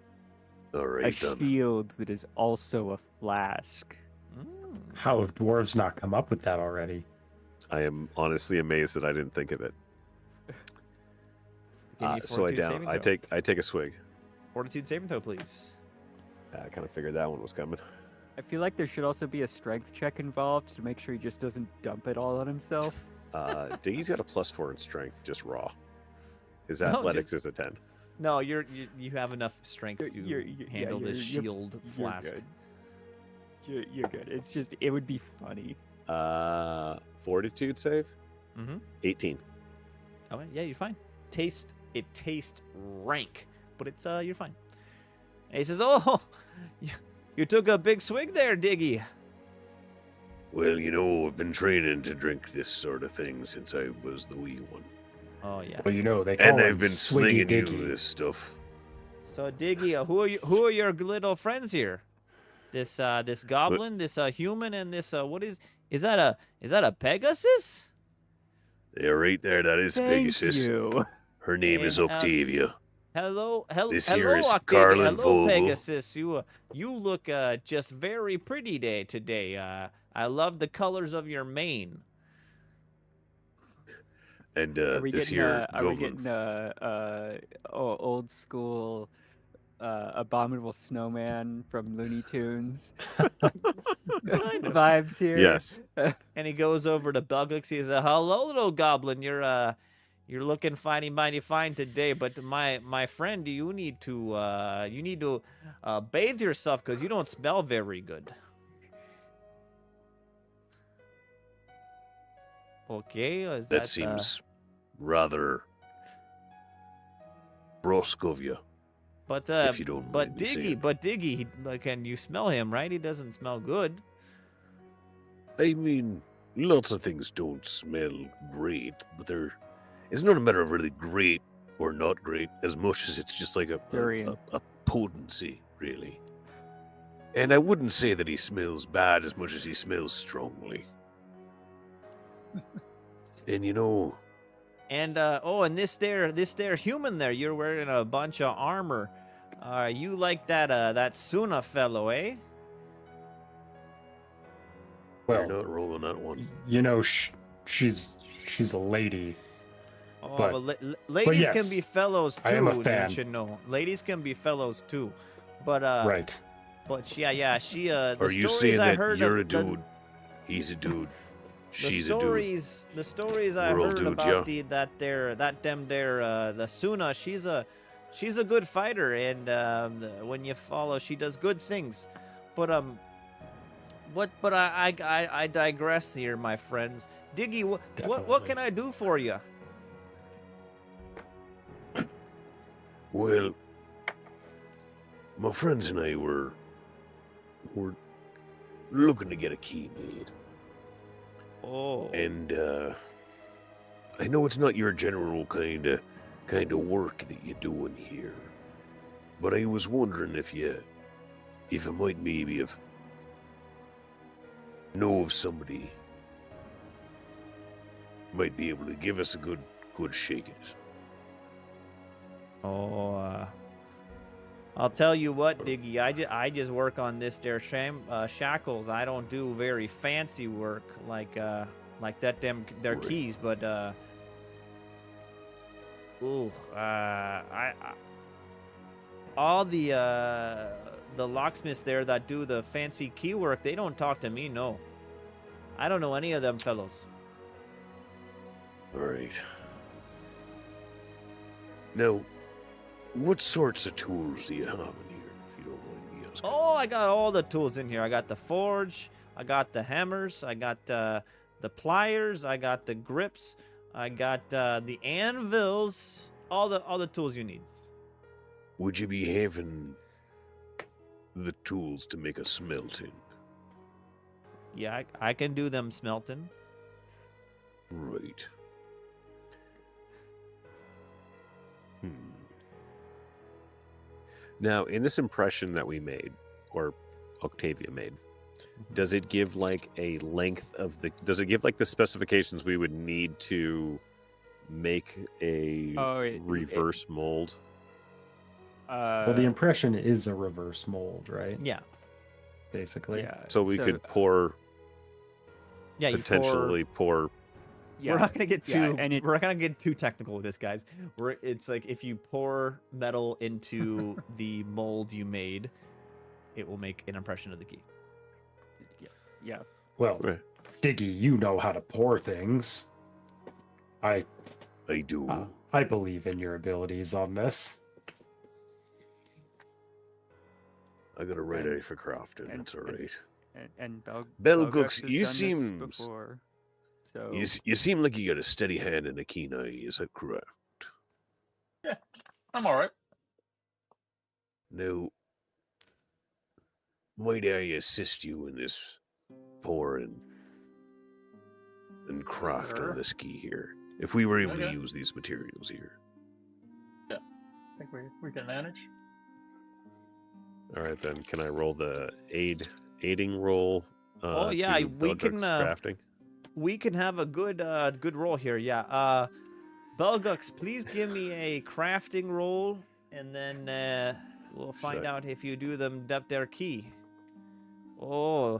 All A right, then. shield that is also a flask. Mm. How have dwarves not come up with that already? I am honestly amazed that I didn't think of it. Give me a So fortitude saving I throw. take a swig. Fortitude saving throw, please. I kind of figured that one was coming. I feel like there should also be a strength check involved to make sure he just doesn't dump it all on himself. Diggy's got a +4 in strength, just raw. His No, athletics is a 10. No, you have enough strength to handle this you're- shield flask. You're good. It's just, it would be funny. Fortitude save? Mm-hmm. 18. Okay, yeah, you're fine. It tastes rank, but it's you're fine. And he says, "Oh, you took a big swig there, Diggy." Well, you know, I've been training to drink this sort of thing since I was the wee one. Oh yeah. Well, you know, they call And him I've been Swiggy slinging you Diggy. this stuff. So Diggy, who are your little friends here? This goblin, this human, and this what is that a Pegasus? Yeah, right there, that is Thank Pegasus. you. Her name is And, Octavia. Hello, This hello, here is Octavia. Carlin Hello, Vogel. Pegasus. You look just very pretty today. I love the colors of your mane. And Are we this getting, here are we goblin. getting old school abominable snowman from Looney Tunes vibes here? Yes. And he goes over to Buglix. He says, "Hello, little goblin. You're You're looking mighty fine today, but my friend, you need to bathe yourself because you don't smell very good. Okay, is That seems rather brusque of you. But if you don't mind me saying. Diggy, can you smell him? Right? He doesn't smell good. I mean, lots of things don't smell great, but it's not a matter of really great or not great as much as it's just like a potency, really. And I wouldn't say that he smells bad as much as he smells strongly. And you know... And and this there human there, you're wearing a bunch of armor. You like that Suna fellow, eh? Well, you're not rolling that one. You know, she's a lady. Oh, but ladies yes, can be fellows too. I am a fan. You should know. Ladies can be fellows too, but right. But yeah, she the Are you stories saying I that heard you're of, a dude, he's a dude, she's a dude? The stories I We're all heard dudes, about yeah. the Suna, she's a good fighter, and when you follow, she does good things. But I digress here, my friends. Diggy, what can I do for you? Well, my friends and I were looking to get a key made. Oh. And I know it's not your general kind of work that you're doing here, but I was wondering if you might maybe know of somebody might be able to give us a good shake at it. Oh, I'll tell you what, Diggy. I just work on this there shackles. I don't do very fancy work like their Right. keys, but all the locksmiths there that do the fancy key work, they don't talk to me. No, I don't know any of them fellows. All right. Now, what sorts of tools do you have in here, if you don't mind me asking? Oh, I got all the tools in here. I got the forge, I got the hammers, I got the pliers, I got the grips, I got the anvils, all the tools you need. Would you be having the tools to make a smelting? Yeah, I can do them smelting. Right. Now, in this impression that we made, or Octavia made, does it give like a length of does it give like the specifications we would need to make a reverse mold? Well, the impression is a reverse mold, right? Yeah. Basically. Yeah. So we could pour, you potentially pour. Yeah. We're not gonna get too. and we're not gonna get too technical with this, guys. It's like if you pour metal into the mold you made, it will make an impression of the key. Yeah. Well, Right. Diggy, you know how to pour things. I do. I believe in your abilities on this. I got a right eye for crafting. It's all right. And Belgux, has you done this seem before, so you seem like you got a steady hand and a keen eye. Is that correct? Yeah, I'm all right. Now, might I assist you in this pour and craft Sure. on this key here? If we were able to Okay. use these materials here. I think we can manage. All right, then. Can I roll the aiding roll? Oh, yeah, to we can, Belgux crafting. We can have a good roll here. Yeah. Belgux, please give me a crafting roll, and then we'll find Should I- out if you do them up their key. Oh,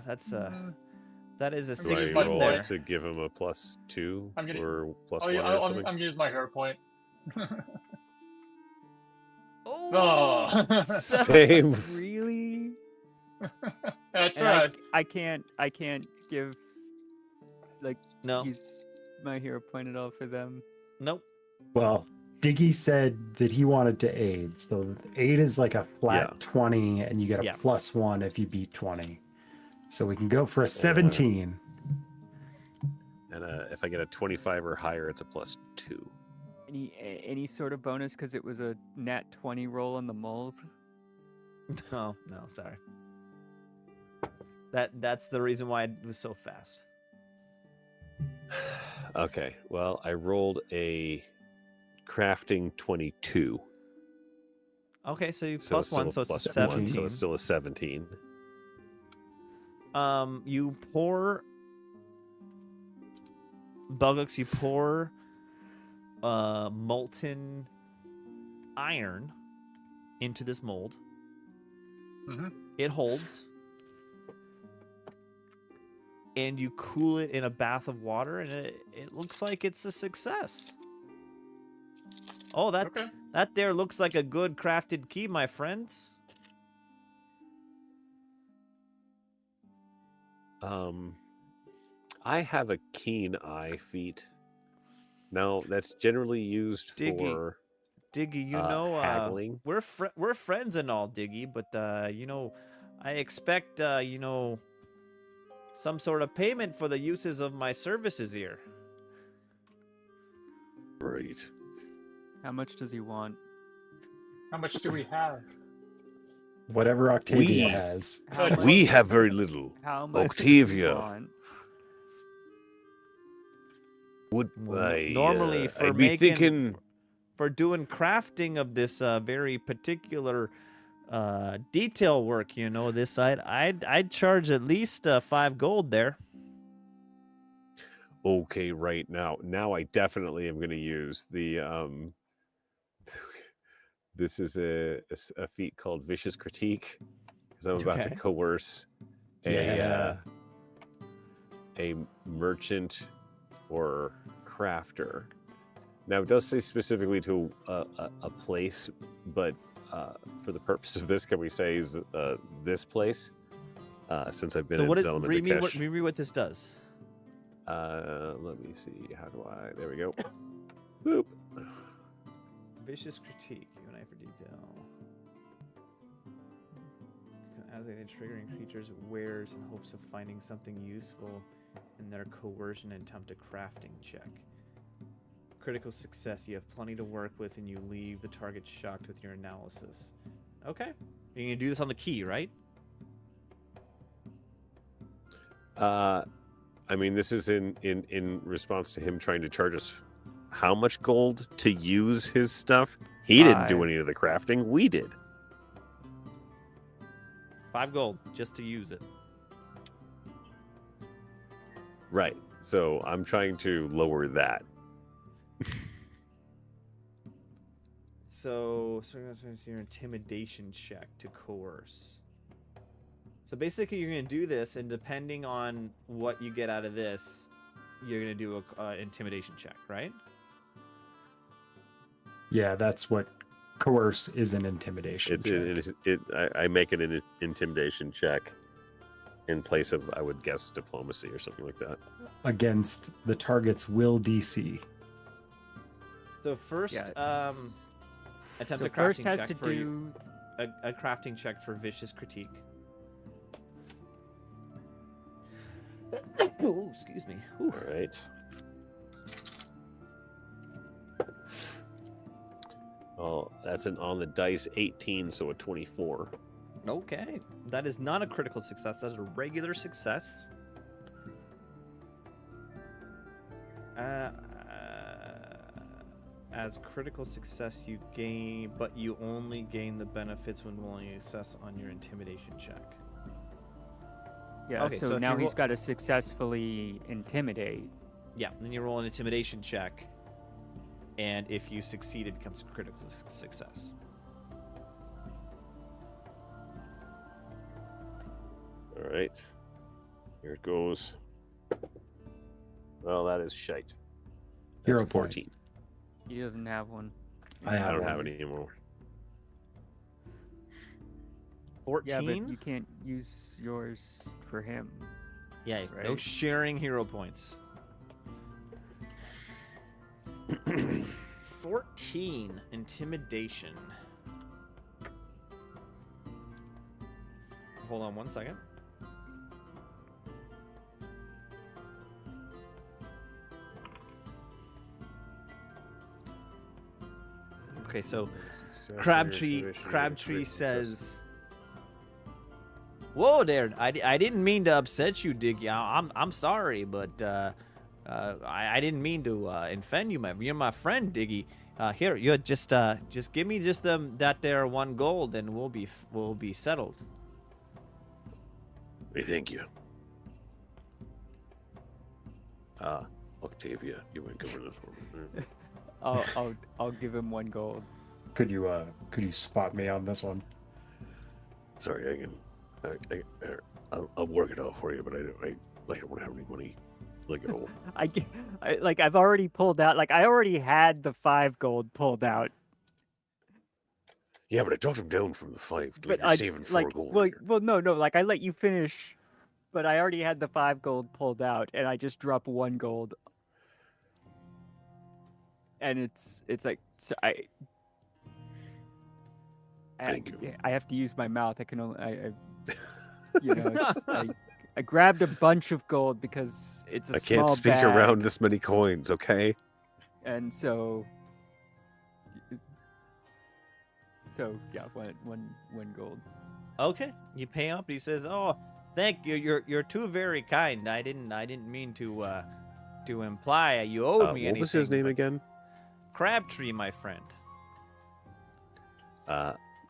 that is a Do I 16 roll there. to give him a +2 I'm gonna- or +1 Oh yeah, or I'm something? gonna use my hero point. Oh, Oh, Same. really, that's and right. I can't no, use my hero point at all for them. nope. Well, Diggy said that he wanted to aid. So aid is like a flat Yeah. 20, and you get a Yeah. +1 if you beat 20. So we can go for a 17. And if I get a 25 or higher, it's a +2. Any sort of bonus because it was a nat 20 roll on the mold? No, sorry. That's the reason why it was so fast. Okay, well, I rolled a crafting 22. Okay, so you So plus it's still one, so it's a plus 17. 1, so it's still a 17. You pour Bugux, you pour molten iron into this mold. Mm-hmm. It holds. And you cool it in a bath of water, and it looks like it's a success. Oh, that there looks like a good crafted key, my friends. I have a keen eye feat. No, that's generally used Diggy. for Diggy, haggling. we're friends and all, Diggy, but I expect some sort of payment for the uses of my services here. Right. How much does he want? How much do we have? Whatever Octavia We- has. How Good. much, We have very little. how much Octavia. does he want? Would Normally, for I'd be thinking for doing crafting of this very particular detail work, this I'd charge at least 5 gold there. okay right now. Now I definitely am going to use the this is a feat called vicious critique because I'm about to Okay. coerce Yeah. a merchant or crafter. Now it does say specifically to a place, but for the purpose of this, can we say is this place? Since I've been So in what is Zelda read me Mikash. what this does? Let me see. How do I? There we go. Boop. Vicious critique. You and I for detail. As a triggering creatures wares in hopes of finding something useful in their coercion and attempt a crafting check. Critical success. You have plenty to work with, and you leave the target shocked with your analysis. Okay, you're gonna do this on the key, right? I mean, this is in response to him trying to charge us how much gold to use his stuff. He didn't do 5. any of the crafting. We did. 5 gold just to use it. Right. So I'm trying to lower that. So your intimidation check to coerce. So basically, you're gonna do this, and depending on what you get out of this, you're gonna do a intimidation check, right? Yeah, that's what coerce is, an intimidation check. I make it an intimidation check in place of, I would guess, diplomacy or something like that. Against the target's will DC. So first, Yes. attempt So a crafting first has check to for do. a crafting check for vicious critique. Oh, excuse me. Whew. All right. Oh, that's an on the dice 18, so a 24. Okay, that is not a critical success. That is a regular success. As critical success, you gain, but you only gain the benefits when rolling a success on your intimidation check. Yeah, Okay, so so if now you he's roll- got to successfully intimidate. Yeah, then you roll an intimidation check, and if you succeed, it becomes a critical success. All right. Here it goes. Well, that is shite. That's Hero a point. 14. He doesn't have one. I have I don't one. have any anymore. 14? Yeah, but you can't use yours for him. Yeah, no right? sharing hero points. 14 intimidation. Hold on one second. Okay, so Crabtree says, "Whoa there! I didn't mean to upset you, Diggy. I'm sorry, but I didn't mean to offend you. You're my friend, Diggy. Here, you just give me just that there 1 gold, and we'll be settled." Hey, thank you. Octavia, you went cover this one. I'll give him 1 gold. Could you spot me on this one? Sorry, I'll work it out for you, but I don't have any money, like at all. I've already pulled out. Like I already had the 5 gold pulled out. Yeah, but I dropped him down from the 5. But You're saving 4 gold. well, no. Like I let you finish, but I already had the 5 gold pulled out, and I just dropped 1 gold. And it's like so Thank you. I have to use my mouth. I can only I grabbed a bunch of gold because it's a small I can't speak bag, around this many coins, okay? and so yeah, one gold. Okay, you pay up. He says, "Oh, thank you. You're too very kind. I didn't mean to imply you owed me anything." What was his name but again? Crabtree, my friend.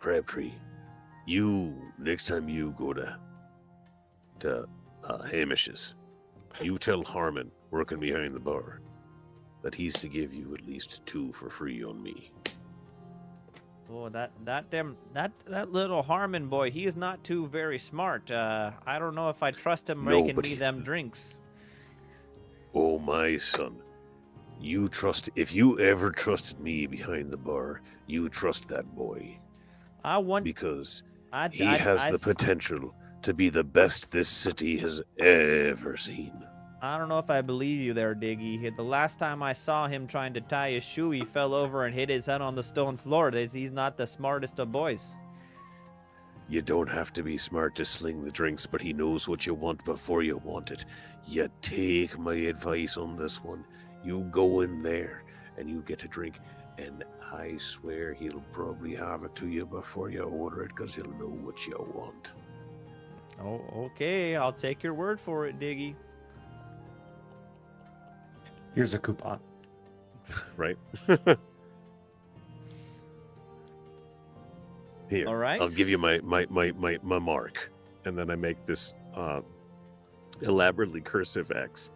Crabtree. Next time you go to Hamish's, you tell Harmon, working behind the bar, that he's to give you at least 2 for free on me. Oh, that little Harmon boy, he is not too very smart. I don't know if I trust him making me them drinks. Oh, my son. If you ever trusted me behind the bar, you trust that boy. Because he has the potential to be the best this city has ever seen. I don't know if I believe you there, Diggy. The last time I saw him trying to tie his shoe, he fell over and hit his head on the stone floor. He's not the smartest of boys. You don't have to be smart to sling the drinks, but he knows what you want before you want it. You take my advice on this one. You go in there and you get a drink, and I swear he'll probably have it to you before you order it, because he'll know what you want. Oh, okay. I'll take your word for it, Diggy. Here's a coupon. Right? Here. All right. I'll give you my mark. And then I make this elaborately cursive X.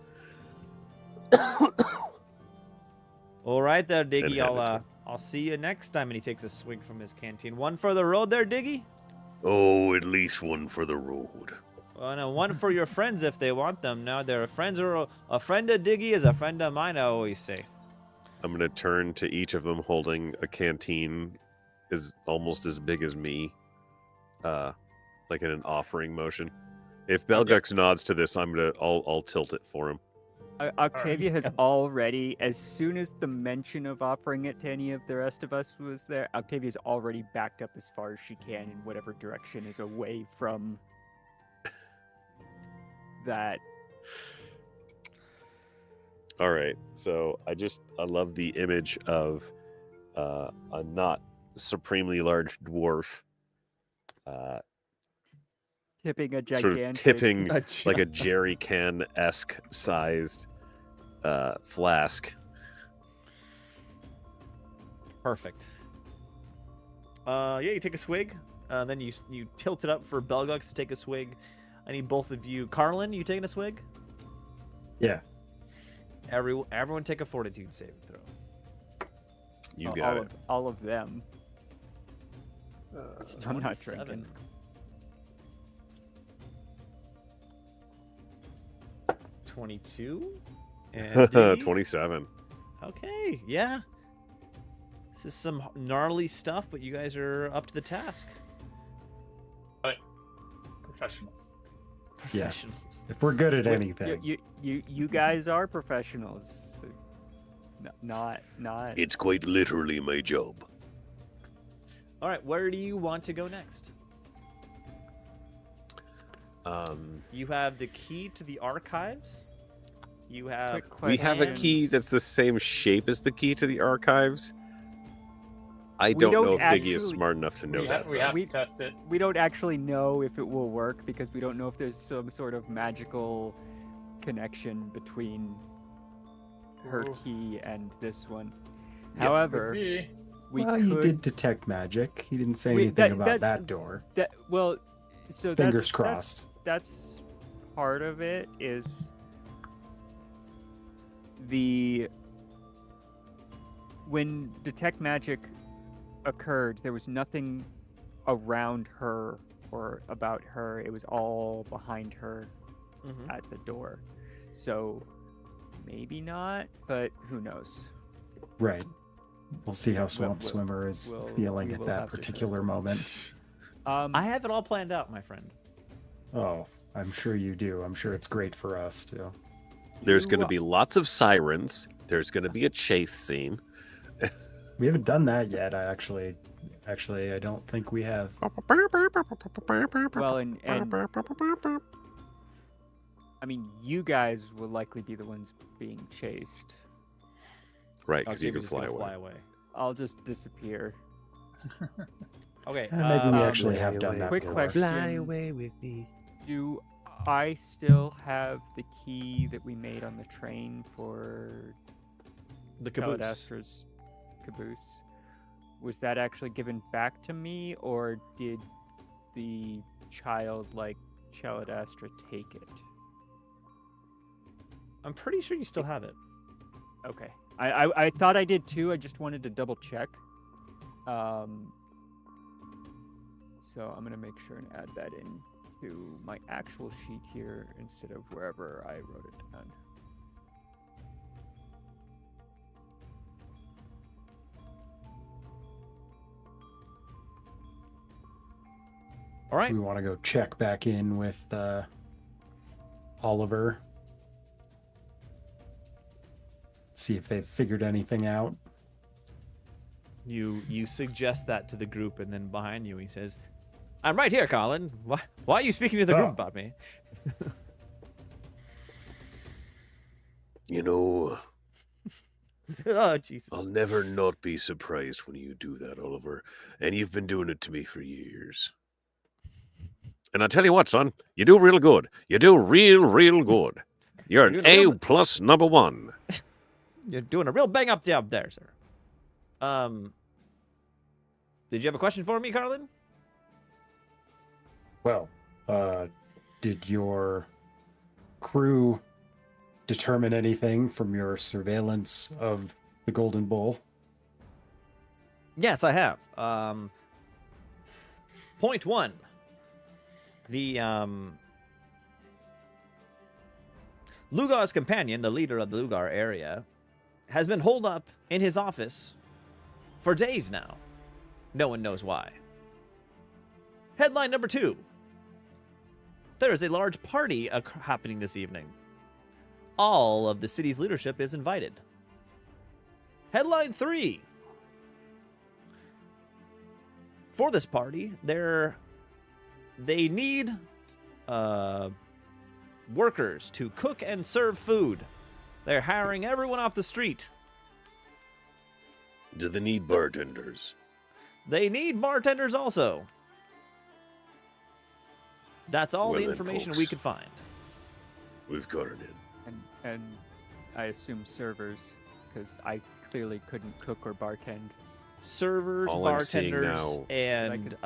All right there, Diggy. And I'll see you next time. And he takes a swig from his canteen. 1 for the road there, Diggy? Oh, at least 1 for the road. No, 1 for your friends if they want them. Now, they're friends, or a friend of Diggy is a friend of mine, I always say. I'm going to turn to each of them holding a canteen is almost as big as me, like in an offering motion. If Belgux nods to this, I'll tilt it for him. Octavia has already, as soon as the mention of offering it to any of the rest of us was there, Octavia's already backed up as far as she can in whatever direction is away from that. All right, so I love the image of a not supremely large dwarf Tipping a sort gigantic... of tipping like a jerry can-esque sized flask. Perfect. Yeah, you take a swig. Then you tilt it up for Belgux to take a swig. I need both of you. Carlin, you taking a swig? Yeah. Everyone take a fortitude saving throw. You got it. All of them. I'm not 27. drinking. 22 and Diggy? 27. Okay, yeah. This is some gnarly stuff, but you guys are up to the task. Right. Professionals. Yeah. Professionals. If we're good at anything. You guys are professionals. Not. It's quite literally my job. All right, where do you want to go next? You have the key to the archives. You have. Quick We have a key plans. that's the same shape as the key to the archives. I We don't know don't if Diggy is actually- smart enough to know that. We though. have to test it. We don't actually know if it will work because we don't know if there's some sort of magical connection between her Ooh. key and this one. Yeah. However, Could be. we well, could you did detect magic. He didn't say We- anything that- about that- that door. well, so Fingers that's, crossed. That's part of it. Is when detect magic occurred, there was nothing around her or about her. It was all behind her Mhm. at the door. So maybe not, but who knows? Right. We'll see how We'll- Swamp we'll- Swimmer is we'll- feeling we at will that have to test particular it. moment. I have it all planned out, my friend. Oh, I'm sure you do. I'm sure it's great for us too. There's You going to are- be lots of sirens. There's going to be a chase scene. We haven't done that yet. Actually, I don't think we have. Well, and I mean, you guys will likely be the ones being chased. Right, Oh, because so you you're can just gonna fly away. I'll just disappear. Okay. Maybe we Um, actually have done that quick before. question. Fly away with me. Do I still have the key that we made on the train for The caboose. Chalidastra's caboose? Was that actually given back to me, or did the child like Chalidastra take it? I'm pretty sure you still have it. Okay. I thought I did too. I just wanted to double check. So I'm gonna make sure and add that in to my actual sheet here instead of wherever I wrote it down. All right. We want to go check back in with Oliver. See if they've figured anything out. You suggest that to the group, and then behind you he says, "I'm right here, Colin. Why are you speaking to the group Oh. about me?" You know, Oh, Jesus. I'll never not be surprised when you do that, Oliver. And you've been doing it to me for years. And I tell you what, son, you do real good. You do real good. You're You're an doing real- A plus number one. You're doing a real bang up job there, sir. Did you have a question for me, Carlin? Well, did your crew determine anything from your surveillance of the Golden Bull? Yes, I have. Point one. The Lugar's companion, the leader of the Lugar area, has been holed up in his office for days now. No one knows why. Headline number 2. There is a large party happening this evening. All of the city's leadership is invited. Headline 3. For this party, they need workers to cook and serve food. They're hiring everyone off the street. Do they need bartenders? They need bartenders also. That's all Well the then, information we folks. could find. We've got it in. And I assume servers, because I clearly couldn't cook or bartend. Servers, All I'm seeing bartenders, now- But I and could,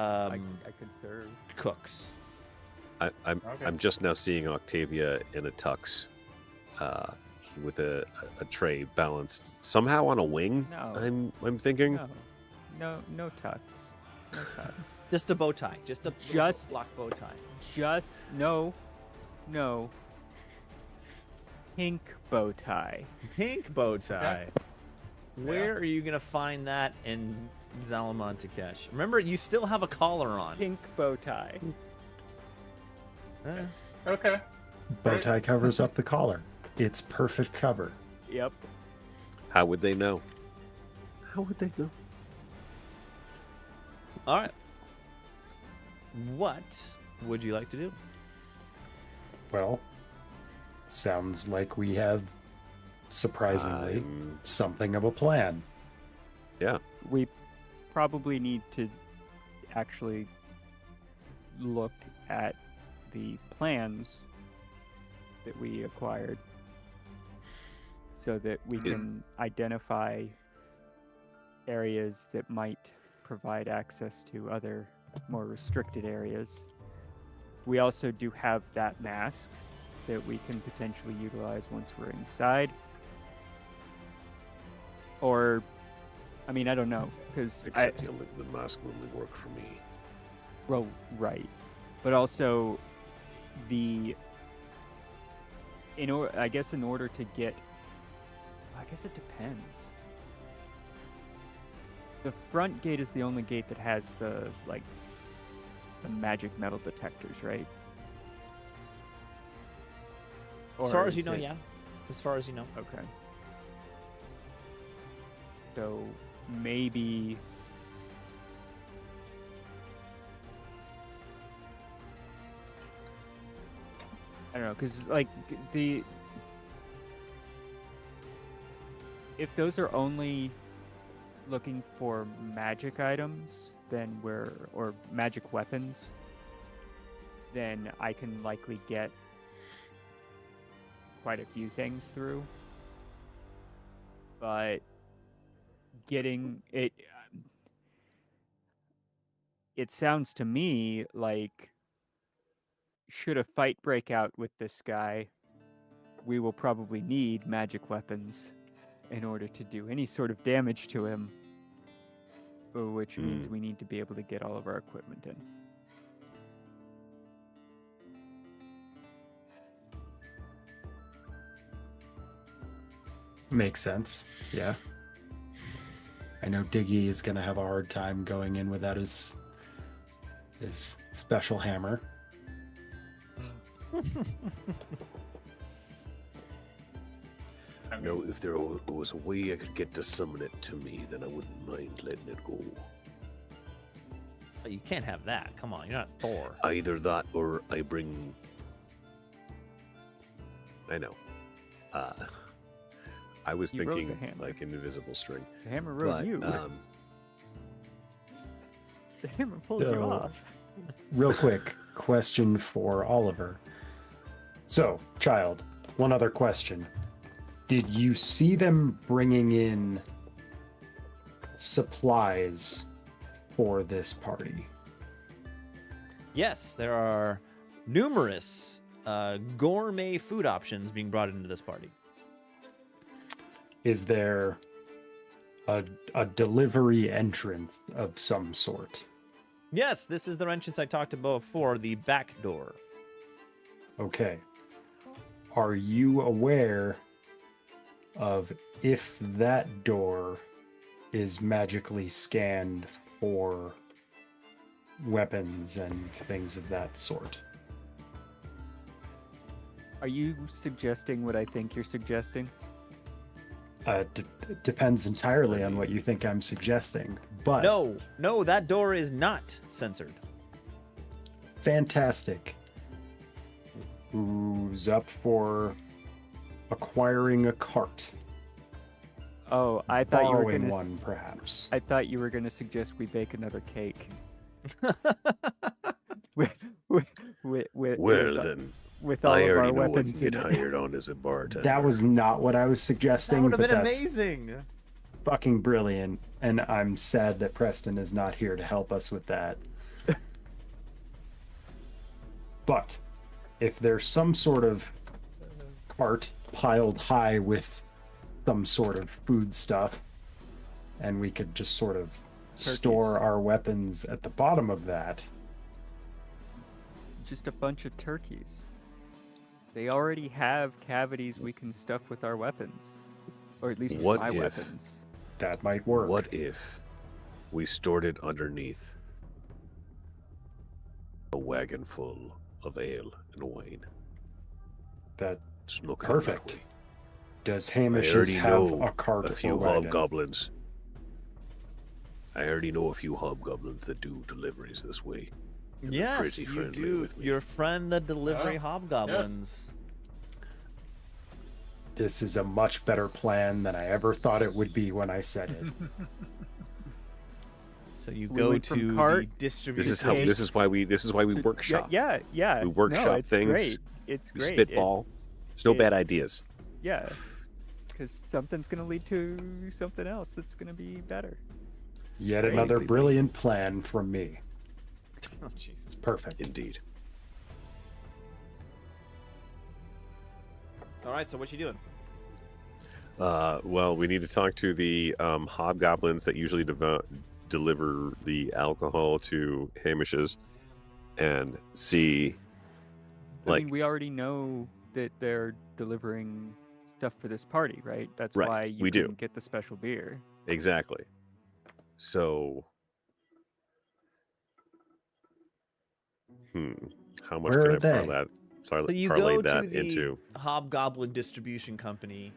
I could serve. cooks. I'm Okay. just now seeing Octavia in a tux, with a tray balanced somehow on a wing. No. I'm thinking. No tux. No tux. Just a bow tie. Just a Just- black bow tie. Just no. Pink bow tie. Pink bow tie. Where are you gonna find that in Zalaman Takesh? Remember, you still have a collar on. Pink bow tie. Okay. Bow tie covers up the collar. It's perfect cover. Yep. How would they know? How would they know? All right. What would you like to do? Well, sounds like we have, surprisingly, something of a plan. Yeah. We probably need to actually look at the plans that we acquired so that we can identify areas that might provide access to other more restricted areas. We also do have that mask that we can potentially utilize once we're inside. Or, I mean, I don't know, because Except the mask will only work for me. well, right, but also I guess in order to get, I guess it depends. The front gate is the only gate that has the magic metal detectors, right? As far Or as you is know, it- yeah. As far as you know. Okay. So maybe I don't know, because if those are only looking for magic items, or magic weapons, then I can likely get quite a few things through. But getting it, it sounds to me like should a fight break out with this guy, we will probably need magic weapons in order to do any sort of damage to him, which means we need to be able to get all of our equipment in. Makes sense. Yeah. I know Diggy is going to have a hard time going in without his special hammer. I mean, No, if there was a way I could get to summon it to me, then I wouldn't mind letting it go. But you can't have that. Come on, you're not Thor. Either that or I bring... I know. I was You wrote thinking the hammer. like an invisible string. The hammer wrote But, you. The hammer pulled you So- off. Real quick question for Oliver. So, child, one other question. Did you see them bringing in supplies for this party? Yes, there are numerous gourmet food options being brought into this party. Is there a delivery entrance of some sort? Yes, this is the entrance I talked about before, the back door. Okay. Are you aware of if that door is magically scanned for weapons and things of that sort? Are you suggesting what I think you're suggesting? Depends entirely on what you think I'm suggesting. But No, that door is not censored. fantastic. Who's up for acquiring a cart? Oh, I thought you were Borrowing gonna. one, perhaps. I thought you were gonna suggest we bake another cake. with, Well, then, with all I of our already know what weapons you in get it. hired on as a bartender. That was not what I was suggesting. That would have but been that's amazing. fucking brilliant, and I'm sad that Preston is not here to help us with that. But if there's some sort of cart piled high with some sort of food stuff, and we could just sort of store our weapons at the bottom of that. Just a bunch of turkeys. They already have cavities we can stuff with our weapons, or at least with What my if- weapons. That might work. What if we stored it underneath a wagon full of ale and wine? That Just look at it that Perfect. way. Does I Hamish's already have know a cart a or few wagon? hobgoblins. I already know a few hobgoblins that do deliveries this way. And they're Yes, pretty you friendly do. with me. Your friend, the delivery Oh, hobgoblins. This is a much better plan than I ever thought it would be when I said it. So you We go went from to the cart- distribution. This is why we To- workshop. Yeah. We No, workshop it's things. Great. It's We great. spitball. There's no it- bad ideas. Yeah, because something's gonna lead to something else that's gonna be better. Yet Great. another brilliant plan from me. Oh, Jesus. It's perfect. Indeed. All right, so what you doing? Well, we need to talk to the hobgoblins that usually deliver the alcohol to Hamish's and see, I like, mean, we already know that they're delivering stuff for this party, right? That's Right, why you we do. can get the special beer. exactly. So, how much Where can are I they? So you parlay go that to the into? Hobgoblin Distribution Company.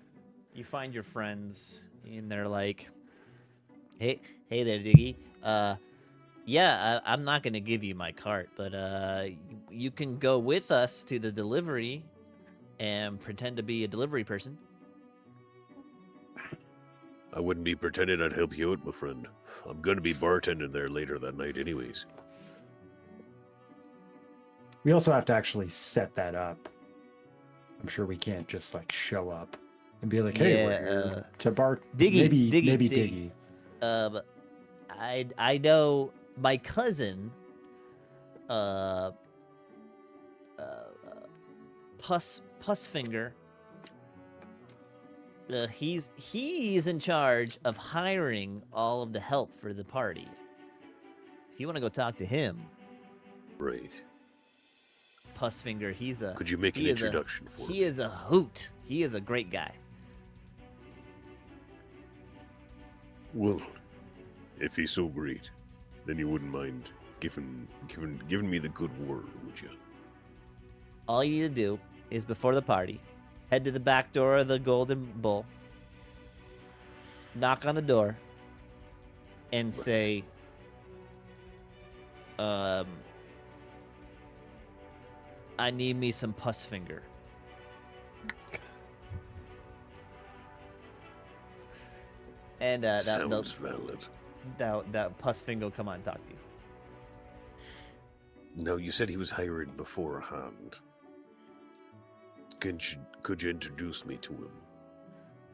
You find your friends, and they're like, "Hey there, Diggy. Yeah, I'm not gonna give you my cart, but you can go with us to the delivery and pretend to be a delivery person." I wouldn't be pretending I'd help you out, my friend. I'm going to be bartending there later that night, anyways. We also have to actually set that up. I'm sure we can't just like show up and be like, "Hey, Yeah, we're here to bar." Diggy, maybe Diggy. Diggy. I know my cousin, Pussfinger. He's in charge of hiring all of the help for the party. If you want to go talk to him, Right. Pussfinger, Could you make an introduction for me? He is a hoot. He is a great guy. Well, if he's so great, then you wouldn't mind giving me the good word, would you? All you need to do is before the party, head to the back door of the Golden Bull, knock on the door, and Right. say, I need me some Pussfinger. And Sounds valid. that Pussfinger will come on and talk to you. No, you said he was hiring beforehand. Could you introduce me to him?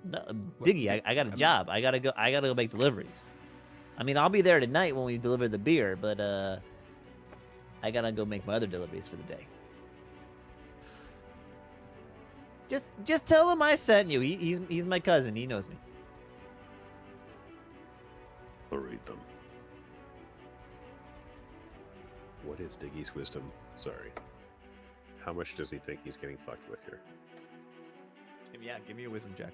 No, Diggy, I got a job. I gotta go make deliveries. I mean, I'll be there tonight when we deliver the beer, but I gotta go make my other deliveries for the day. Just tell him I sent you. He's my cousin. He knows me. I'll read them. What is Diggy's wisdom? Sorry. How much does he think he's getting fucked with here? Yeah, give me a wisdom check.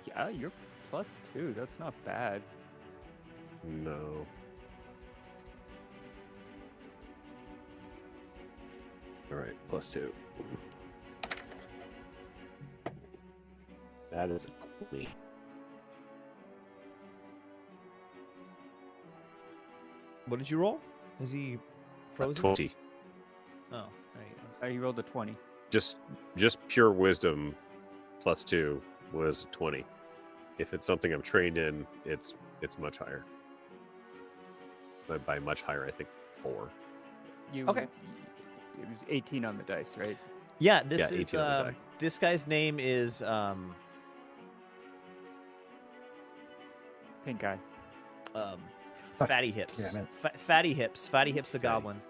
Yeah, you're +2. That's not bad. No. All right, +2. That is a queen. What did you roll? Is he frozen? 20. Oh, there he goes. You rolled a 20. Just pure wisdom +2 was 20. If it's something I'm trained in, it's much higher. But by much higher, I think 4. Okay. It was 18 on the dice, right? Yeah, this Yeah, is 18 on the die. this guy's name is Pink guy. Fatty Hips. Damn it. Fatty Hips. Fatty Hips the Fatty. Goblin.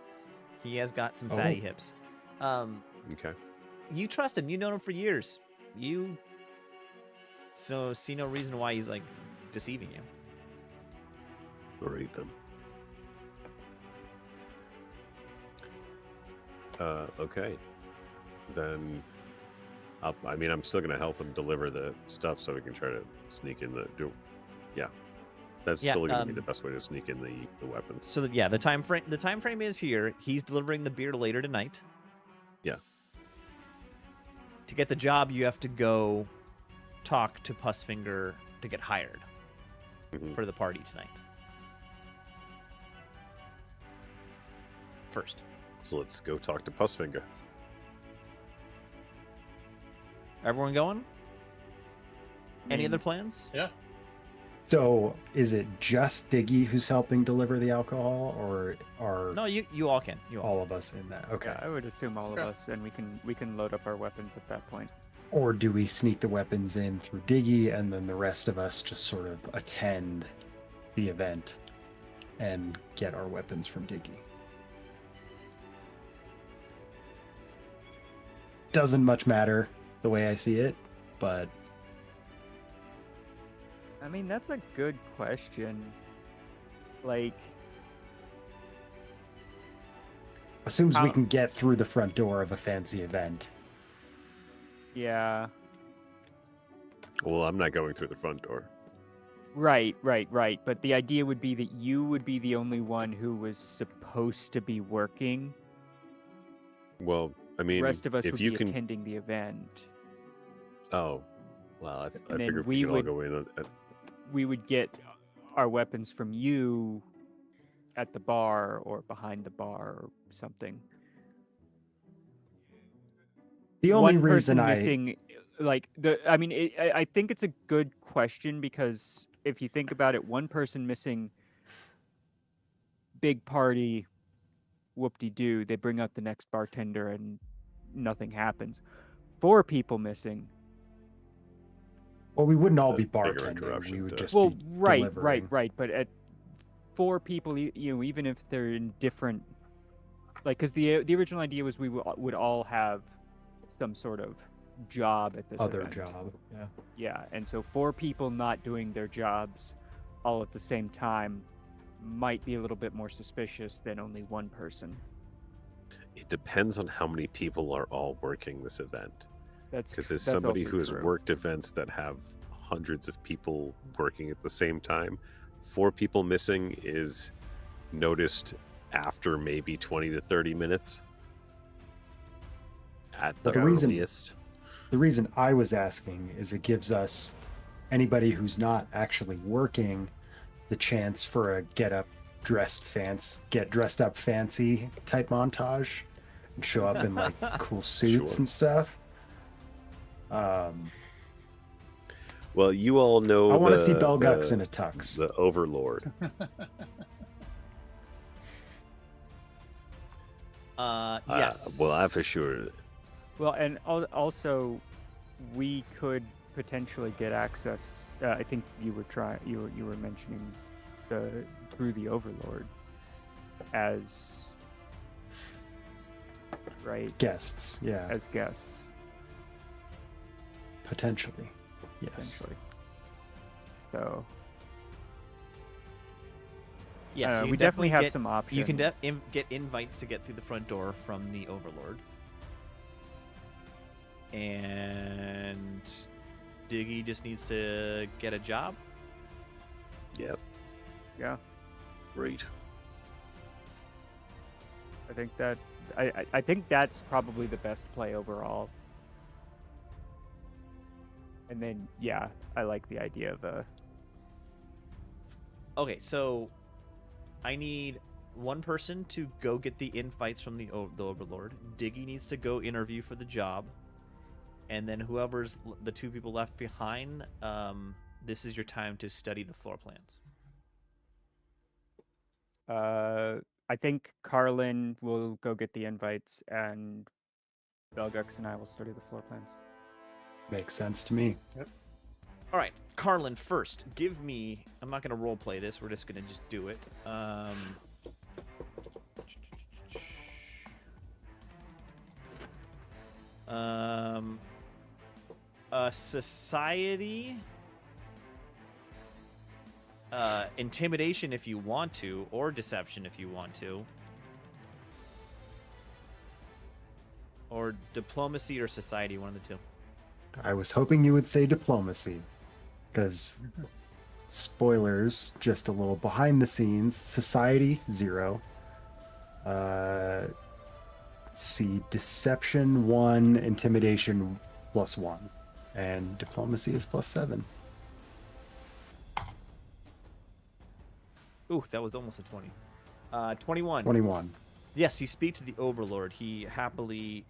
He has got some Oh. fatty hips. Okay. You trust him. You've known him for years. So see no reason why he's like deceiving you. I'll read them. Okay. Then, I'm still gonna help him deliver the stuff so we can try to sneak in the do. Yeah, that's Yeah, still gonna be the best way to sneak in the weapons. So the time frame is here. He's delivering the beer later tonight. Yeah. To get the job, you have to go talk to Pussfinger to get hired Mhm. for the party tonight. First. So let's go talk to Pussfinger. Everyone going? Any mean, other plans? Yeah. So, is it just Diggy who's helping deliver the alcohol, or are No, you all can. You all. all of us in that? Okay. Yeah, I would assume all Okay. of us, and we can load up our weapons at that point. Or do we sneak the weapons in through Diggy, and then the rest of us just sort of attend the event and get our weapons from Diggy? Doesn't much matter the way I see it, but I mean, that's a good question. Like, assumes we How- can get through the front door of a fancy event. yeah, Well, I'm not going through the front door. right. But the idea would be that you would be the only one who was supposed to be working. Well, I The mean, rest of us if would you be can. attending the event. Oh, well, I then figured we we could all would- go in. We would get our weapons from you at the bar or behind the bar or something. The only One reason person I missing, like I mean, I think it's a good question because if you think about it, one person missing, big party, whoop-de-doo, they bring out the next bartender and nothing happens. 4 people missing. well, we wouldn't all It's be a bigger bartending. interruption We would to- just Well, be right, delivering. but at 4 people, you know, even if they're in different, like, because the original idea was we would all have some sort of job at this Other event. job. Yeah. Yeah, and so 4 people not doing their jobs all at the same time might be a little bit more suspicious than only one person. It depends on how many people are all working this event. That's Because there's that's somebody also who has true. worked events that have hundreds of people working at the same time. 4 people missing is noticed after maybe 20 to 30 minutes at the But the reason- earliest. The reason I was asking is it gives us, anybody who's not actually working, the chance for a get dressed up fancy type montage and show up in like cool suits Sure. and stuff. Well, you all know I want to the- see Bell Guts the- in a tux. the Overlord. Yes. Well, I for sure. Well, and also, we could potentially get access. I think you were mentioning through the Overlord as right Guests, yeah, as guests potentially. Yes. potentially. So Yes, you we can definitely have get- some options. You can get invites to get through the front door from the Overlord. And Diggy just needs to get a job. Yep. Yeah, Great. I think that I think that's probably the best play overall. And then yeah, I like the idea of a Okay, so I need one person to go get the invites from the Overlord. Diggy needs to go interview for the job. And then whoever's the 2 people left behind, this is your time to study the floor plans. I think Carlin will go get the invites, and Belgux and I will study the floor plans. Makes sense to me. All right, Carlin, first, give me. I'm not going to role play this. We're just going to just do it. A society. Intimidation if you want to, or deception if you want to. Or diplomacy or society, one of the 2. I was hoping you would say diplomacy, because spoilers, just a little behind the scenes. Society 0, let's see, deception 1, intimidation +1, and diplomacy is +7. Ooh, that was almost a 20. 21. 21. Yes, you speak to the Overlord. He happily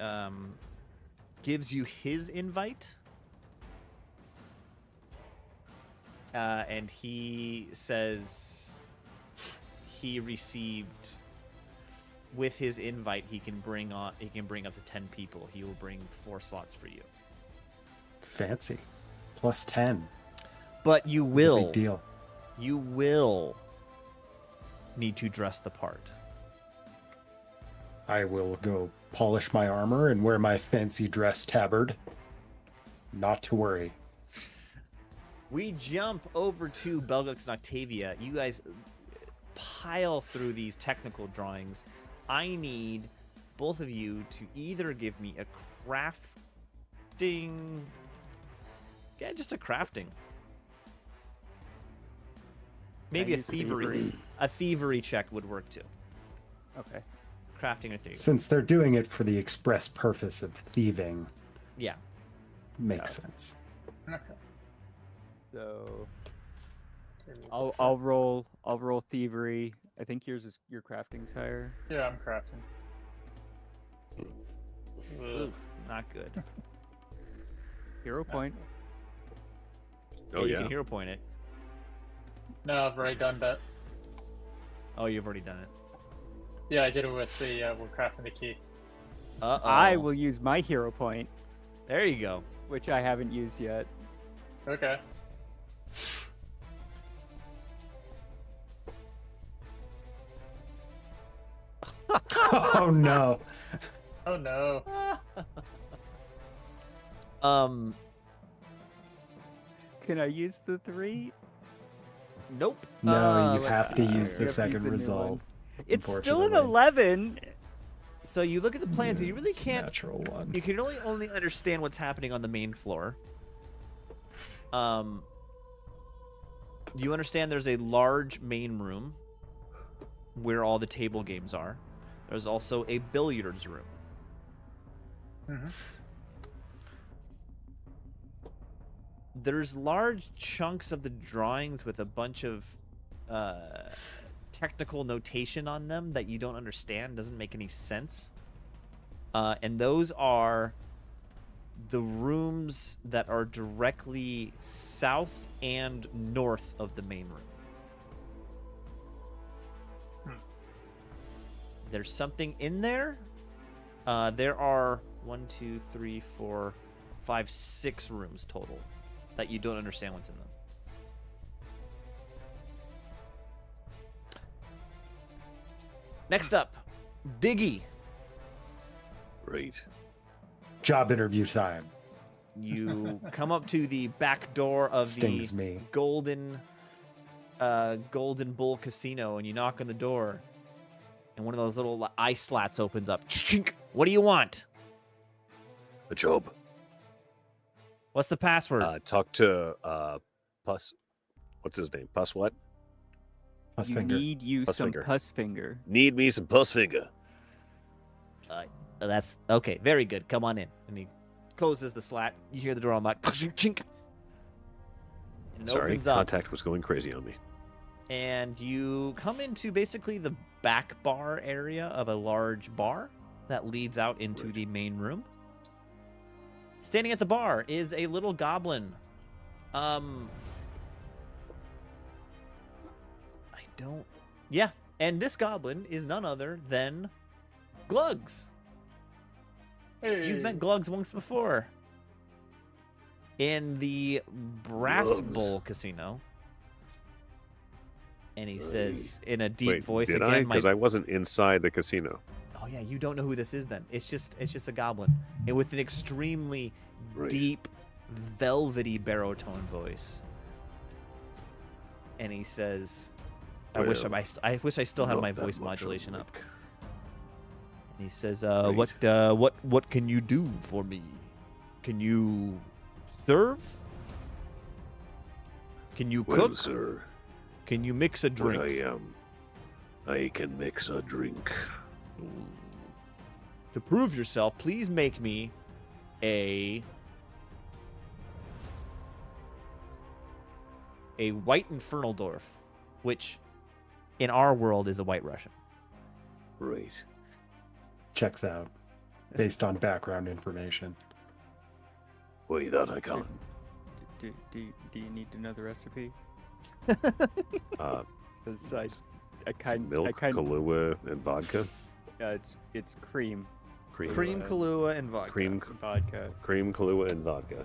gives you his invite. And he says he received, with his invite, he can bring up to 10 people. He will bring 4 slots for you. Fancy. +10. But you It's a will. big deal. You will need to dress the part. I will go polish my armor and wear my fancy dress tabard. Not to worry. We jump over to Belgux and Octavia. You guys pile through these technical drawings. I need both of you to either give me a crafting... Yeah, just a crafting. Maybe a use thievery. thievery? A thievery check would work too. Okay. Crafting or thievery. Since they're doing it for the express purpose of thieving, Yeah. makes sense. Okay. So I'll roll thievery. I think yours is your crafting's higher. Yeah, I'm crafting. Ooh, not good. Hero point. Oh, You yeah. can hero point it. No, I've already done that. Oh, you've already done it. Yeah, I did it with the we're crafting the key. Uh-oh. I will use my hero point, There you go. which I haven't used yet. Okay. Oh no. Oh no. Can I use the 3? Nope. No, you let's have to see use here. the use second the new result. one. It's still an unfortunately. 11. So you look at the plans and you really It's a can't. Natural one. You can only understand what's happening on the main floor. You understand there's a large main room where all the table games are. There's also a billiards room. Mm-hmm. There's large chunks of the drawings with a bunch of technical notation on them that you don't understand, doesn't make any sense. And those are the rooms that are directly south and north of the main room. There's something in there. There are 1, 2, 3, 4, 5, 6 rooms total that you don't understand what's in them. Next up, Diggy. Great. Job interview time. You come up to the back door of Stings the me. Golden Bull Casino, and you knock on the door, and one of those little eye slats opens up. Chink! What do you want? A job. What's the password? Talk to Puss. What's his name? Puss what? Plus You finger. need you Puss some finger. pus finger. Need me some Puss finger. That's okay. Very good. Come on in. And he closes the slat. You hear the door unlock. Chink. And it Sorry, opens up. contact was going crazy on me. And you come into basically the back bar area of a large bar that leads out into Right. the main room. Standing at the bar is a little goblin. Yeah, and this goblin is none other than Glugs. Hey. You've met Glugs once before. In the Brass Glugs. Bowl Casino. And he says in a deep Wait, voice did again, I? Because I wasn't inside the casino. Oh yeah, you don't know who this is then. It's just a goblin. And with an extremely Right. deep, velvety baritone voice. And he says, I wish Well, I still had Not my that voice much modulation of a up. lick. And he says, Right. what can you do for me? Can you serve? Can you Well, cook? sir, Can you mix a what drink? I am, I can mix a drink. to prove yourself, please make me a white infernal dwarf, which in our world is a white Russian. Right. Checks out based on background information. Why that I can't. Do you need another recipe? Because Milk, Kahlua, and vodka. it's cream. Cream, Kahlua, and vodka. Vodka. Cream, Kahlua, and vodka.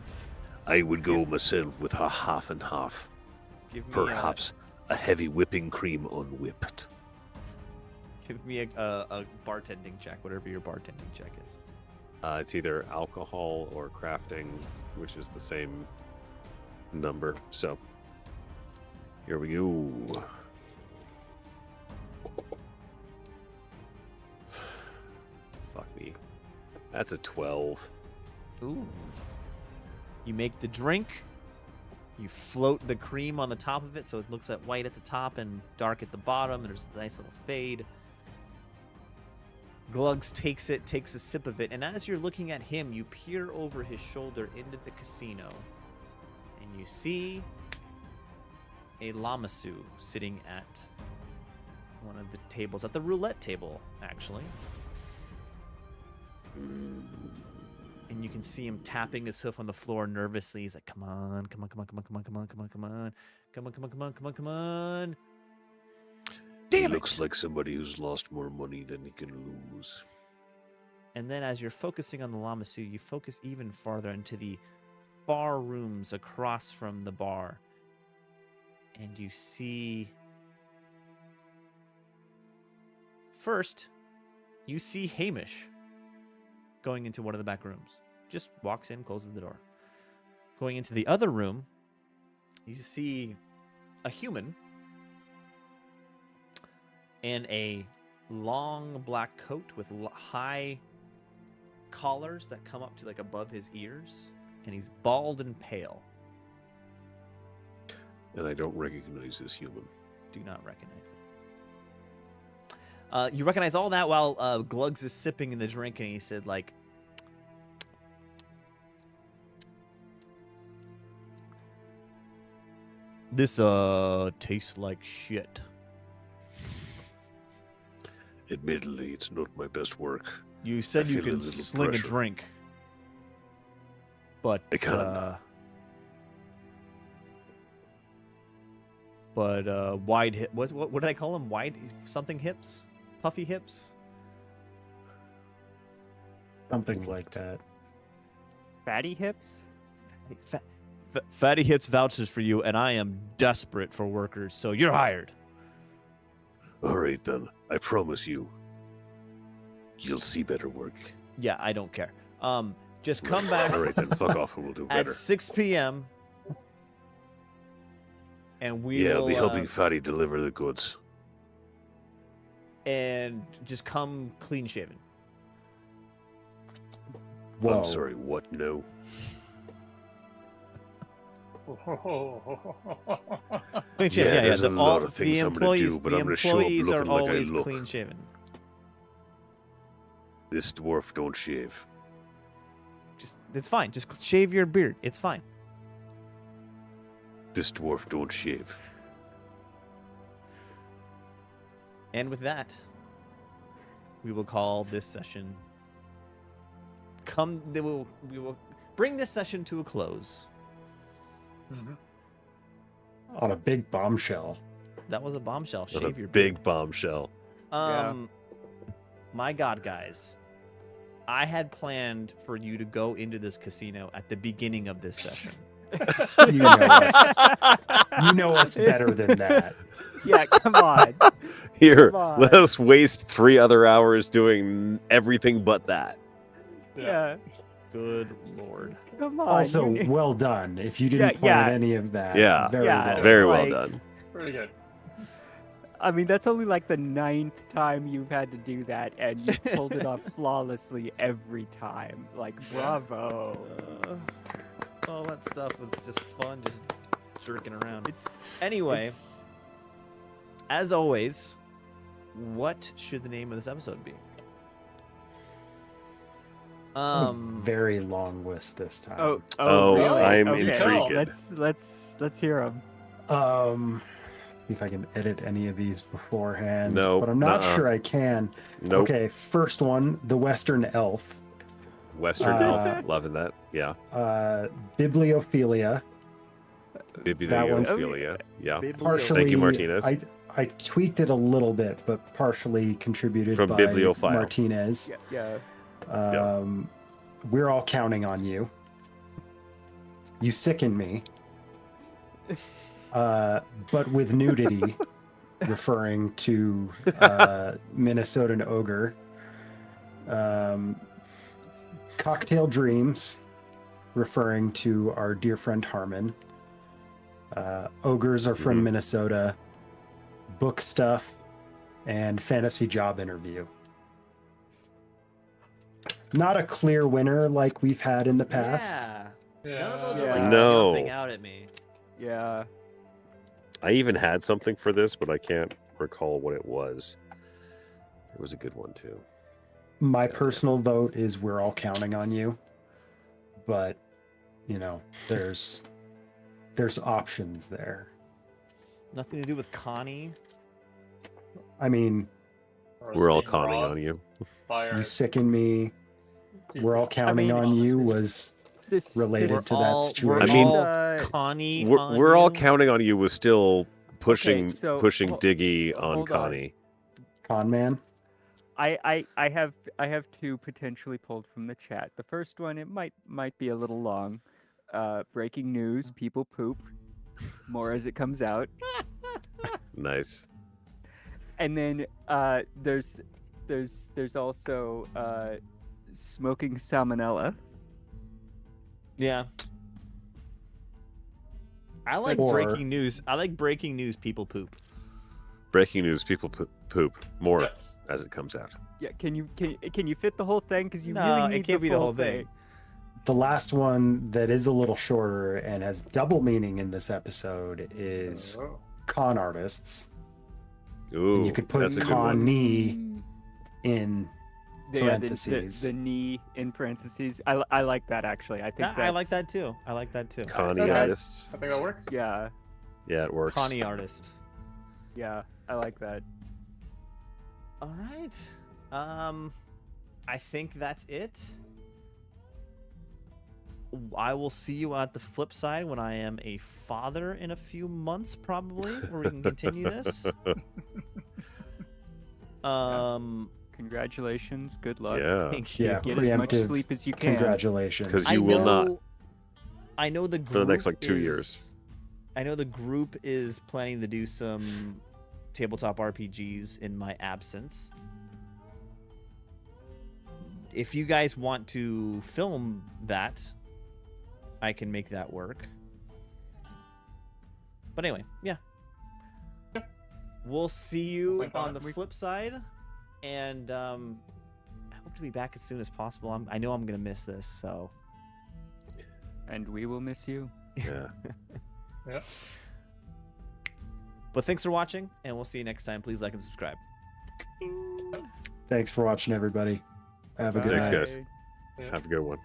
I would go myself with a half and half. Give me Perhaps a heavy whipping cream unwhipped. give me a bartending check, whatever your bartending check is. It's either alcohol or crafting, which is the same number. So, here we go. Fuck me. That's a 12. Ooh. You make the drink. You float the cream on the top of it so it looks like white at the top and dark at the bottom, and there's a nice little fade. Glugs takes a sip of it, and as you're looking at him, you peer over his shoulder into the casino, and you see a Lamasu sitting at one of the tables, at the roulette table, actually. And you can see him tapping his hoof on the floor nervously. He's like, come on, come on, come on, come on, come on, come on, come on, come on, come on, come on, come on, come on, come on. Damn it! Looks like somebody who's lost more money than he can lose. And then as you're focusing on the Lamasu, you focus even farther into the bar rooms across from the bar. And you see... First, you see Hamish going into one of the back rooms. Just walks in, closes the door. Going into the other room, you see a human in a long black coat with high collars that come up to like above his ears, and he's bald and pale. And I don't recognize this human. Do not recognize it. You recognize all that while Glugs is sipping in the drink, and he said, like, this tastes like shit. Admittedly, it's not my best work. You said I you feel a can little sling pressure. a drink, but I can. wide hip. What did I call him? Wide something hips, puffy hips. Something like that. Fatty hips? Fatty hips vouches for you, and I am desperate for workers, so you're hired. All right, then. I promise you, you'll see better work. Yeah, I don't care. Just come back. All right, then. Fuck off, and we'll do at better. 6 p.m. and we I'll will be helping Fatty deliver the goods. and just come clean shaven. Whoa. I'm sorry, what? No. Clean shaven. Yeah, Yeah, there's a lot of things the I'm gonna employees, do, but the I'm gonna show up employees are looking like I always look. clean shaven. This dwarf don't shave. Just it's fine. Just shave your beard. It's fine. This dwarf don't shave. And with that, we will call this session. We will bring this session to a close. On a big bombshell. That was a bombshell. What Shave a your big beard. bombshell. My God, guys, I had planned for you to go into this casino at the beginning of this session. You know us. You know us better than that. Yeah, come on. Here, Come on. let us waste 3 other hours doing everything but that. Yeah. Good Lord. Come on. Also, you- well done. If you didn't Yeah, plan yeah. any of that. Yeah. Very Yeah. well. Very well Like- done. Pretty good. I mean, that's only like the 9th time you've had to do that, and you pulled it off flawlessly every time. Like, bravo. All that stuff was just fun, just jerking around. It's Anyway, it's- as always, what should the name of this episode be? Very long list this time. Oh, really? I'm Okay. intrigued. Let's hear them. See if I can edit any of these beforehand. No, but I'm not nuh-uh. sure I can. Nope. Okay, first one, the Western Elf. Western Elf, loving that. Yeah. Bibliophilia. That one's- Bibliophilia. Yeah. Partially, Thank you, Martinez. I tweaked it a little bit, but partially contributed From by Bibliophile. Martinez. Yeah. We're all counting on you. You sicken me. But with nudity, referring to Minnesotan ogre. Cocktail Dreams, referring to our dear friend Harmon. Ogres are from Minnesota. Book Stuff, and Fantasy Job Interview. Not a clear winner like we've had in the past. Yeah. None of those are Yeah. like No. jumping out at me. Yeah. I even had something for this, but I can't recall what it was. It was a good one too. My personal vote is we're all counting on you. But, there's options there. Nothing to do with Connie. I mean, We're all counting on you. you sicken me. We're all counting on you was related to that situation. I mean, Connie. We're all counting on you was still pushing so, Diggy on hold on. Connie. Con man. I have two potentially pulled from the chat. The first one, it might be a little long. Breaking news: people poop. More as it comes out. Nice. And then there's also smoking salmonella. Yeah. I like Or- breaking news. I like breaking news. People poop. Breaking news: people poop more Yes. as it comes out. Yeah, can you fit the whole thing? Because you No, really it need can't be the full whole thing. The last one that is a little shorter and has double meaning in this episode is Oh. con artists. Ooh, And you could put that's a good one. Connie in parentheses. The knee in parentheses. I like that actually. I think Yeah, I like that too. I like that too. Connie Okay. artists. I think that works. Yeah, Yeah, it works. Connie artist. yeah, I like that. All right. I think that's it. I will see you at the flip side when I am a father in a few months, probably, where we can continue this. Congratulations. Good luck. Yeah. Thank you. Yeah, Get as much preemptive sleep as you can. Congratulations. Because you will not. I know the group For the next, like, 2 is- years. I know the group is planning to do some tabletop RPGs in my absence. If you guys want to film that, I can make that work. But anyway, yeah. We'll see you Think on on it. the flip side, and I hope to be back as soon as possible. I know I'm gonna miss this, so And we will miss you. Yeah. Yeah. But thanks for watching, and we'll see you next time. Please like and subscribe. Thanks for watching, everybody. Have a good Thanks, night. guys. Yeah. Have a good one.